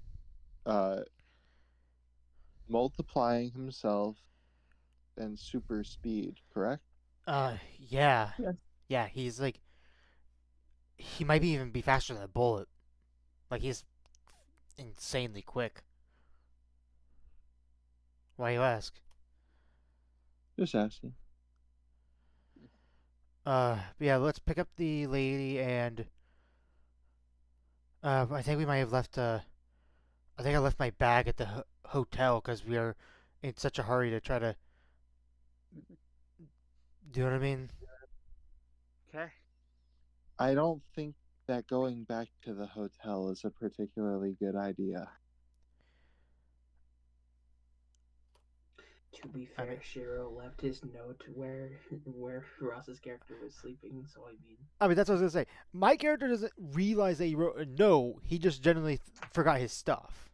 multiplying himself and super speed, correct? yeah. Yes. Yeah, he's like he might even be faster than a bullet. Like he's insanely quick. Why you ask? Just asking. Yeah, let's pick up the lady and I think we might have left I think I left my bag at the hotel because we are in such a hurry to try to. Do you know what I mean? Okay. I don't think that going back to the hotel is a particularly good idea. To be fair, Shiro left his note where Ross's character was sleeping, so I mean, that's what I was gonna say. My character doesn't realize that he wrote a no. He just generally forgot his stuff.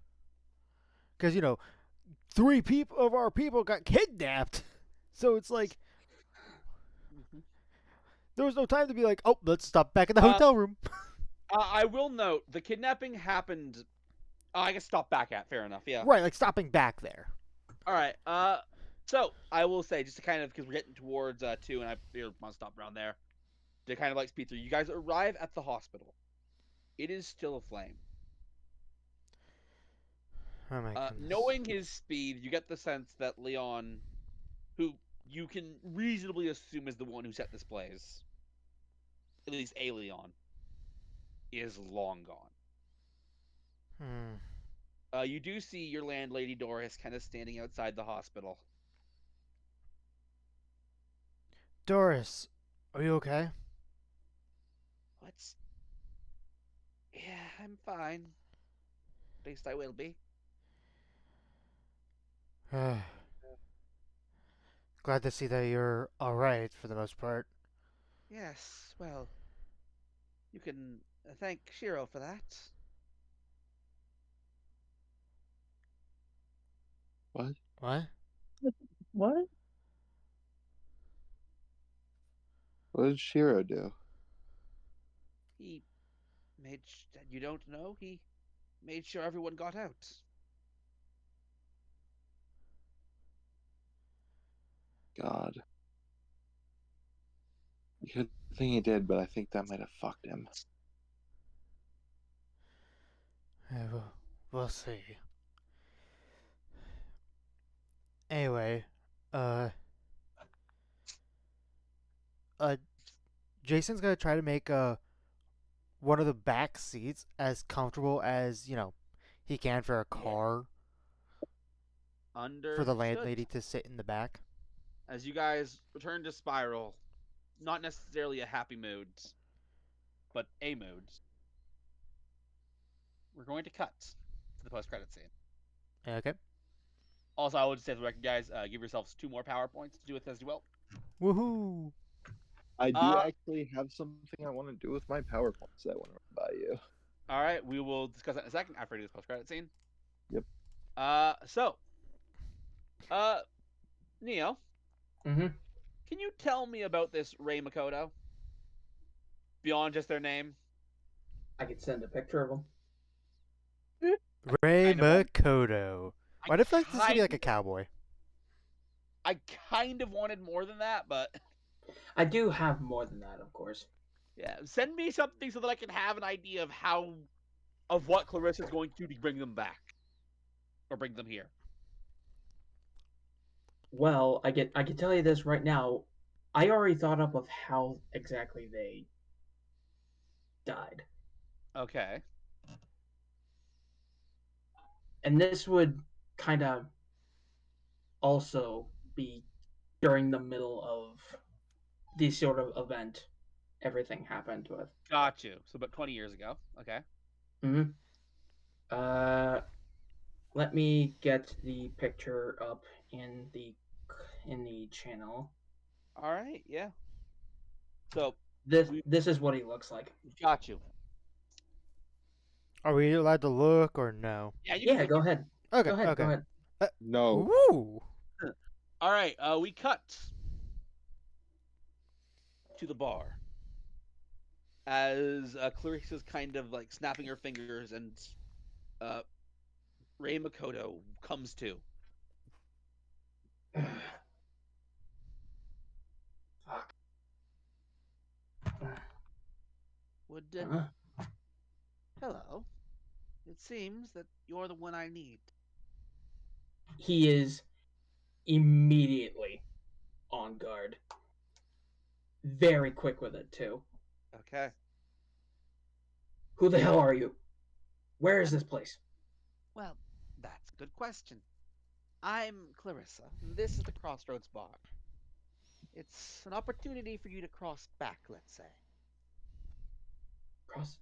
Because 3 people of our people got kidnapped, so it's like there was no time to be like, oh, let's stop back in the hotel room. I will note the kidnapping happened. I guess stop back at. Fair enough. Yeah. Right, like stopping back there. All right. So I will say just to kind of because we're getting towards 2, and I want to stop around there to kind of like speed through. You guys arrive at the hospital. It is still aflame. Oh my goodness. Knowing his speed, you get the sense that Leon, who you can reasonably assume is the one who set this blaze, at least a Leon, is long gone. You do see your landlady Doris kind of standing outside the hospital. Doris, are you okay? What's? Yeah, I'm fine. At least I will be. Glad to see that you're alright for the most part. Yes, well, you can thank Shiro for that. What? What? What? What did Shiro do? He you don't know? He made sure everyone got out. God. Good thing he did, but I think that might have fucked him. We'll see. Anyway, uh, uh, Jason's gonna try to make one of the back seats as comfortable as he can for a car for the Understood. landlady to sit in the back. As you guys return to Spiral, not necessarily a happy mood, but a mood. We're going to cut to the post-credit scene. Okay. Also, I would just say for the record, guys, give yourselves 2 more power points to do with as you will. Woohoo! I do actually have something I want to do with my PowerPoints that I want to run by you. All right, we will discuss that in a second after I do this post-credit scene. Yep. So, Neo, Mm-hmm. can you tell me about this Rei Makoto? Beyond just their name? I could send a picture of him. Ray Kind of want- Makoto. Why'd it feel like this to be like a kind- cowboy? I kind of wanted more than that, but I do have more than that, of course. yeah, send me something so that I can have an idea of what Clarissa's going to do to bring them back, or bring them here. Well, I can tell you this right now. I already thought up of how exactly they died. Okay. And this would kind of also be during the middle of the sort of event everything happened with. Got you. So about 20 years ago. Okay. Mm-hmm. Let me get the picture up in the channel. All right. Yeah. So This is what he looks like. got you. Are we allowed to look or no? Yeah. Yeah, go ahead. Okay. Go ahead. Okay. Go ahead. No. Ooh. All right. We cut to the bar as Clarissa's kind of like snapping her fingers, and Rei Makoto comes to. Fuck. Would Huh? hello. It seems that you're the one I need. He is immediately on guard. Very quick with it too. Okay. Who the hell are you? Where is this place? Well, that's a good question. I'm Clarissa. This is the Crossroads Bar. It's an opportunity for you to cross back, let's say. Cross.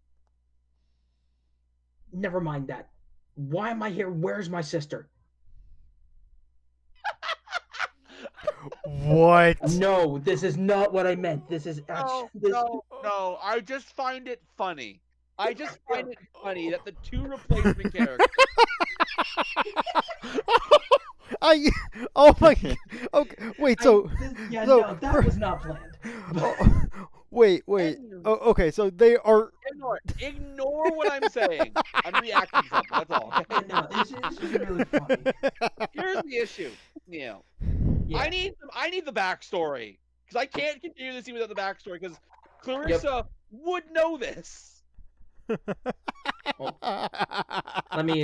Never mind that. Why am I here? Where's my sister? What? No, this is not what I meant. This is actually No. I just find it funny. I just find it funny that the 2 replacement characters. I. Oh my. Okay. Wait. So. yeah, so no, that was not planned. Oh, wait. Oh, okay. So they are. Ignore what I'm saying. I'm reacting to something. That's all. Yeah, no, it's really funny. Here's the issue, Neil. Yeah. I need the backstory, because I can't continue to see without the backstory, because Clarissa would know this. Let me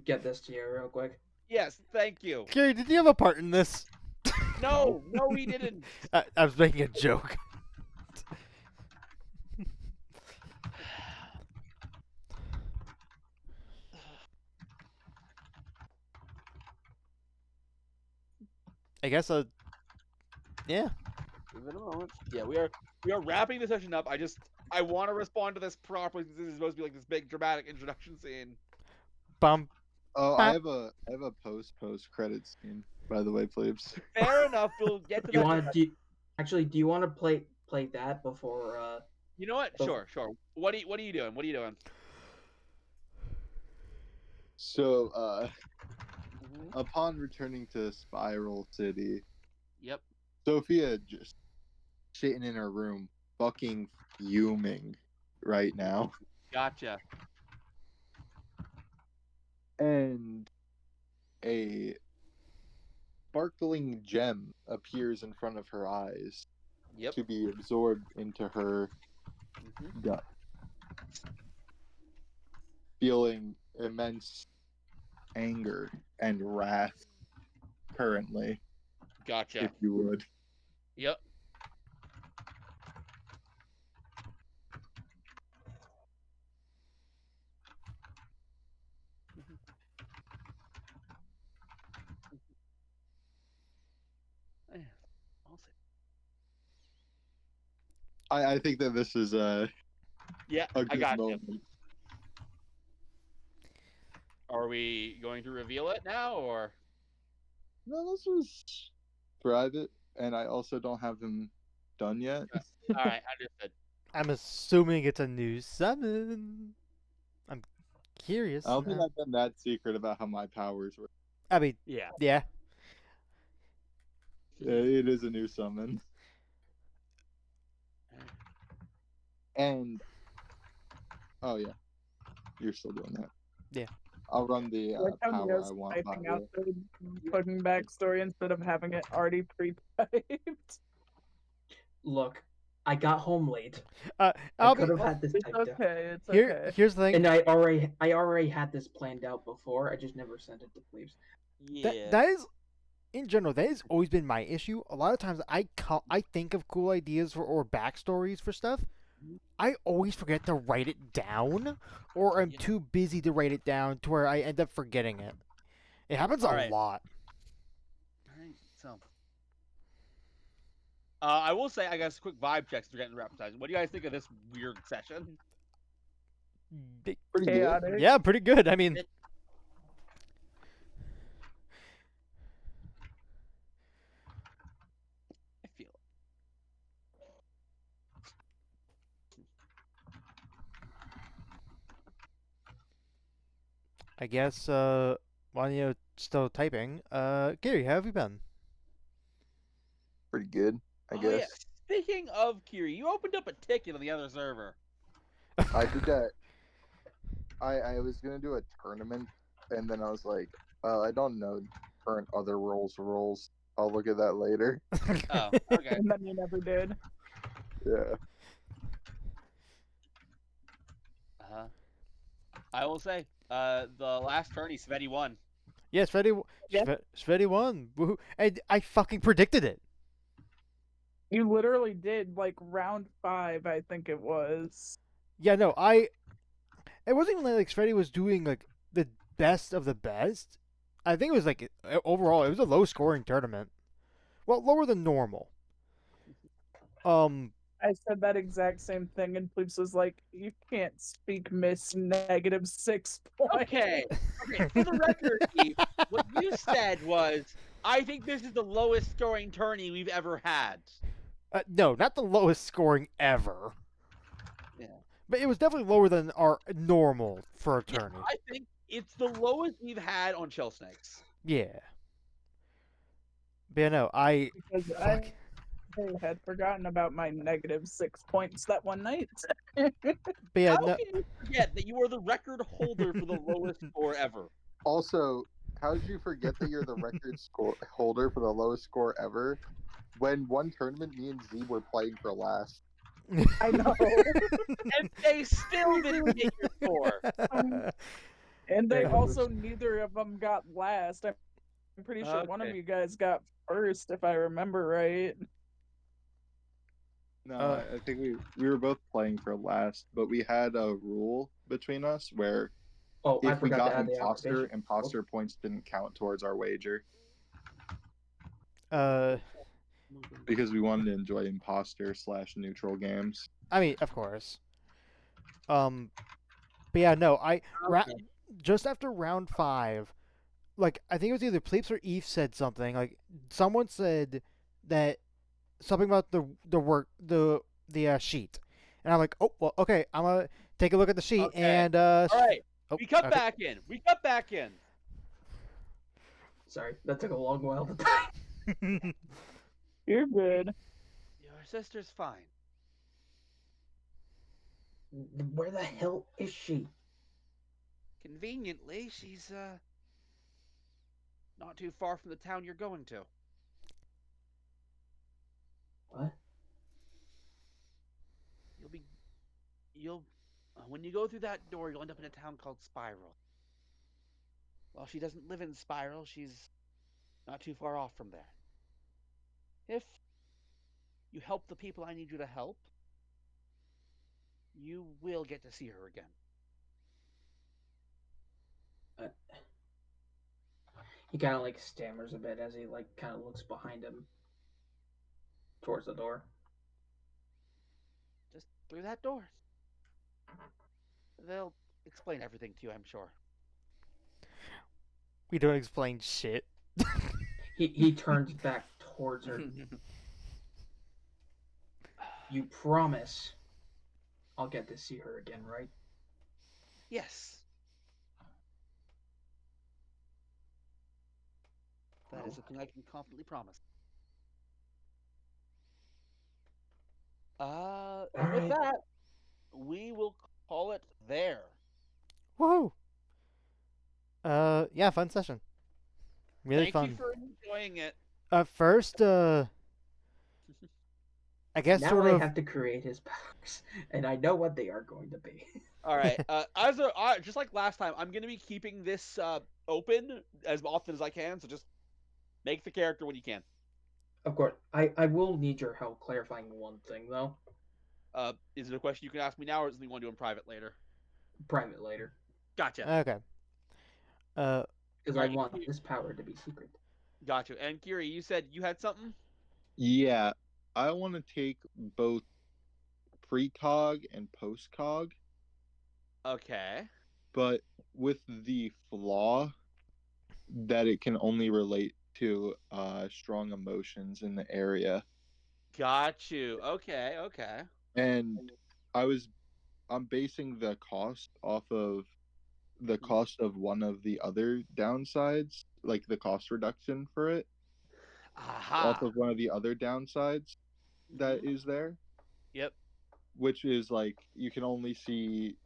get this to you real quick. Yes, thank you. Gary, did you have a part in this? No, he didn't. I was making a joke. I guess yeah. Give it a moment. Yeah, we are wrapping the session up. I want to respond to this properly, since this is supposed to be like this big dramatic introduction scene. Bum Oh, I have a post credit scene, by the way, plebes. Fair enough. We'll get to You that. want to do you want to play that before? You know what? Sure. What are you doing? What are you doing? So, Mhm. upon returning to Spiral City, Yep. Sophia just sitting in her room, fucking fuming right now. Gotcha. And a sparkling gem appears in front of her eyes Yep. to be absorbed into her Mhm. gut. Feeling immense anger and wrath currently, Gotcha. if you would. Yep. I'll say. I think that this is Yeah, a I good got you. moment. Are we going to reveal it now, or? No, this was private, and I also don't have them done yet. All right, understood. I'm assuming it's a new summon. I'm curious. I don't think I've been that secret about how my powers work. I mean, Yeah. yeah. It is a new summon. And oh yeah, you're still doing that. Yeah. I'll run the I like how power Neo's I want by typing out the the fucking backstory instead of having it already pre-typed. Look, I got home late. I'll I be could have had this It's typed out, okay. It's here. okay. Here's the thing. and I already had this planned out before. I just never sent it to Plebes. Yeah. That is, in general, that has always been my issue. A lot of times, I think of cool ideas or backstories for stuff. I always forget to write it down, or I'm Yeah. too busy to write it down to where I end up forgetting it. It happens a All right. lot. All right. So. I will say, I guess, quick vibe checks to get into reputation. What do you guys think of this weird session? pretty good. Chaotic. Yeah, pretty good. I mean, I feel it. I guess while you're still typing, Gary, how have you been? Pretty good, I Oh guess. yeah. Speaking of Kiri, you opened up a ticket on the other server. I did that. I was gonna do a tournament, and then I was like, I don't know current other rules. I'll look at that later. Oh, okay. And then you never did. Yeah. I will say, the last tourney, Sveti won. Yeah, Sveti won. Woohoo. And I fucking predicted it. You literally did like round 5, I think it was. Yeah, no, it wasn't even like Sveti was doing like the best of the best. I think it was like overall, it was a low scoring tournament. Well, lower than normal. I said that exact same thing, and Plebes was like, "You can't speak Miss -6 points." Okay. For the record, Steve, what you said was, I think this is the lowest scoring tourney we've ever had. No, not the lowest scoring ever. Yeah. But it was definitely lower than our normal for a Yeah, tourney. I think it's the lowest we've had on Shell Snakes. Yeah. But yeah, no, I Because fuck. I had forgotten about my -6 points that one night. But yeah, How no, can you forget that you are the record holder for the lowest score ever? Also, how did you forget that you're the record score holder for the lowest score ever? When one tournament, me and Z were playing for last. I know. And they still didn't get your score. And they Yeah, it also, was- neither of them got last. I'm pretty sure one of Okay. you guys got first, if I remember right. No, Uh. I think we were both playing for last, but we had a rule between us where Oh, I if we forgot to got add the imposter, occupation. imposter points didn't count towards our wager uh, because we wanted to enjoy imposter/neutral games. I mean, of course. But yeah, no, Okay. just after round 5, like I think it was either Pleeps or Eve said something. Like someone said that something about the work the sheet, and I'm like, oh well, okay, I'm gonna take a look at the sheet Okay. and All right. oh, We cut okay. back in. We cut back in. Sorry, that took a long while to die. You're good. Your sister's fine. Where the hell is she? Conveniently, she's not too far from the town you're going to. What? You'll when you go through that door, you'll end up in a town called Spiral. Well, she doesn't live in Spiral. She's not too far off from there. If you help the people I need you to help, you will get to see her again. He kind of like stammers a bit as he like kind of looks behind him towards the door. Just through that door. They'll explain everything to you, I'm sure. We don't explain shit. He turns back towards her. You promise I'll get to see her again, right? Yes. That is a thing I can confidently promise. And with Alright. that, we will call it there. Woohoo! Yeah, fun session. Really Thank fun. you for enjoying it. First, I guess Now sort I of. have to create his powers, and I know what they are going to be. All right. Just like last time, I'm gonna be keeping this open as often as I can. So just make the character when you can. Of course, I will need your help clarifying one thing though. Is it a question you can ask me now, or is it something you want to do in private later? Private later, Gotcha. Okay. because Alright, I want this power to be secret. Gotcha. And Kiri, you said you had something? Yeah, I want to take both precog and postcog, Okay. but with the flaw that it can only relate to strong emotions in the area. Got you. Okay. And I'm basing the cost off of the cost of one of the other downsides, like the cost reduction for it, off Aha. of one of the other downsides that is there, Yep. which is like you can only see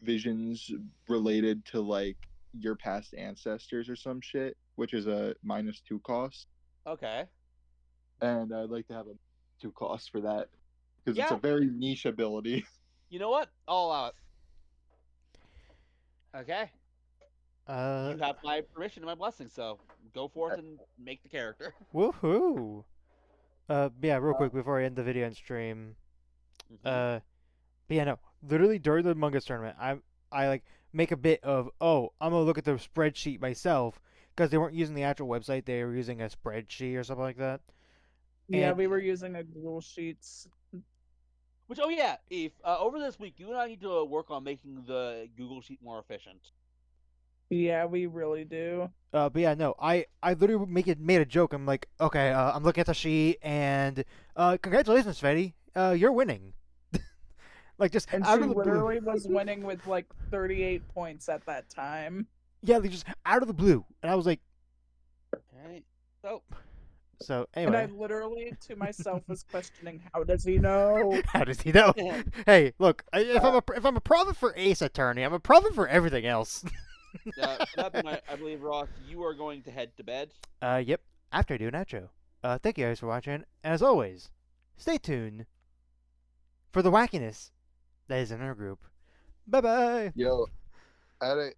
visions related to like your past ancestors or some shit, which is a -2 cost. Okay. And I'd like to have a 2 cost for that because it's Yeah. a very niche ability. You know what? I'll allow it. Okay. You have my permission and my blessing, so go forth and make the character. Woohoo! Yeah, real quick before I end the video and stream. But yeah, no, literally during the Among Us tournament, I like make a bit of I'm gonna look at the spreadsheet myself because they weren't using the actual website; they were using a spreadsheet or something like that. Yeah, And- we were using a Google Sheets. Which, oh yeah, Eve, over this week, you and I need to work on making the Google Sheet more efficient. Yeah, we really do. But yeah, no, I literally made a joke. I'm like, okay, I'm looking at the sheet, and congratulations, Fetty, you're winning. Like just And out she of the blue. literally was winning with like 38 points at that time. Yeah, like just out of the blue, and I was like, Okay. so And I anyway, literally to myself was questioning, how does he know? how does he know? Hey, look, if I'm a prophet for Ace Attorney, I'm a prophet for everything else. That being, I believe, Ross, you are going to head to bed. Yep. After I do an outro. Thank you guys for watching, and as always, stay tuned for the wackiness that is in our group. Bye bye. Yo, at a